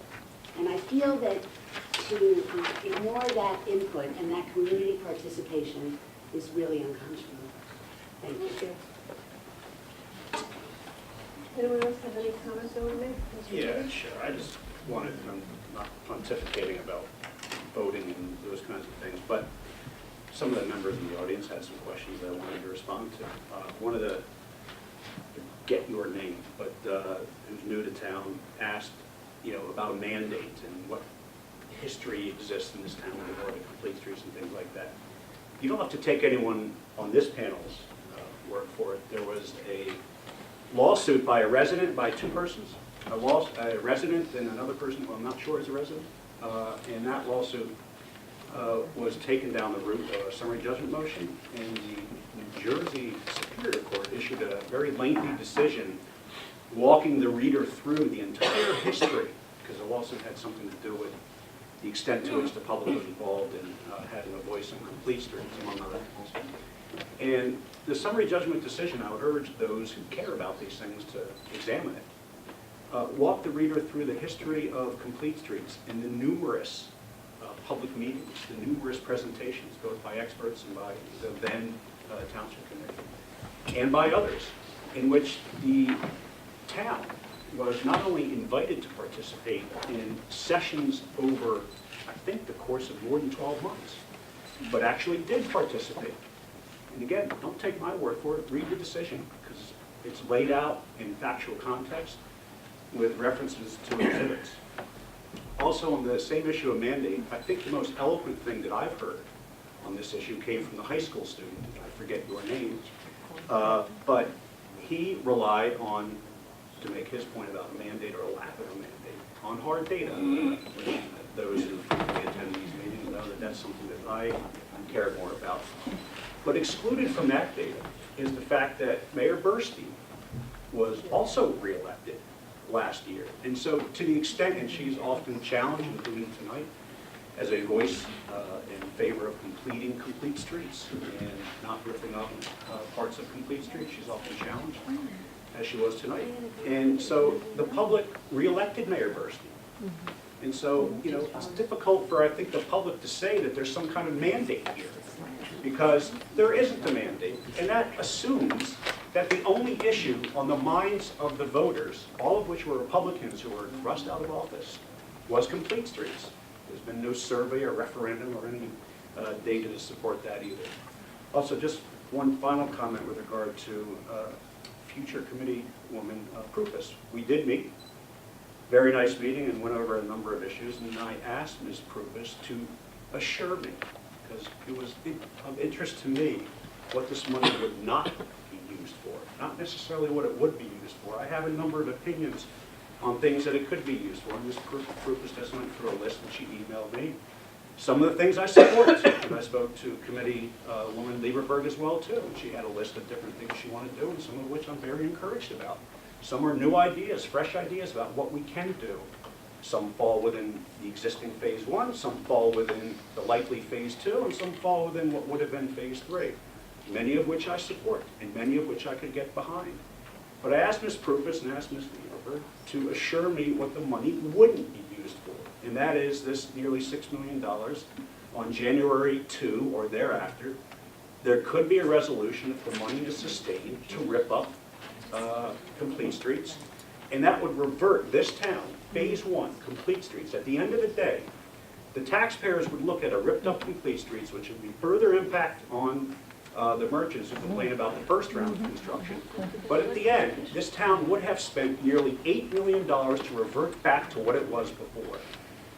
And I feel that to ignore that input and that community participation is really unconscionable. Thank you. Anyone else have any comments they want to make? Yeah, sure. I just wanted, I'm not pontificating about voting and those kinds of things, but some of the members in the audience had some questions I wanted to respond to. One of the, forget your name, but who's new to town, asked, about a mandate and what history exists in this town with regard to complete streets and things like that. You don't have to take anyone on this panel's word for it. There was a lawsuit by a resident, by two persons, a resident and another person who I'm not sure is a resident, and that lawsuit was taken down the route of a summary judgment motion, and the New Jersey Superior Court issued a very lengthy decision walking the reader through the entire history, because the lawsuit had something to do with the extent to which the public was involved in having a voice on complete streets, among other things. And the summary judgment decision, I would urge those who care about these things to examine it. Walk the reader through the history of complete streets and the numerous public meetings, the numerous presentations, both by experts and by the then Township Committee, and by others, in which the town was not only invited to participate in sessions over, I think, the course of more than 12 months, but actually did participate. And again, don't take my word for it, read the decision, because it's laid out in factual context with references to exhibits. Also, on the same issue of mandate, I think the most eloquent thing that I've heard on this issue came from the high school student, I forget your name, but he relied on, to make his point about a mandate or a lack of a mandate, on hard data. Those who attend these meetings know that that's something that I care more about. But excluded from that data is the fact that Mayor Burstein was also reelected last year. And so to the extent, and she's often challenged, including tonight, as a voice in favor of completing complete streets and not ripping up parts of complete streets, she's often challenged, as she was tonight. And so the public reelected Mayor Burstein. And so, it's difficult for, I think, the public to say that there's some kind of mandate here, because there isn't a mandate. And that assumes that the only issue on the minds of the voters, all of which were Republicans who were thrust out of office, was complete streets. There's been no survey or referendum or any data to support that either. Also, just one final comment with regard to future committee woman Prupus. We did meet, very nice meeting, and went over a number of issues, and I asked Ms. Prupus to assure me, because it was of interest to me, what this money would not be used for, not necessarily what it would be used for. I have a number of opinions on things that it could be used for, and Ms. Prupus just went through a list and she emailed me. Some of the things I support, and I spoke to committee woman Lieberberg as well too, and she had a list of different things she wanted to do, and some of which I'm very encouraged about. Some are new ideas, fresh ideas about what we can do. Some fall within the existing phase 1, some fall within the likely phase 2, and some fall within what would have been phase 3. Many of which I support, and many of which I could get behind. But I asked Ms. Prupus and asked Ms. Lieberberg to assure me what the money wouldn't be used for. And that is this nearly $6 million on January 2 or thereafter. There could be a resolution if the money is sustained to rip up complete streets. And that would revert this town, phase 1, complete streets. At the end of the day, the taxpayers would look at a ripped up complete streets, which would be further impact on the merchants who complain about the first round of construction. But at the end, this town would have spent nearly $8 million to revert back to what it was before.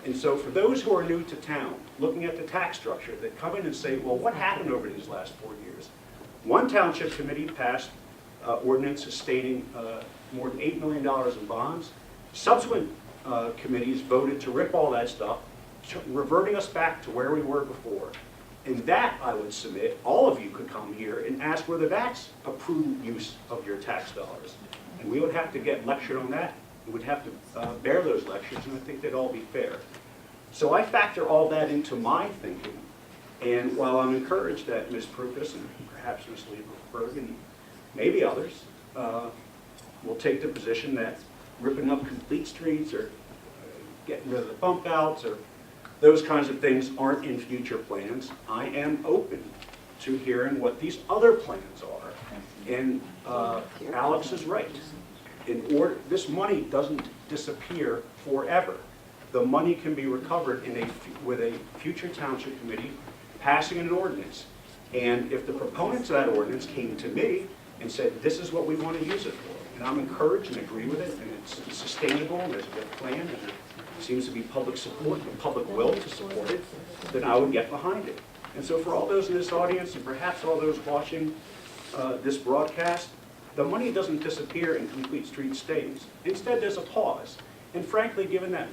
And so for those who are new to town, looking at the tax structure, that come in and say, well, what happened over these last 4 years? One township committee passed ordinance sustaining more than $8 million in bonds. Subsequent committees voted to rip all that stuff, reverting us back to where we were before. And that, I would submit, all of you could come here and ask whether that's approved use of your tax dollars. And we would have to get lectured on that. We would have to bear those lectures, and I think they'd all be fair. So I factor all that into my thinking. And while I'm encouraged that Ms. Prupus and perhaps Ms. Lieberberg and maybe others will take the position that ripping up complete streets or getting rid of the bump outs or those kinds of things aren't in future plans, I am open to hearing what these other plans are. And Alex is right. This money doesn't disappear forever. The money can be recovered with a future township committee passing an ordinance. And if the proponents of that ordinance came to me and said, this is what we want to use it for, and I'm encouraged and agree with it, and it's sustainable, and there's a good plan, and there seems to be public support and public will to support it, then I would get behind it. And so for all those in this audience, and perhaps all those watching this broadcast, the money doesn't disappear and complete street stays. Instead, there's a pause. And frankly, given that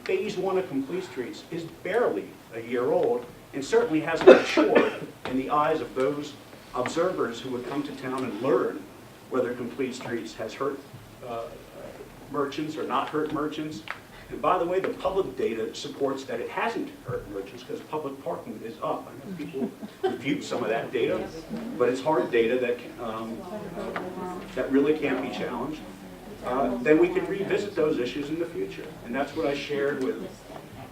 phase 1 of complete streets is barely a year old, and certainly hasn't matured in the eyes of those observers who would come to town and learn whether complete streets has hurt merchants or not hurt merchants. And by the way, the public data supports that it hasn't hurt merchants because public parking is up. I know people refute some of that data, but it's hard data that really can't be challenged. Then we can revisit those issues in the future. And that's what I shared with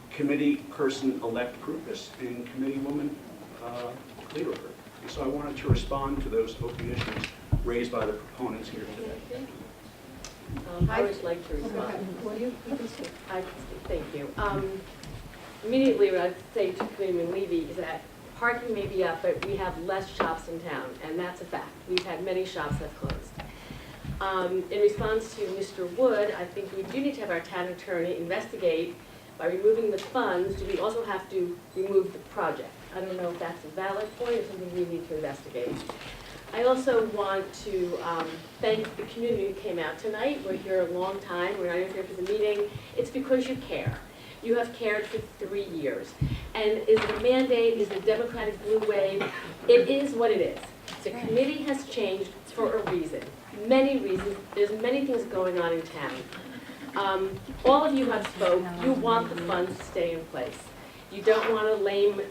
committee person-elect Prupus and committeewoman Lieberberg. And so I wanted to respond to those open issues raised by the proponents here today. I would like to respond. Well, you can speak. I can speak, thank you. Immediately what I'd say to Committeeman Levy is that parking may be up, but we have less shops in town, and that's a fact. We've had many shops that closed. In response to Mr. Wood, I think we do need to have our town attorney investigate by removing the funds. Do we also have to remove the project? I don't know if that's a valid point or something we need to investigate. I also want to thank the community who came out tonight. We're here a long time. We're not here for the meeting. It's because you care. You have cared for 3 years. And is it a mandate? Is it a Democratic blue wave? It is what it is. The committee has changed for a reason. Many reasons. There's many things going on in town. All of you have spoke. You want the funds to stay in place. You don't want a lame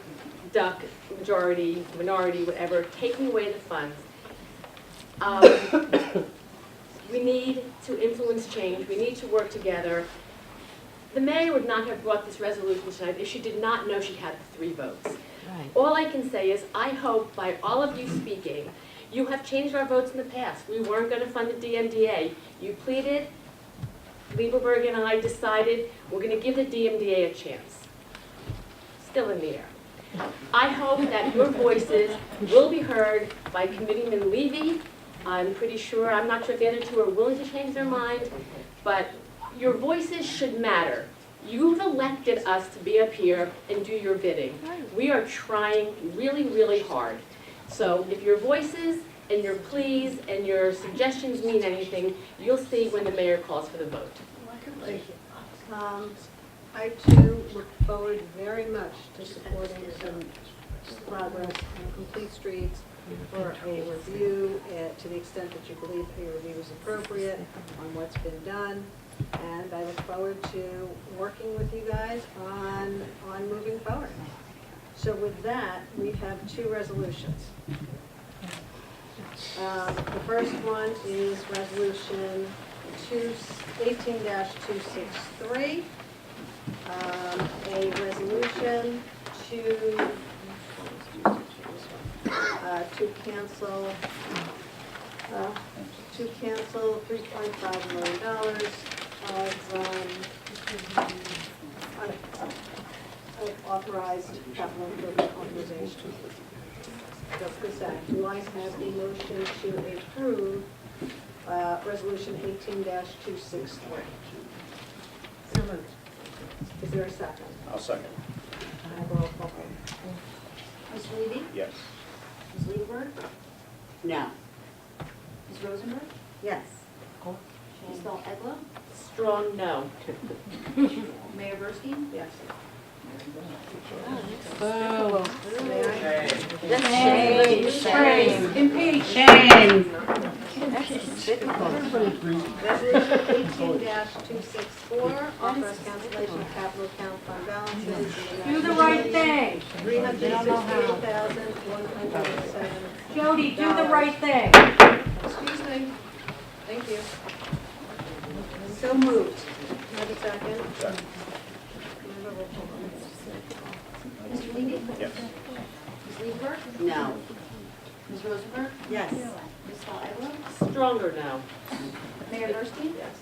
duck majority, minority, whatever, taking away the funds. We need to influence change. We need to work together. The mayor would not have brought this resolution tonight if she did not know she had 3 votes. Right. All I can say is I hope by all of you speaking, you have changed our votes in the past. We weren't going to fund the DMDA. You pleaded. Lieberberg and I decided we're going to give the DMDA a chance. Still in the air. I hope that your voices will be heard by Committeeman Levy. I'm pretty sure, I'm not sure if the other 2 are willing to change their mind, but your voices should matter. You've elected us to be up here and do your bidding. We are trying really, really hard. So if your voices and your pleas and your suggestions mean anything, you'll see when the mayor calls for the vote. Thank you. I too look forward very much to supporting some progress on complete streets for a review to the extent that you believe a review is appropriate on what's been done. And I look forward to working with you guys on moving forward. So with that, we have 2 resolutions. The first one is Resolution 18-263, a resolution to cancel $3.5 million of authorized capital improvement authorization. Do I have a motion to approve Resolution 18-263? So moved. Is there a second? I'll second. I have a roll call. Mr. Levy? Yes. Ms. Lieberberg? No. Ms. Rosenberg? Yes. Ms. Dahl Eglo? Strong no. Mayor Bursky? Yes. May I? Shame. Shame. Impeach. Shame. Resolution 18-264, authorize cancellation of capital account fund balances. Do the right thing. $368,107. Jody, do the right thing. Excuse me. Thank you. So moved. Can I have a second? Second. Mr. Levy? Yes. Ms. Lieberberg? No. Ms. Rosenberg? Yes. Ms. Dahl Eglo? Stronger no. Mayor Bursky? Yes.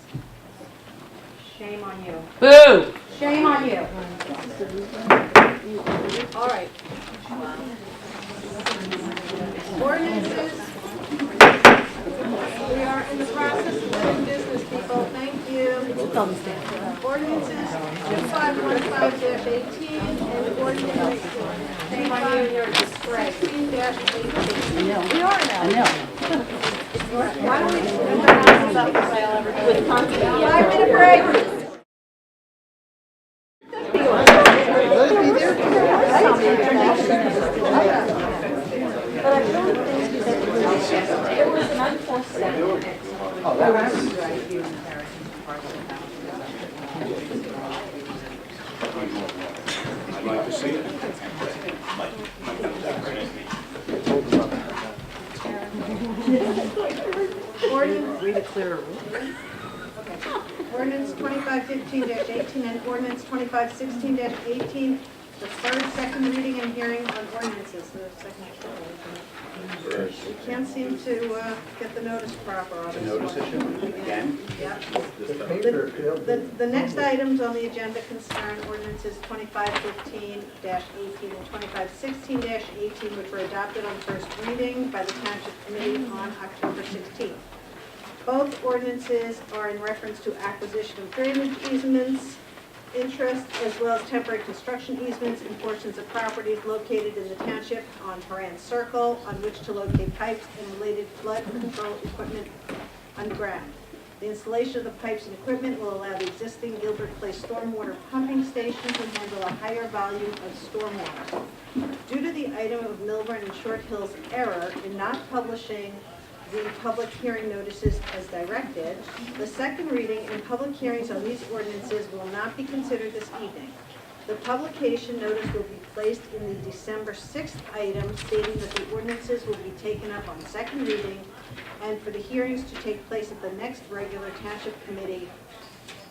Shame on you. Boo! Shame on you. All right. Ordinances. We are in the process of doing business, people. Thank you. Ordinances 2515-18 and ordinance 2516-18. We are now. I know. Why don't we with 5-minute break? It was an unfortunate. I'd like to see it. Ordinance. Read it clearer. Ordinance 2515-18 and ordinance 2516-18, the third, second reading and hearing on ordinances. The second. We can't seem to get the notice proper on The this notice one. issue, again? Yeah. Just The next items on the agenda concern ordinances 2515-18 and 2516-18, which were adopted on first reading by the Township Committee on October 16th. Both ordinances are in reference to acquisition of drainage easements, interest, as well as temporary construction easements in portions of properties located in the township on Horan Circle, on which to locate pipes and related flood control equipment underground. The installation of the pipes and equipment will allow the existing Gilbert Place stormwater pumping station to handle a higher volume of stormwater. Due to the item of Millburn and Short Hill's error in not publishing the public hearing notices as directed, the second reading and public hearings on these ordinances will not be considered this evening. The publication notice will be placed in the December 6th item stating that the ordinances will be taken up on second reading and for the hearings to take place at the next regular Township Committee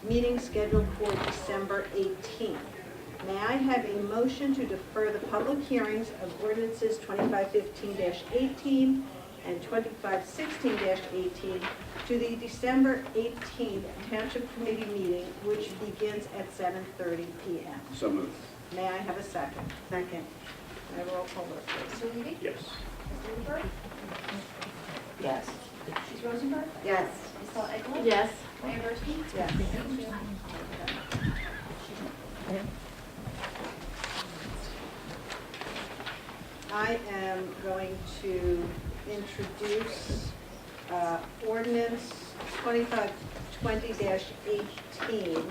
meeting scheduled for December 18th. May I have a motion to defer the public hearings of ordinances 2515-18 and 2516-18 to the December 18th Township Committee meeting, which begins at 7:30 p.m. So moved. May I have a second? Second. I have a roll call vote, please. Mr. Levy? Yes. Ms. Lieberberg? Yes. Ms. Rosenberg? Yes. Ms. Dahl Eglo? Yes. Mayor Bursky? Yes. I am going to introduce ordinance 2520-18,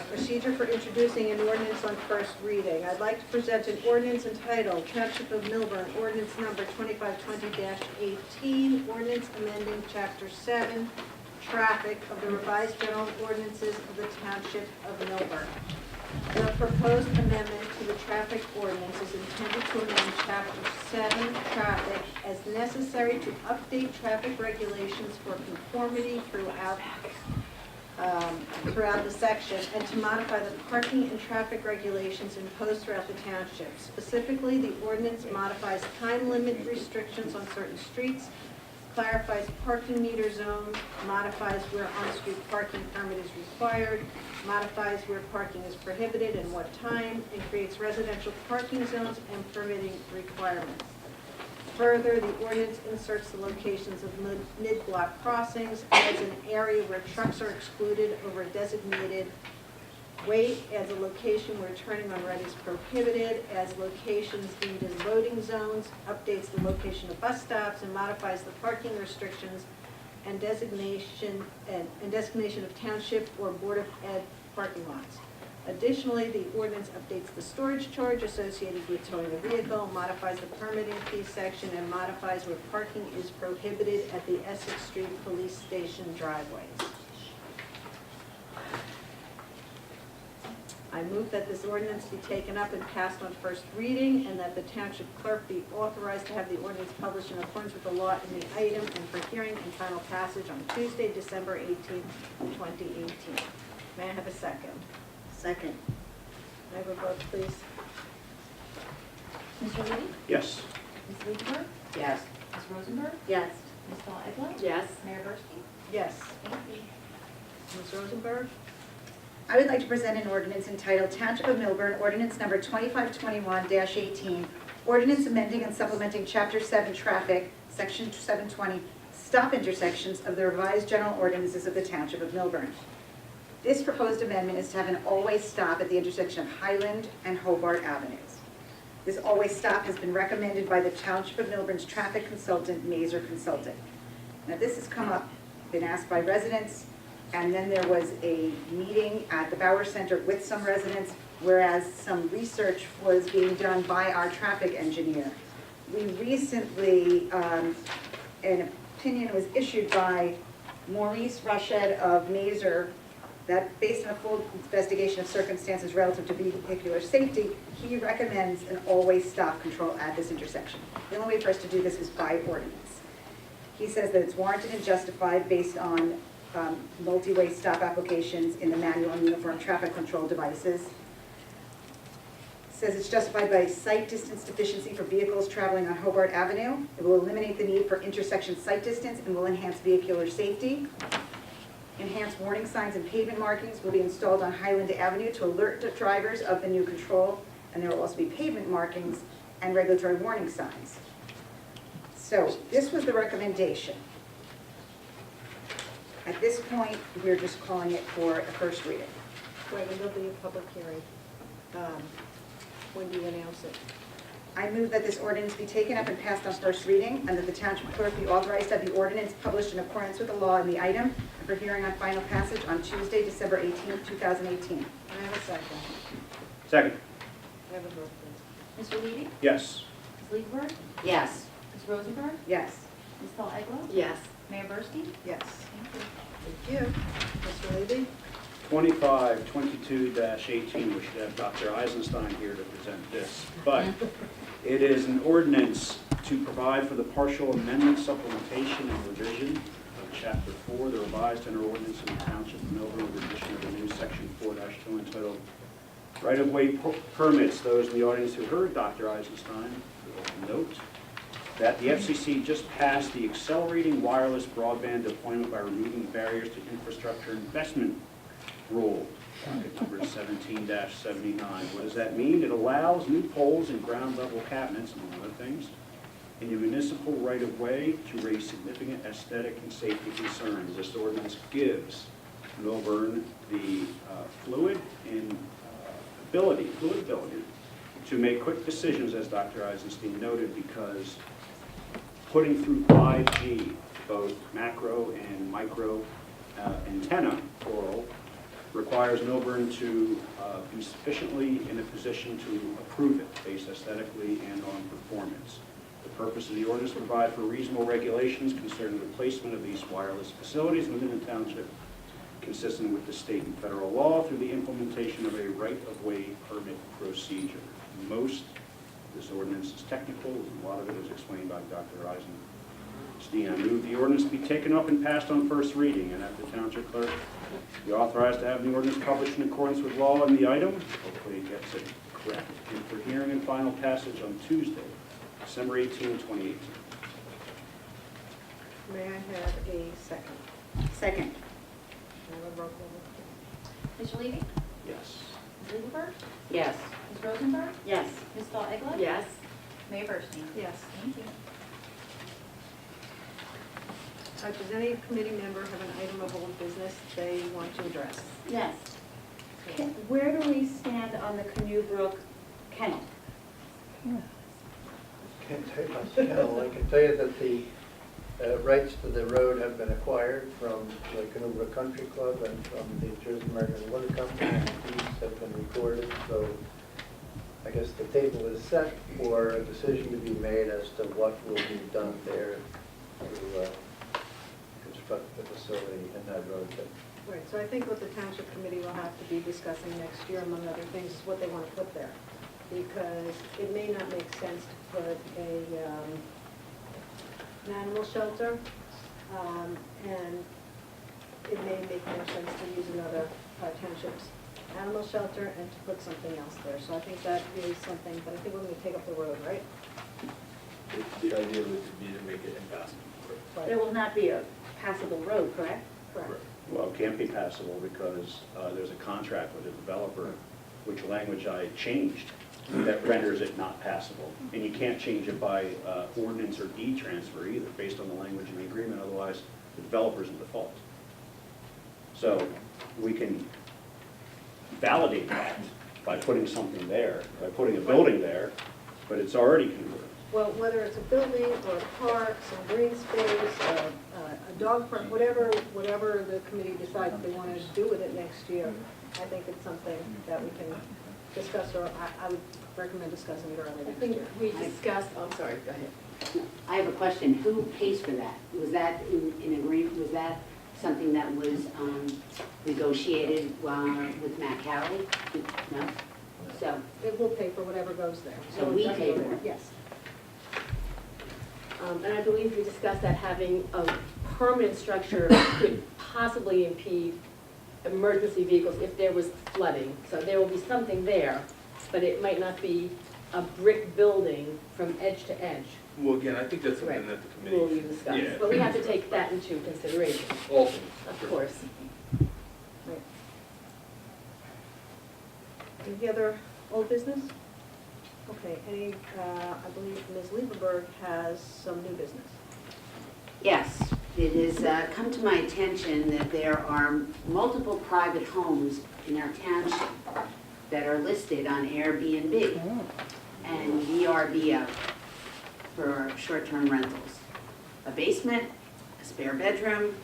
procedure for introducing an ordinance on first reading. I'd like to present an ordinance entitled Township of Millburn, ordinance number 2520-18, ordinance amending Chapter 7, Traffic of the revised general ordinances of the Township of Millburn. The proposed amendment to the traffic ordinance is intended to amend Chapter 7, Traffic, as necessary to update traffic regulations for conformity throughout the section, and to modify the parking and traffic regulations imposed throughout the township. Specifically, the ordinance modifies time limit restrictions on certain streets, clarifies parking meter zones, modifies where on-street parking permit is required, modifies where parking is prohibited and what time, and creates residential parking zones and permitting requirements. Further, the ordinance inserts the locations of mid-block crossings as an area where trucks are excluded over a designated weight as a location where turning on red is prohibited, as locations deemed as loading zones, updates the location of bus stops, and modifies the parking restrictions and designation of township or Board of Ed parking lots. Additionally, the ordinance updates the storage charge associated with towing a vehicle, modifies the permitting fee section, and modifies where parking is prohibited at the Essex Street Police Station driveways. I move that this ordinance be taken up and passed on first reading, and that the township clerk be authorized to have the ordinance published in accordance with the law in the item and for hearing and final passage on Tuesday, December 18th, 2018. May I have a second? Second. May I have a vote, please? Mr. Lee? Yes. Ms. Lieberberg? Yes. Ms. Rosenberg? Yes. Ms. Paul Ecklund? Yes. Mayor Bursky? Yes. Thank you. Ms. Rosenberg? I would like to present an ordinance entitled Township of Millburn, Ordinance Number 2521-18, Ordinance amending and supplementing Chapter 7 Traffic, Section 720, Stop Intersections of the Revised General Ordinances of the Township of Millburn. This proposed amendment is to have an always stop at the intersection of Highland and Hobart Avenues. This always stop has been recommended by the Township of Millburn's traffic consultant, Mazer Consulting. Now, this has come up, been asked by residents, and then there was a meeting at the Bauer Center with some residents, whereas some research was being done by our traffic engineer. We recently, an opinion was issued by Maurice Rushed of Mazer that based on a full investigation of circumstances relative to vehicular safety, he recommends an always stop control at this intersection. The only way for us to do this is by ordinance. He says that it's warranted and justified based on multi-way stop applications in the manual and uniform traffic control devices. Says it's justified by sight distance deficiency for vehicles traveling on Hobart Avenue. It will eliminate the need for intersection sight distance and will enhance vehicular safety. Enhanced warning signs and pavement markings will be installed on Highland Avenue to alert drivers of the new control, and there will also be pavement markings and regulatory warning signs. So this was the recommendation. At this point, we're just calling it for a first reading. Wait, and there'll be a public hearing. When do you announce it? I move that this ordinance be taken up and passed on first reading, and that the township clerk be authorized to have the ordinance published in accordance with the law in the item, and for hearing on final passage on Tuesday, December 18th, 2018. May I have a second? Second. May I have a vote, please? Mr. Levy? Yes. Ms. Lieberberg? Yes. Ms. Rosenberg? Yes. Ms. Paul Ecklund? Yes. Mayor Bursky? Yes. Thank you. Thank you. Mr. Levy? 2522-18, we should have Dr. Eisenstein here to present this. But it is an ordinance to provide for the partial amendment, supplementation, and revision of Chapter 4, the revised general ordinance in the Township of Millburn, with addition of a new Section 4-2 entitled Right-of-Way Permits. Those in the audience who heard Dr. Eisenstein will note that the FCC just passed the Accelerating Wireless Broadband Deployment by Removing Barriers to Infrastructure Investment Rule, docket number 17-79. What does that mean? It allows new poles and ground-level cabinets, among other things, in the municipal right-of-way to raise significant aesthetic and safety concerns. This ordinance gives Millburn the fluid ability to make quick decisions, as Dr. Eisenstein noted, because putting through 5G, both macro and micro antenna, plural, requires Millburn to be sufficiently in a position to approve it based aesthetically and on performance. The purpose of the ordinance is to provide for reasonable regulations concerning the placement of these wireless facilities within the township, consistent with the state and federal law, through the implementation of a right-of-way permit procedure. Most of this ordinance is technical, and a lot of it is explained by Dr. Eisenstein. I move the ordinance be taken up and passed on first reading, and that the township clerk be authorized to have the ordinance published in accordance with law in the item. Hopefully it gets it correct. And for hearing and final passage on Tuesday, December 18, 2018. May I have a second? Second. May I have a roll call? Mr. Levy? Yes. Ms. Lieberberg? Yes. Ms. Rosenberg? Yes. Ms. Paul Ecklund? Yes. Mayor Bursky? Yes. Thank you. Does any committee member have an item of old business they want to address? Yes. Where do we stand on the Canoe Brook kennel? Can't tell you about the kennel. I can tell you that the rights to the road have been acquired from the Canoe Brook Country Club and from the Jersey American Water Company. These have been recorded, so I guess the table is set for a decision to be made as to what will be done there to construct the facility in that road bed. Right, so I think what the township committee will have to be discussing next year, among other things, is what they want to put there. Because it may not make sense to put an animal shelter, and it may make more sense to use another township's animal shelter and to put something else there. So I think that is something, but I think we're going to take up the road, right? The idea would be to make it impassable. But it will not be a passable road, correct? Correct. Well, it can't be passable because there's a contract with the developer, which language I changed that renders it not passable. And you can't change it by ordinance or deed transfer either, based on the language in the agreement, otherwise the developer's in default. So we can validate that by putting something there, by putting a building there, but it's already converted. Well, whether it's a building or a park, some green space, a dog park, whatever the committee decides they want to do with it next year, I think it's something that we can discuss, or I would recommend discussing it early I next think year. we discussed, oh, I'm sorry, go ahead. I have a question. Who pays for that? Was that in agreement, was that something that was negotiated with Matt Cowley? No? So, It will pay for whatever goes there. So we pay for it? Yes. And I believe we discussed that having a permanent structure could possibly impede emergency vehicles if there was flooding. So there will be something there, but it might not be a brick building from edge to edge. Well, again, I think that's something Right. that the committee. Will you discuss? Yeah. But we have to take that into consideration, All things. of course. Right. Any other old business? Okay, I believe Ms. Lieberberg has some new business. yes, it has come to my attention that there are multiple private homes in our township that are listed on Airbnb and VRBO for short-term rentals. A basement, a spare bedroom.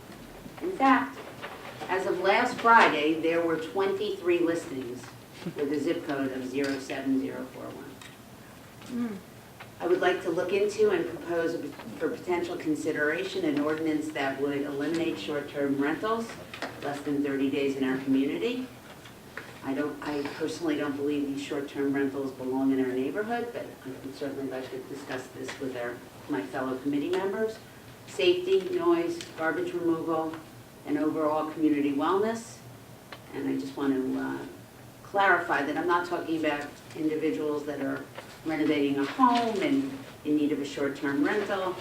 In fact, as of last Friday, there were 23 listings with a zip code of 07041. I would like to look into and propose for potential consideration an ordinance that would eliminate short-term rentals less than 30 days in our community. I personally don't believe these short-term rentals belong in our neighborhood, but I would certainly like to discuss this with my fellow committee members. Safety, noise, garbage removal, and overall community wellness. And I just want to clarify that I'm not talking about individuals that are renovating a home and in need of a short-term rental.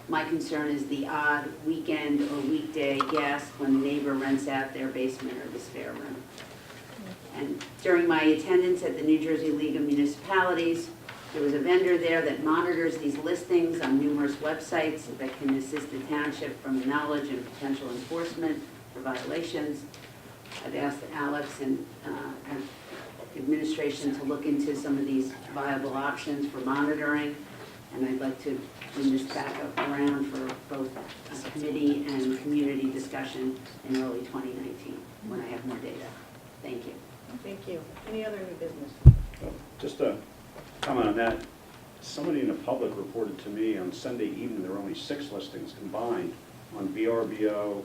My concern is the odd weekend or weekday guest when the neighbor rents out their basement or the spare room. And during my attendance at the New Jersey League of Municipalities, there was a vendor there that monitors these listings on numerous websites that can assist the township from knowledge and potential enforcement for violations. I've asked Alex and administration to look into some of these viable options for monitoring, and I'd like to bring this back up around for both a committee and community discussion in early 2019 when I have more data. Thank you. Thank you. Any other new business? Just a comment on that. Somebody in the public reported to me on Sunday evening there were only 6 listings combined on VRBO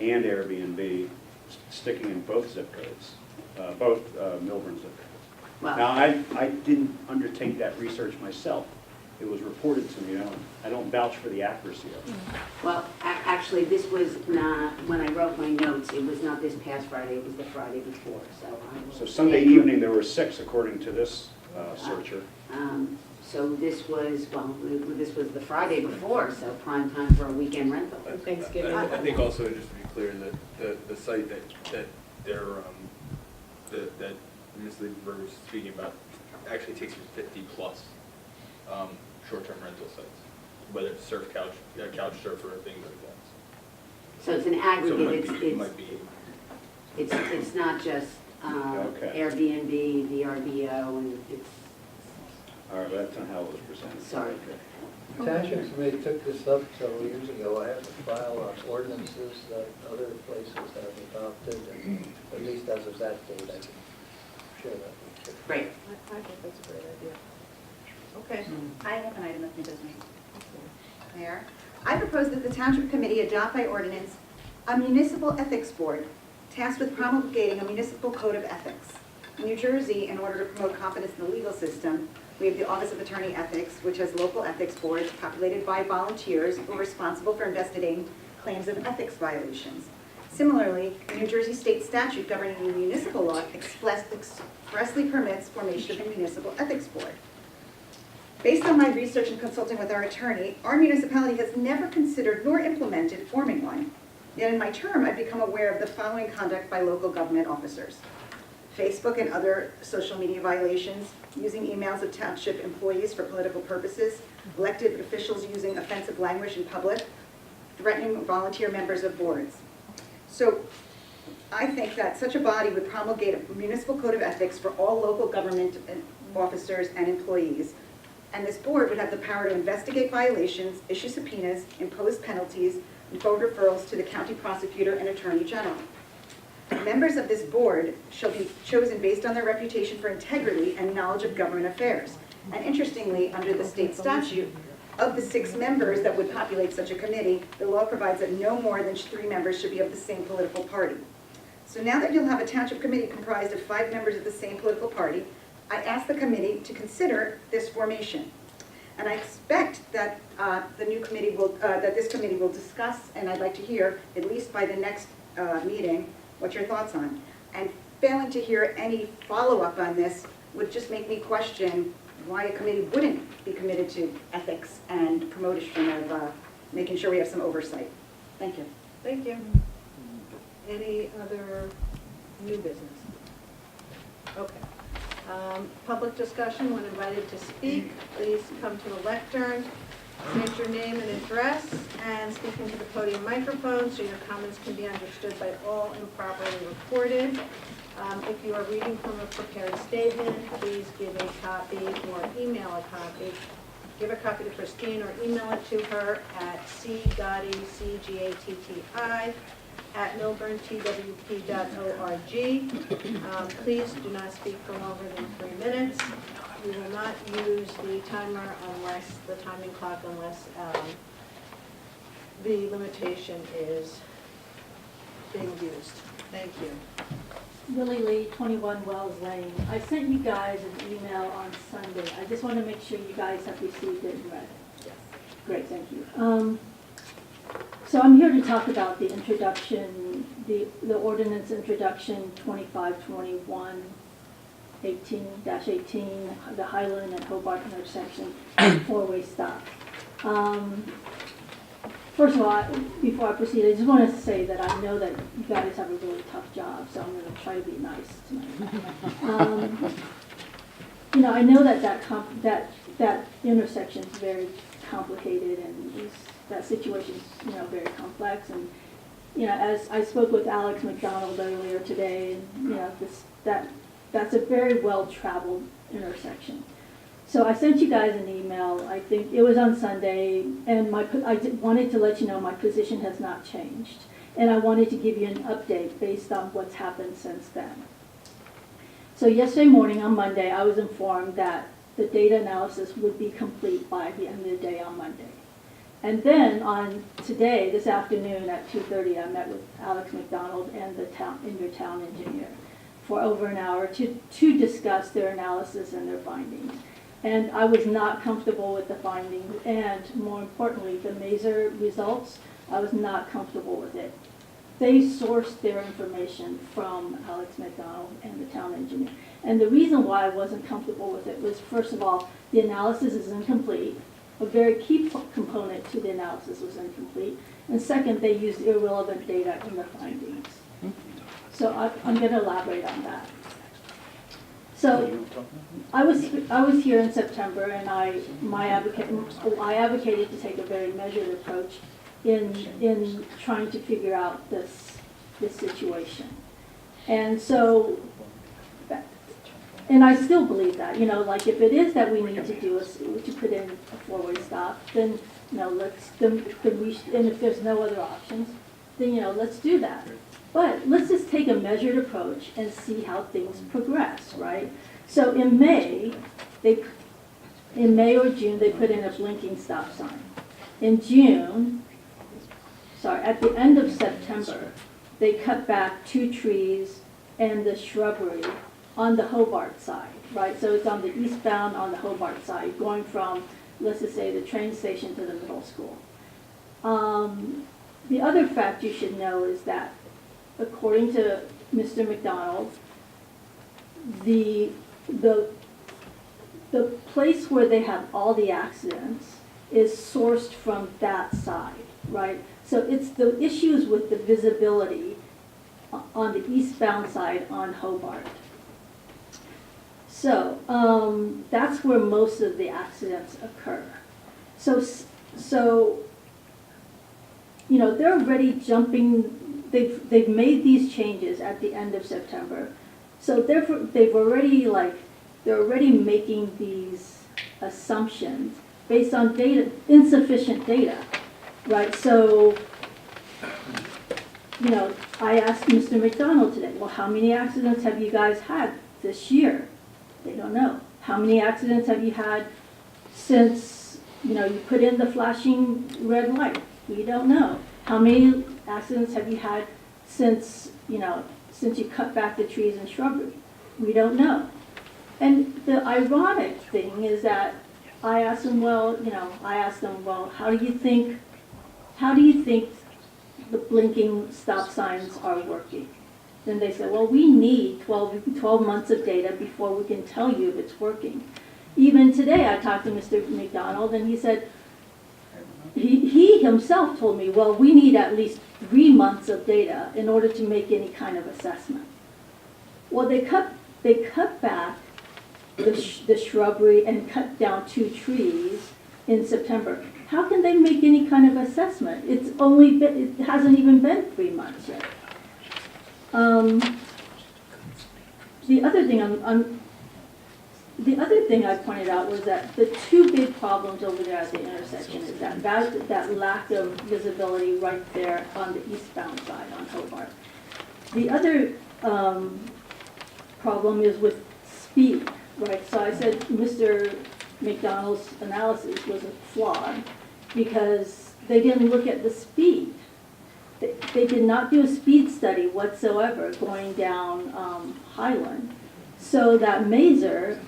and Airbnb, sticking in both zip codes, both Millburn zip codes. Wow. Now, I didn't undertake that research myself. It was reported to me. I don't vouch for the accuracy of it. Well, actually, this was not, when I wrote my notes, it was not this past Friday, it was the Friday before, so. So Sunday evening there were 6 according to this searcher. So this was, well, this was the Friday before, so prime time for a weekend rental. Thanksgiving. I think also, just to be clear, that the site that they're, that Ms. Lieberberg was speaking about actually takes you 50+ short-term rental sites, whether it's surf couch, couch surfer, or things like that. So it's an So aggregate, it might be. it's not just Okay. Airbnb, VRBO, and it's, All right, that's not how it was presented. Sorry. The Township Committee took this up several years ago. I have to file ordinances that other places have adopted, and at least as of that date, I can share that with you. great. I think that's a great idea. Okay. I have an item of new business. Mayor, I propose that the Township Committee adopt by ordinance a municipal ethics board tasked with promulgating a municipal code of ethics. In New Jersey, in order to promote confidence in the legal system, we have the Office of Attorney Ethics, which has local ethics boards populated by volunteers who are responsible for investigating claims of ethics violations. Similarly, the New Jersey state statute governing municipal law expressly permits formation of a municipal ethics board. Based on my research and consulting with our attorney, our municipality has never considered nor implemented forming one. Yet in my term, I've become aware of the following conduct by local government officers: Facebook and other social media violations, using emails of township employees for political purposes, elected officials using offensive language in public, threatening volunteer members of boards. So I think that such a body would promulgate a municipal code of ethics for all local government officers and employees. And this board would have the power to investigate violations, issue subpoenas, impose penalties, and forward referrals to the county prosecutor and attorney general. Members of this board shall be chosen based on their reputation for integrity and knowledge of government affairs. And interestingly, under the state statute, of the 6 members that would populate such a committee, the law provides that no more than 3 members should be of the same political party. So now that you'll have a township committee comprised of 5 members of the same political party, I ask the committee to consider this formation. And I expect that this committee will discuss, and I'd like to hear, at least by the next meeting, what your thoughts on. And failing to hear any follow-up on this would just make me question why a committee wouldn't be committed to ethics and promotion of making sure we have some oversight. Thank you. Thank you. Any other new business? Okay. Public discussion, when invited to speak, please come to the lectern, state your name and address, and speak into the podium microphone so your comments can be understood by all and properly recorded. If you are reading from a prepared statement, please give a copy or email a copy. Give a copy to Christine or email it to her at c.gotti@millburntwp.org. Please do not speak for longer than 3 minutes. We will not use the timer unless the timing clock, unless the limitation is being used. Thank you. Willie Lee, 21 Wells Lane. I sent you guys an email on Sunday. I just want to make sure you guys have received it and read it. Yes. Great, thank you. So I'm here to talk about the introduction, the ordinance introduction 2521 18-18, the Highland and Hobart intersection, 4-way stop. First of all, before I proceed, I just want to say that I know that you guys have a really tough job, so I'm going to try to be nice tonight. I know that that intersection is very complicated, and that situation is very complex. And as I spoke with Alex McDonald earlier today, and that's a very well-traveled intersection. So I sent you guys an email, I think it was on Sunday, and I wanted to let you know my position has not changed. And I wanted to give you an update based on what's happened since then. So yesterday morning on Monday, I was informed that the data analysis would be complete by the end of the day on Monday. And then on today, this afternoon at 2:30, I met with Alex McDonald and your town engineer for over an hour to discuss their analysis and their findings. And I was not comfortable with the findings, and more importantly, the Mazer results, I was not comfortable with it. They sourced their information from Alex McDonald and the town engineer. And the reason why I wasn't comfortable with it was, first of all, the analysis is incomplete. A very key component to the analysis was incomplete. And second, they used irrelevant data in the findings. So I'm going to elaborate on that. So I was here in September, and I advocated to take a very measured approach in trying to figure out this situation. And so and I still believe that, you know, like if it is that we need to do to put in a four-way stop, then, you know, then we, and if there's no other options, then, you know, let's do that. But let's just take a measured approach and see how things progress, right? So in May or June, they put in a blinking stop sign. In June, at the end of September, they cut back 2 trees and the shrubbery on the Hobart side, right? So it's on the eastbound on the Hobart side, going from, let's just say, the train station to the middle school. The other fact you should know is that, according to Mr. McDonald, the place where they have all the accidents is sourced from that side, right? So it's the issues with the visibility on the eastbound side on Hobart. So that's where most of the accidents occur. So you know, they're already jumping. They've made these changes at the end of September. So therefore, they're already making these assumptions based on data, insufficient data, right? So, you know, I asked Mr. McDonald today, well, how many accidents have you guys had this year? They don't know. How many accidents have you had since, you know, you put in the flashing red light? We don't know. How many accidents have you had since, you know, since you cut back the trees and shrubbery? We don't know. And the ironic thing is that I asked them, well, how do you think the blinking stop signs are working? Then they said, well, we need 12 months of data before we can tell you if it's working. Even today, I talked to Mr. McDonald, and he said, he himself told me, well, we need at least 3 months of data in order to make any kind of assessment. Well, they cut back the shrubbery and cut down 2 trees in September. How can they make any kind of assessment? It hasn't even been 3 months yet. The other thing I pointed out was that the 2 big problems over there at the intersection is that lack of visibility right there on the eastbound side on Hobart. The other problem is with speed, right? So I said Mr. McDonald's analysis was flawed because they didn't look at the speed. They did not do a speed study whatsoever going down Highland, so that Mazer's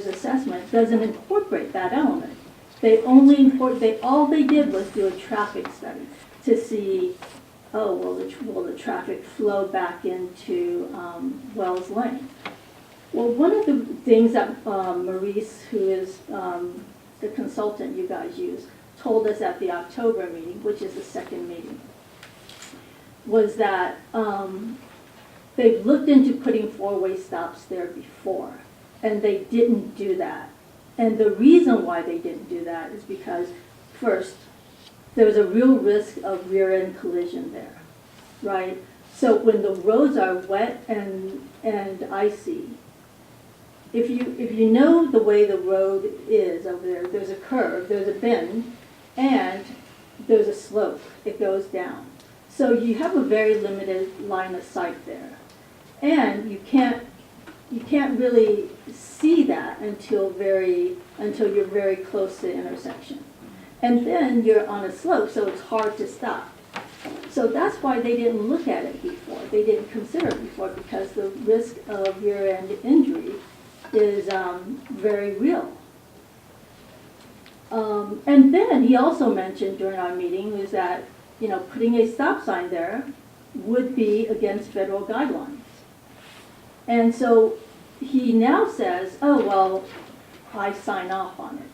assessment doesn't incorporate that element. All they did was do a traffic study to see, oh, will the traffic flow back into Wells Lane? Well, one of the things that Maurice, who is the consultant you guys use, told us at the October meeting, which is the second meeting, was that they've looked into putting 4-way stops there before, and they didn't do that. And the reason why they didn't do that is because, first, there's a real risk of rear-end collision there, right? So when the roads are wet and icy, if you know the way the road is over there, there's a curve, there's a bend, and there's a slope. It goes down. So you have a very limited line of sight there. And you can't really see that until you're very close to the intersection. And then you're on a slope, so it's hard to stop. So that's why they didn't look at it before. They didn't consider it before, because the risk of rear-end injury is very real. And then he also mentioned during our meeting was that, you know, putting a stop sign there would be against federal guidelines. And so he now says, oh, well, I sign off on it.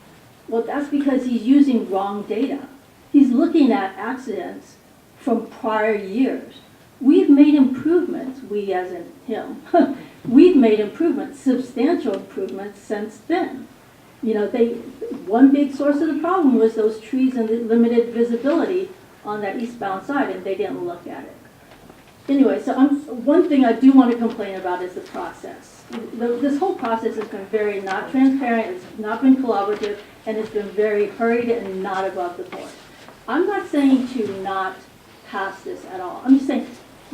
Well, that's because he's using wrong data. He's looking at accidents from prior years. We've made improvements, we as in him, we've made improvements, substantial improvements since then. You know, one big source of the problem was those trees and the limited visibility on that eastbound side, and they didn't look at it. anyway, so one thing I do want to complain about is the process. This whole process has been very not transparent, it's not been collaborative, and it's been very hurried and not above the board. I'm not saying to not pass this at all. I'm just saying,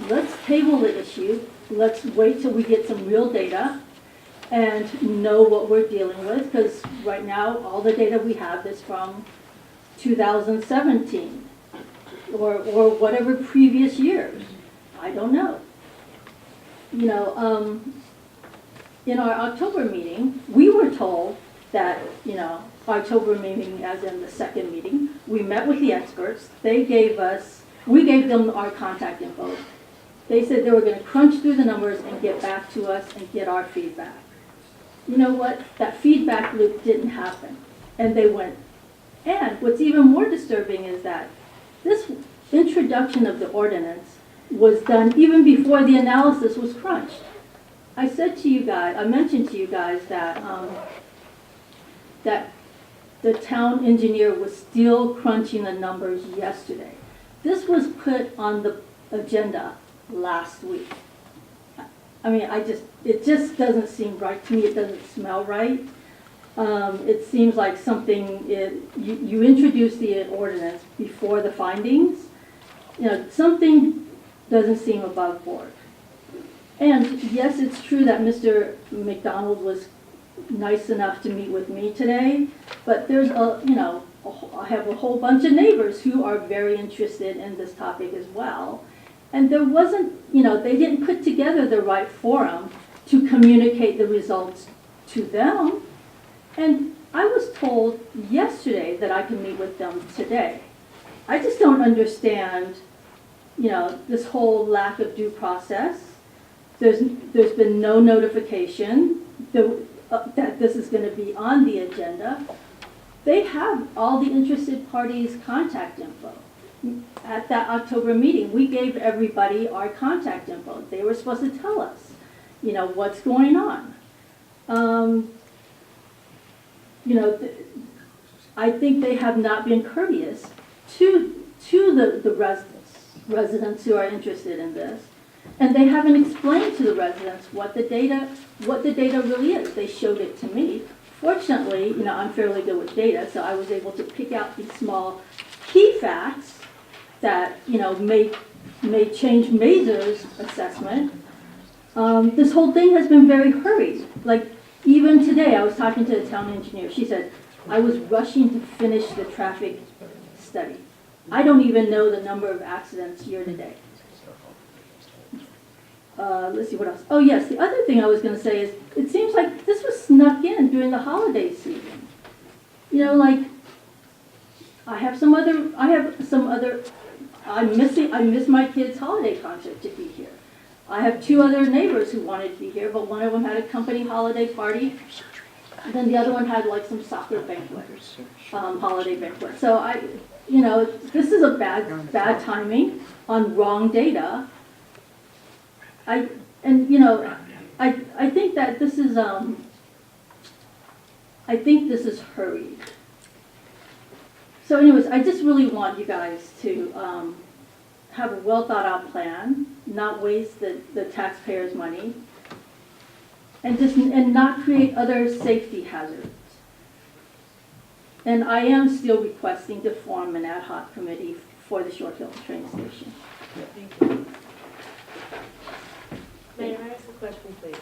let's table the issue, let's wait till we get some real data and know what we're dealing with, because right now, all the data we have is from 2017 or whatever previous years. I don't know. You know, in our October meeting, we were told that, you know, October meeting as in the second meeting, we met with the experts. We gave them our contact info. They said they were going to crunch through the numbers and get back to us and get our feedback. You know what? That feedback loop didn't happen. And they went. And what's even more disturbing is that this introduction of the ordinance was done even before the analysis was crunched. I said to you guys, I mentioned to you guys that that the town engineer was still crunching the numbers yesterday. This was put on the agenda last week. I mean, it just doesn't seem right to me. It doesn't smell right. It seems like something, you introduced the ordinance before the findings. You know, something doesn't seem above board. And yes, it's true that Mr. McDonald was nice enough to meet with me today, but there's I have a whole bunch of neighbors who are very interested in this topic as well. And there wasn't, they didn't put together the right forum to communicate the results to them. And I was told yesterday that I can meet with them today. I just don't understand, this whole lack of due process. There's been no notification that this is going to be on the agenda. They have all the interested parties' contact info. At that October meeting, we gave everybody our contact info. They were supposed to tell us, what's going on. I think they have not been courteous to the residents who are interested in this. And they haven't explained to the residents what the data really is. They showed it to me. Fortunately, I'm fairly good with data, so I was able to pick out these small key facts that, may change Mazur's assessment. This whole thing has been very hurried. Like, even today, I was talking to the town engineer. She said, I was rushing to finish the traffic study. I don't even know the number of accidents year to date. Let's see what else. Oh yes, the other thing I was going to say is, it seems like this was snuck in during the holiday season. I miss my kids' holiday concert to be here. I have two other neighbors who wanted to be here, but one of them had a company holiday party. And then the other one had like some soccer banquet, holiday banquet. So this is a bad timing on wrong data. I think that this is hurried. So anyways, I just really want you guys to have a well thought out plan, not waste the taxpayers' money, and not create other safety hazards. And I am still requesting to form an ad hoc committee for the Short Hill train station. Thank you. May I ask a question, please?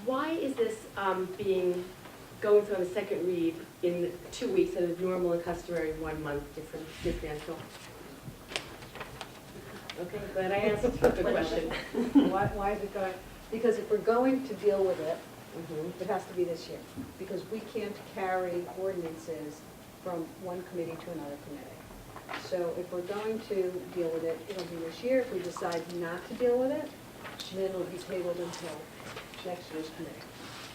Why is this going through on the second read in 2 weeks instead of normal and customary 1 month differential? Okay, glad I asked a good question. Why is it going? Because if we're going to deal with it, it has to be this year. Because we can't carry ordinances from one committee to another committee. So if we're going to deal with it, it'll be this year. If we decide not to deal with it, then it'll be tabled until next year's committee.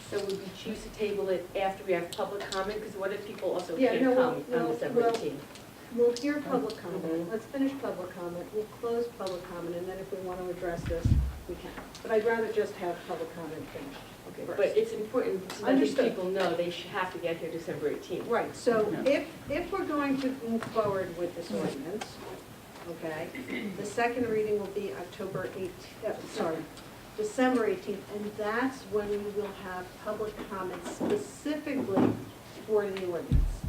So would we choose to table it after we have public comment? Because what if people also Yeah, can't no, come on December 18th? We'll hear public comment. Let's finish public comment. We'll close public comment, and then if we want to address this, we can. But I'd rather just have public comment finished. Okay, first. but it's important to let these Understood. people know they should have to get here December 18th. Right, so if we're going to move forward with this ordinance, okay? The second reading will be December 18th, and that's when we will have public comments specifically for the ordinance.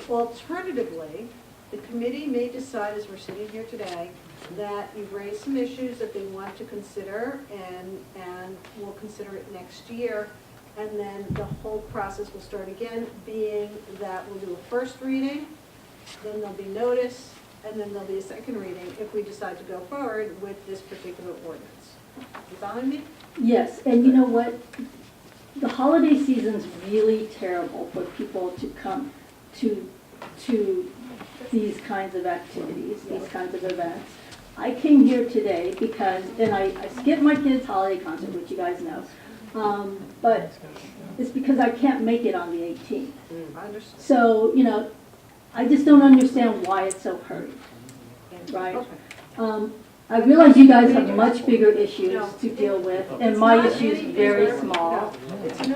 Alternatively, the committee may decide, as we're sitting here today, that you've raised some issues that they want to consider, and we'll consider it next year. And then the whole process will start again, being that we'll do a first reading, then there'll be notice, and then there'll be a second reading if we decide to go forward with this particular ordinance. You following me? Yes, and you know what? The holiday season's really terrible for people to come to these kinds of activities, these kinds of events. I came here today because, and I skipped my kids' holiday concert, which you guys know, but it's because I can't make it on the 18th. I understand. So, you know, I just don't understand why it's so hurried, right? I realize you guys have much bigger issues to deal with, and my issue is very small,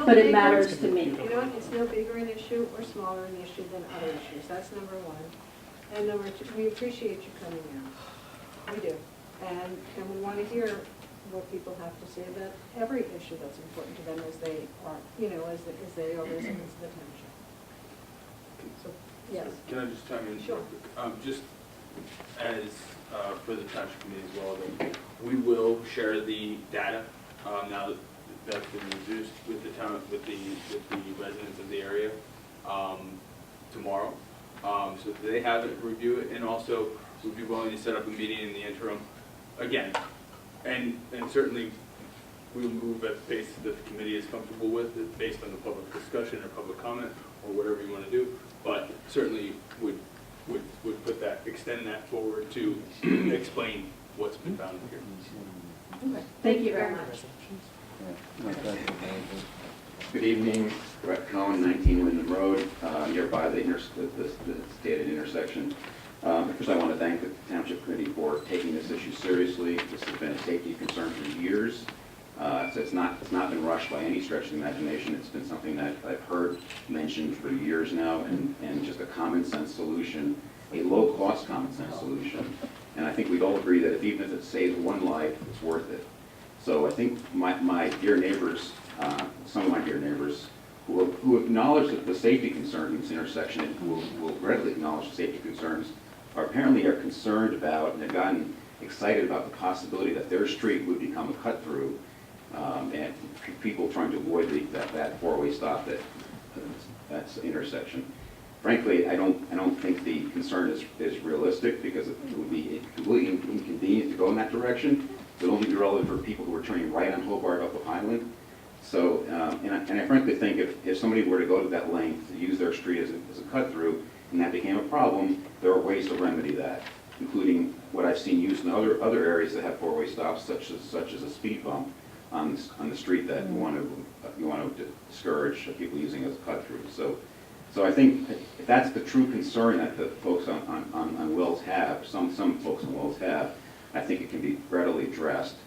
but it matters to me. You know what, it's no bigger an issue or smaller an issue than other issues, that's number one. And number two, we appreciate you coming out, we do. And we want to hear what people have to say about every issue that's important to them as they are, you know, as they are residents of the township. So, yes. Can I just chime in? Sure. Just as for the township committee as well, that we will share the data now that that's been reduced with the town, with the residents of the area tomorrow, so that they have it, review it, and also we'd be willing to set up a meeting in the interim again, and certainly we'll move at the pace that the committee is comfortable with, based on the public discussion or public comment or whatever you want to do, but certainly would put that, extend that forward to explain what's been found here. Okay. Thank you very much. Good evening, Brett Cohen, 19 Wyndham Road, nearby the stated intersection. First, I want to thank the Township Committee for taking this issue seriously. This has been a safety concern for years. So it's not been rushed by any stretch of the imagination. It's been something that I've heard mentioned for years now, and just a common sense solution, a low cost common sense solution. And I think we'd all agree that even if it saves one life, it's worth it. So I think my dear neighbors, some of my dear neighbors, who acknowledge the safety concerns in this intersection, and who will readily acknowledge the safety concerns, are concerned about and have gotten excited about the possibility that their street would become a cut through. And people trying to avoid that four-way stop that's intersection. Frankly, I don't think the concern is realistic, because it would be completely inconvenient to go in that direction. It would only be relevant for people who are turning right on Hobart up of Highland. So, and I frankly think if somebody were to go to that length to use their street as a cut through, and that became a problem, there are ways to remedy that, including what I've seen used in other areas that have four-way stops, such as a speed bump on the street that you want to discourage people using as a cut through. So I think if that's the true concern that the folks on Wells have, some folks on Wells have, I think it can be readily addressed.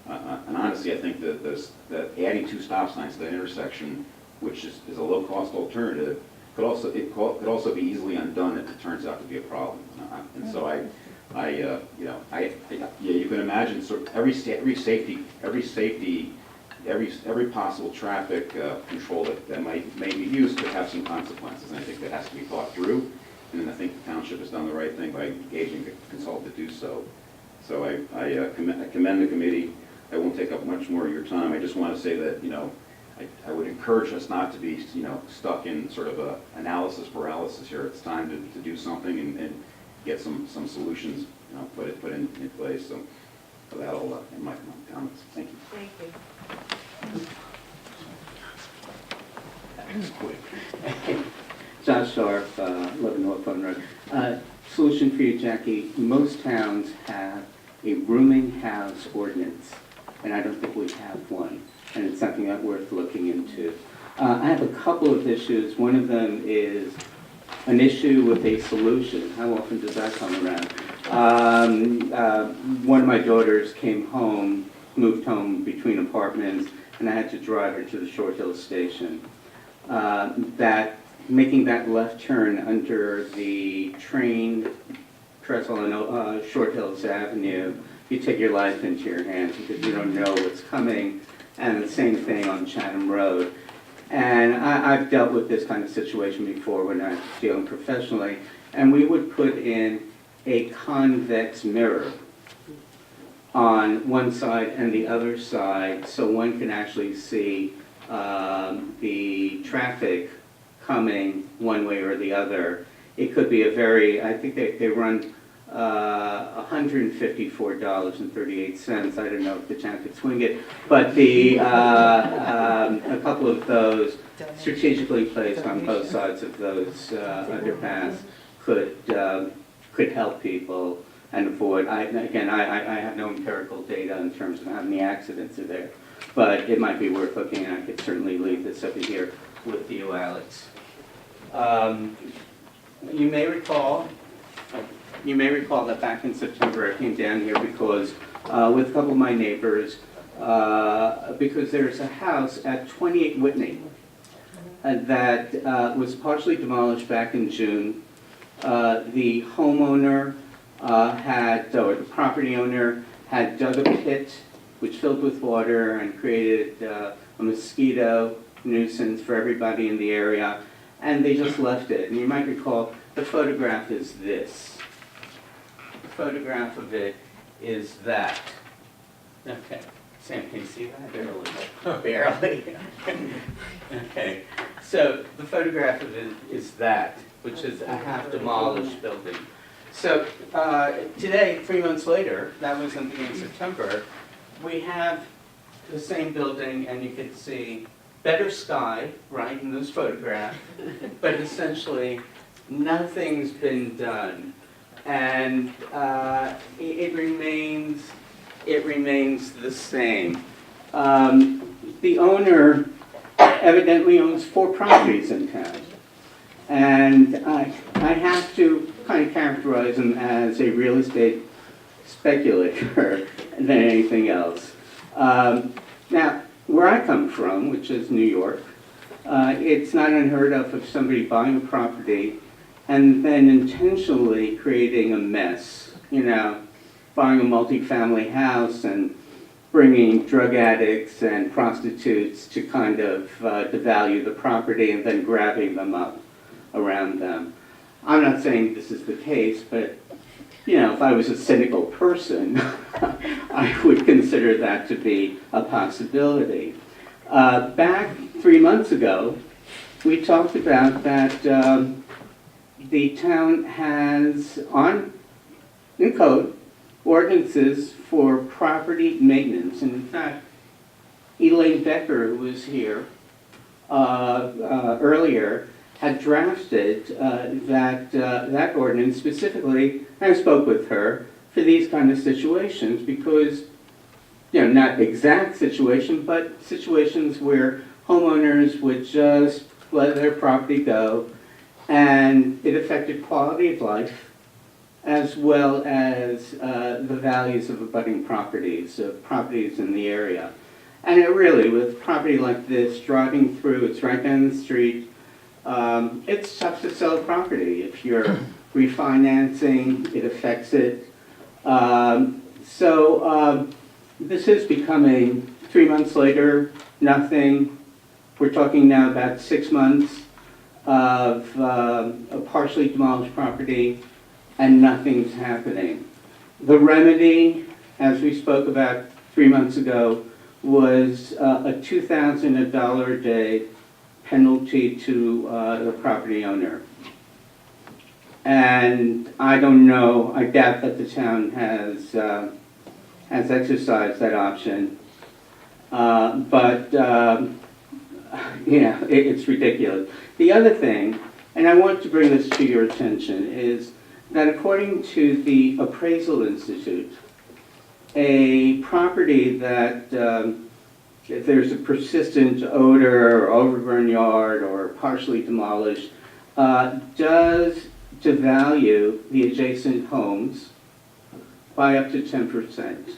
And honestly, I think that adding 2 stop signs to that intersection, which is a low-cost alternative, could also be easily undone if it turns out to be a problem. And so you can imagine sort of every possible traffic control that may be used could have some consequences, and I think that has to be thought through. And then I think the township has done the right thing by engaging a consultant to do so. So I commend the committee. I won't take up much more of your time. I just want to say that I would encourage us not to be stuck in sort of a analysis paralysis here. It's time to do something and get some solutions put in place. So for that, I'll end my comments. Thank you. Thank you. That's quick. Josh Sharp, 11 North Fulton Road. Solution for you, Jackie. Most towns have a rooming house ordinance, and I don't think we have one, and it's something that's worth looking into. I have a couple of issues. One of them is an issue with a solution. How often does that come around? One of my daughters came home, moved home between apartments, and I had to drive her to the Short Hill station. Making that left turn under the train trestle on Short Hills Avenue, you take your life into your hands because you don't know what's coming, and the same thing on Chatham Road. And I've dealt with this kind of situation before when I was dealing professionally, and we would put in a convex mirror on one side and the other side so one can actually see the traffic coming one way or the other. It could be a very, I think they run $154.38. I don't know if the town could swing it, but a couple of those strategically placed on both sides of those underpass could help people and avoid. I have no empirical data in terms of how many accidents are there, but it might be worth looking at. I could certainly leave this over here with you, Alex. You may recall that back in September I came down here because with a couple of my neighbors, because there's a house at 28 Whitney that was partially demolished back in June. The homeowner or the property owner had dug a pit which filled with water and created a mosquito nuisance for everybody in the area, and they just left it. And you might recall the photograph is this. The photograph of it is that. Okay, Sam, can you see that? Barely. Barely. Okay, so the photograph of it is that, which is a half-demolished building. So today, 3 months later, that was in the beginning of September, we have the same building, and you can see better sky, right, in this photograph, but essentially nothing's been done. And it remains the same. The owner evidently owns 4 properties in town. And I have to kind of characterize him as a real estate speculator than anything else. Now, where I come from, which is New York, it's not unheard of somebody buying a property and then intentionally creating a mess, buying a multifamily house and bringing drug addicts and prostitutes to kind of devalue the property and then grabbing them up around them. I'm not saying this is the case, but if I was a cynical person, I would consider that to be a possibility. Back 3 months ago, we talked about that the town has in code ordinances for property maintenance. And in fact, Elaine Becker, who was here earlier, had drafted that ordinance specifically, and I spoke with her, for these kind of situations because, not exact situation, but situations where homeowners would just let their property go and it affected quality of life as well as the values of abutting properties in the area. And it really, with property like this, driving through, it's right down the street, it's tough to sell property. If you're refinancing, it affects it. So this is becoming, 3 months later, nothing. We're talking now about 6 months of a partially demolished property, and nothing's happening. The remedy, as we spoke about 3 months ago, was a $2,000 a day penalty to the property owner. And I don't know, I doubt that the town has exercised that option. It's ridiculous. The other thing, and I want to bring this to your attention, is that according to the Appraisal Institute, a property that if there's a persistent odor or overgrown yard or partially demolished, does devalue the adjacent homes by up to 10%.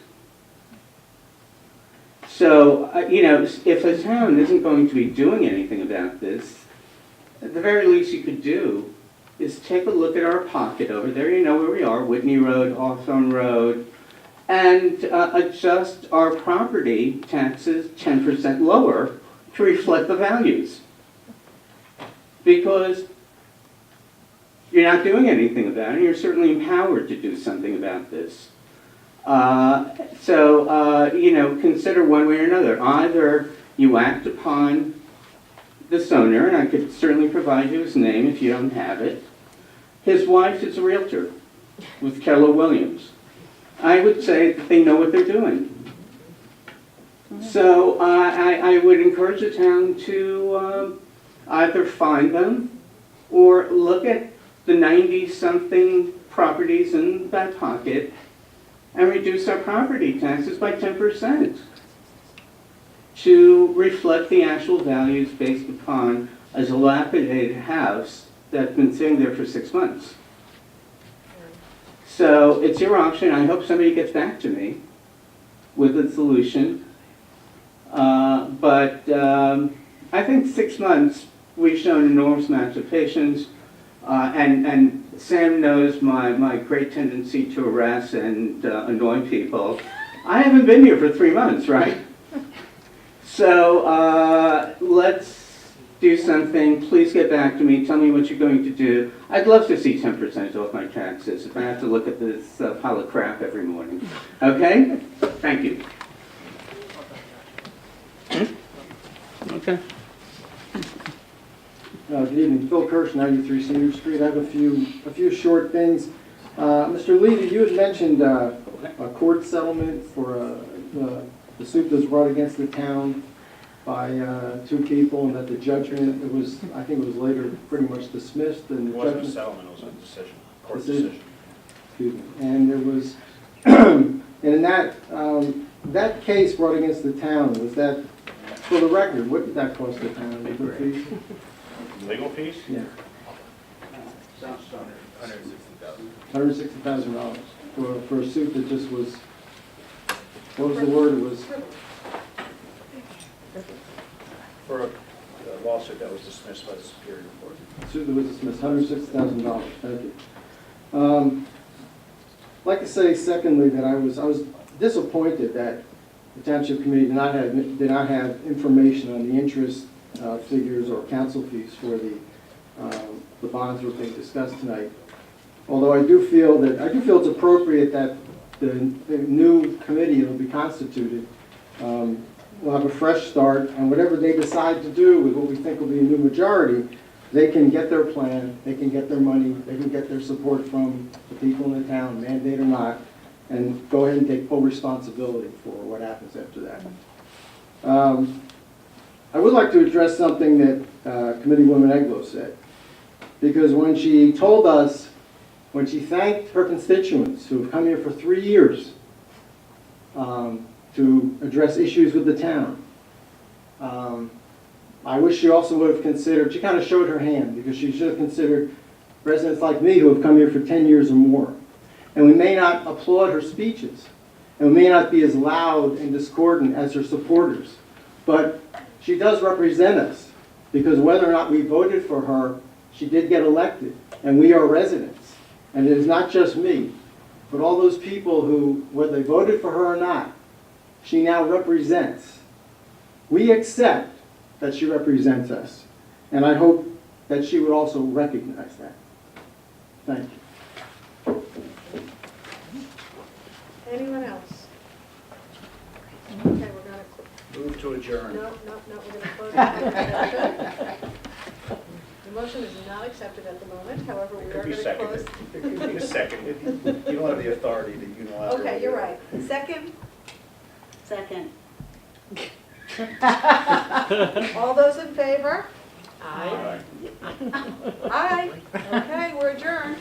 So, if the town isn't going to be doing anything about this, at the very least you could do is take a look at our pocket over there, you know where we are, Whitney Road, Hawthorne Road, and adjust our property taxes 10% lower to reflect the values. Because you're not doing anything about it, and you're certainly empowered to do something about this. You know, consider one way or another. Either you act upon this owner, and I could certainly provide you his name if you don't have it. His wife is a realtor with Keller Williams. I would say that they know what they're doing. So I would encourage the town to either find them or look at the 90-something properties in the back pocket and reduce our property taxes by 10% to reflect the actual values based upon a dilapidated house that's been sitting there for 6 months. So it's your option. I hope somebody gets back to me with a solution. But I think 6 months, we've shown enormous amounts of patience. And Sam knows my great tendency to harass and annoy people. I haven't been here for 3 months, right? So let's do something. Please get back to me. Tell me what you're going to do. I'd love to see 10% off my taxes if I have to look at this pile of crap every morning. Okay? Thank you. Okay. Good evening. Phil Kirsch, 93 Senior Street. I have a few short things. Mr. Levy, you had mentioned a court settlement for the suit that was brought against the town by 2 people, and that the judgment, I think it was later pretty much dismissed. And It wasn't a settlement, it was a decision, court decision. Excuse me. And there was, and in that case brought against the town, was that, for the record, what did that cost the town? Legal fees? Legal fees? Yeah. $160,000. $160,000 for a suit that just was, what was the word? It was For a lawsuit that was dismissed by the Superior Court. suit that was dismissed, $160,000. Thank you. I'd like to say, secondly, that I was disappointed that the Township Committee did not have information on the interest figures or council fees for the bonds that were being discussed tonight. Although I do feel it's appropriate that the new committee that will be constituted will have a fresh start, and whatever they decide to do with what we think will be a new majority, they can get their plan, they can get their money, they can get their support from the people in the town, mandate or not, and go ahead and take full responsibility for what happens after that. I would like to address something that Committeewoman Eglo said, because when she told us, when she thanked her constituents who have come here for 3 years to address issues with the town, I wish she also would have considered, she kind of showed her hand, because she should have considered residents like me who have come here for 10 years or more. And we may not applaud her speeches, and we may not be as loud and discordant as her supporters, but she does represent us, because whether or not we voted for her, she did get elected, and we are residents. And it is not just me, but all those people who, whether they voted for her or not, she now represents. We accept that she represents us, and I hope that she would also recognize that. Thank you. Anyone else? Okay, we're going to... Move to adjourn. No, we're going to close. The motion is not accepted at the moment, however, we are going to close. It could be seconded. You don't have the authority to unilaterally. Okay, you're right. Second? Second. All those in favor? Aye. Aye. Okay, we're adjourned.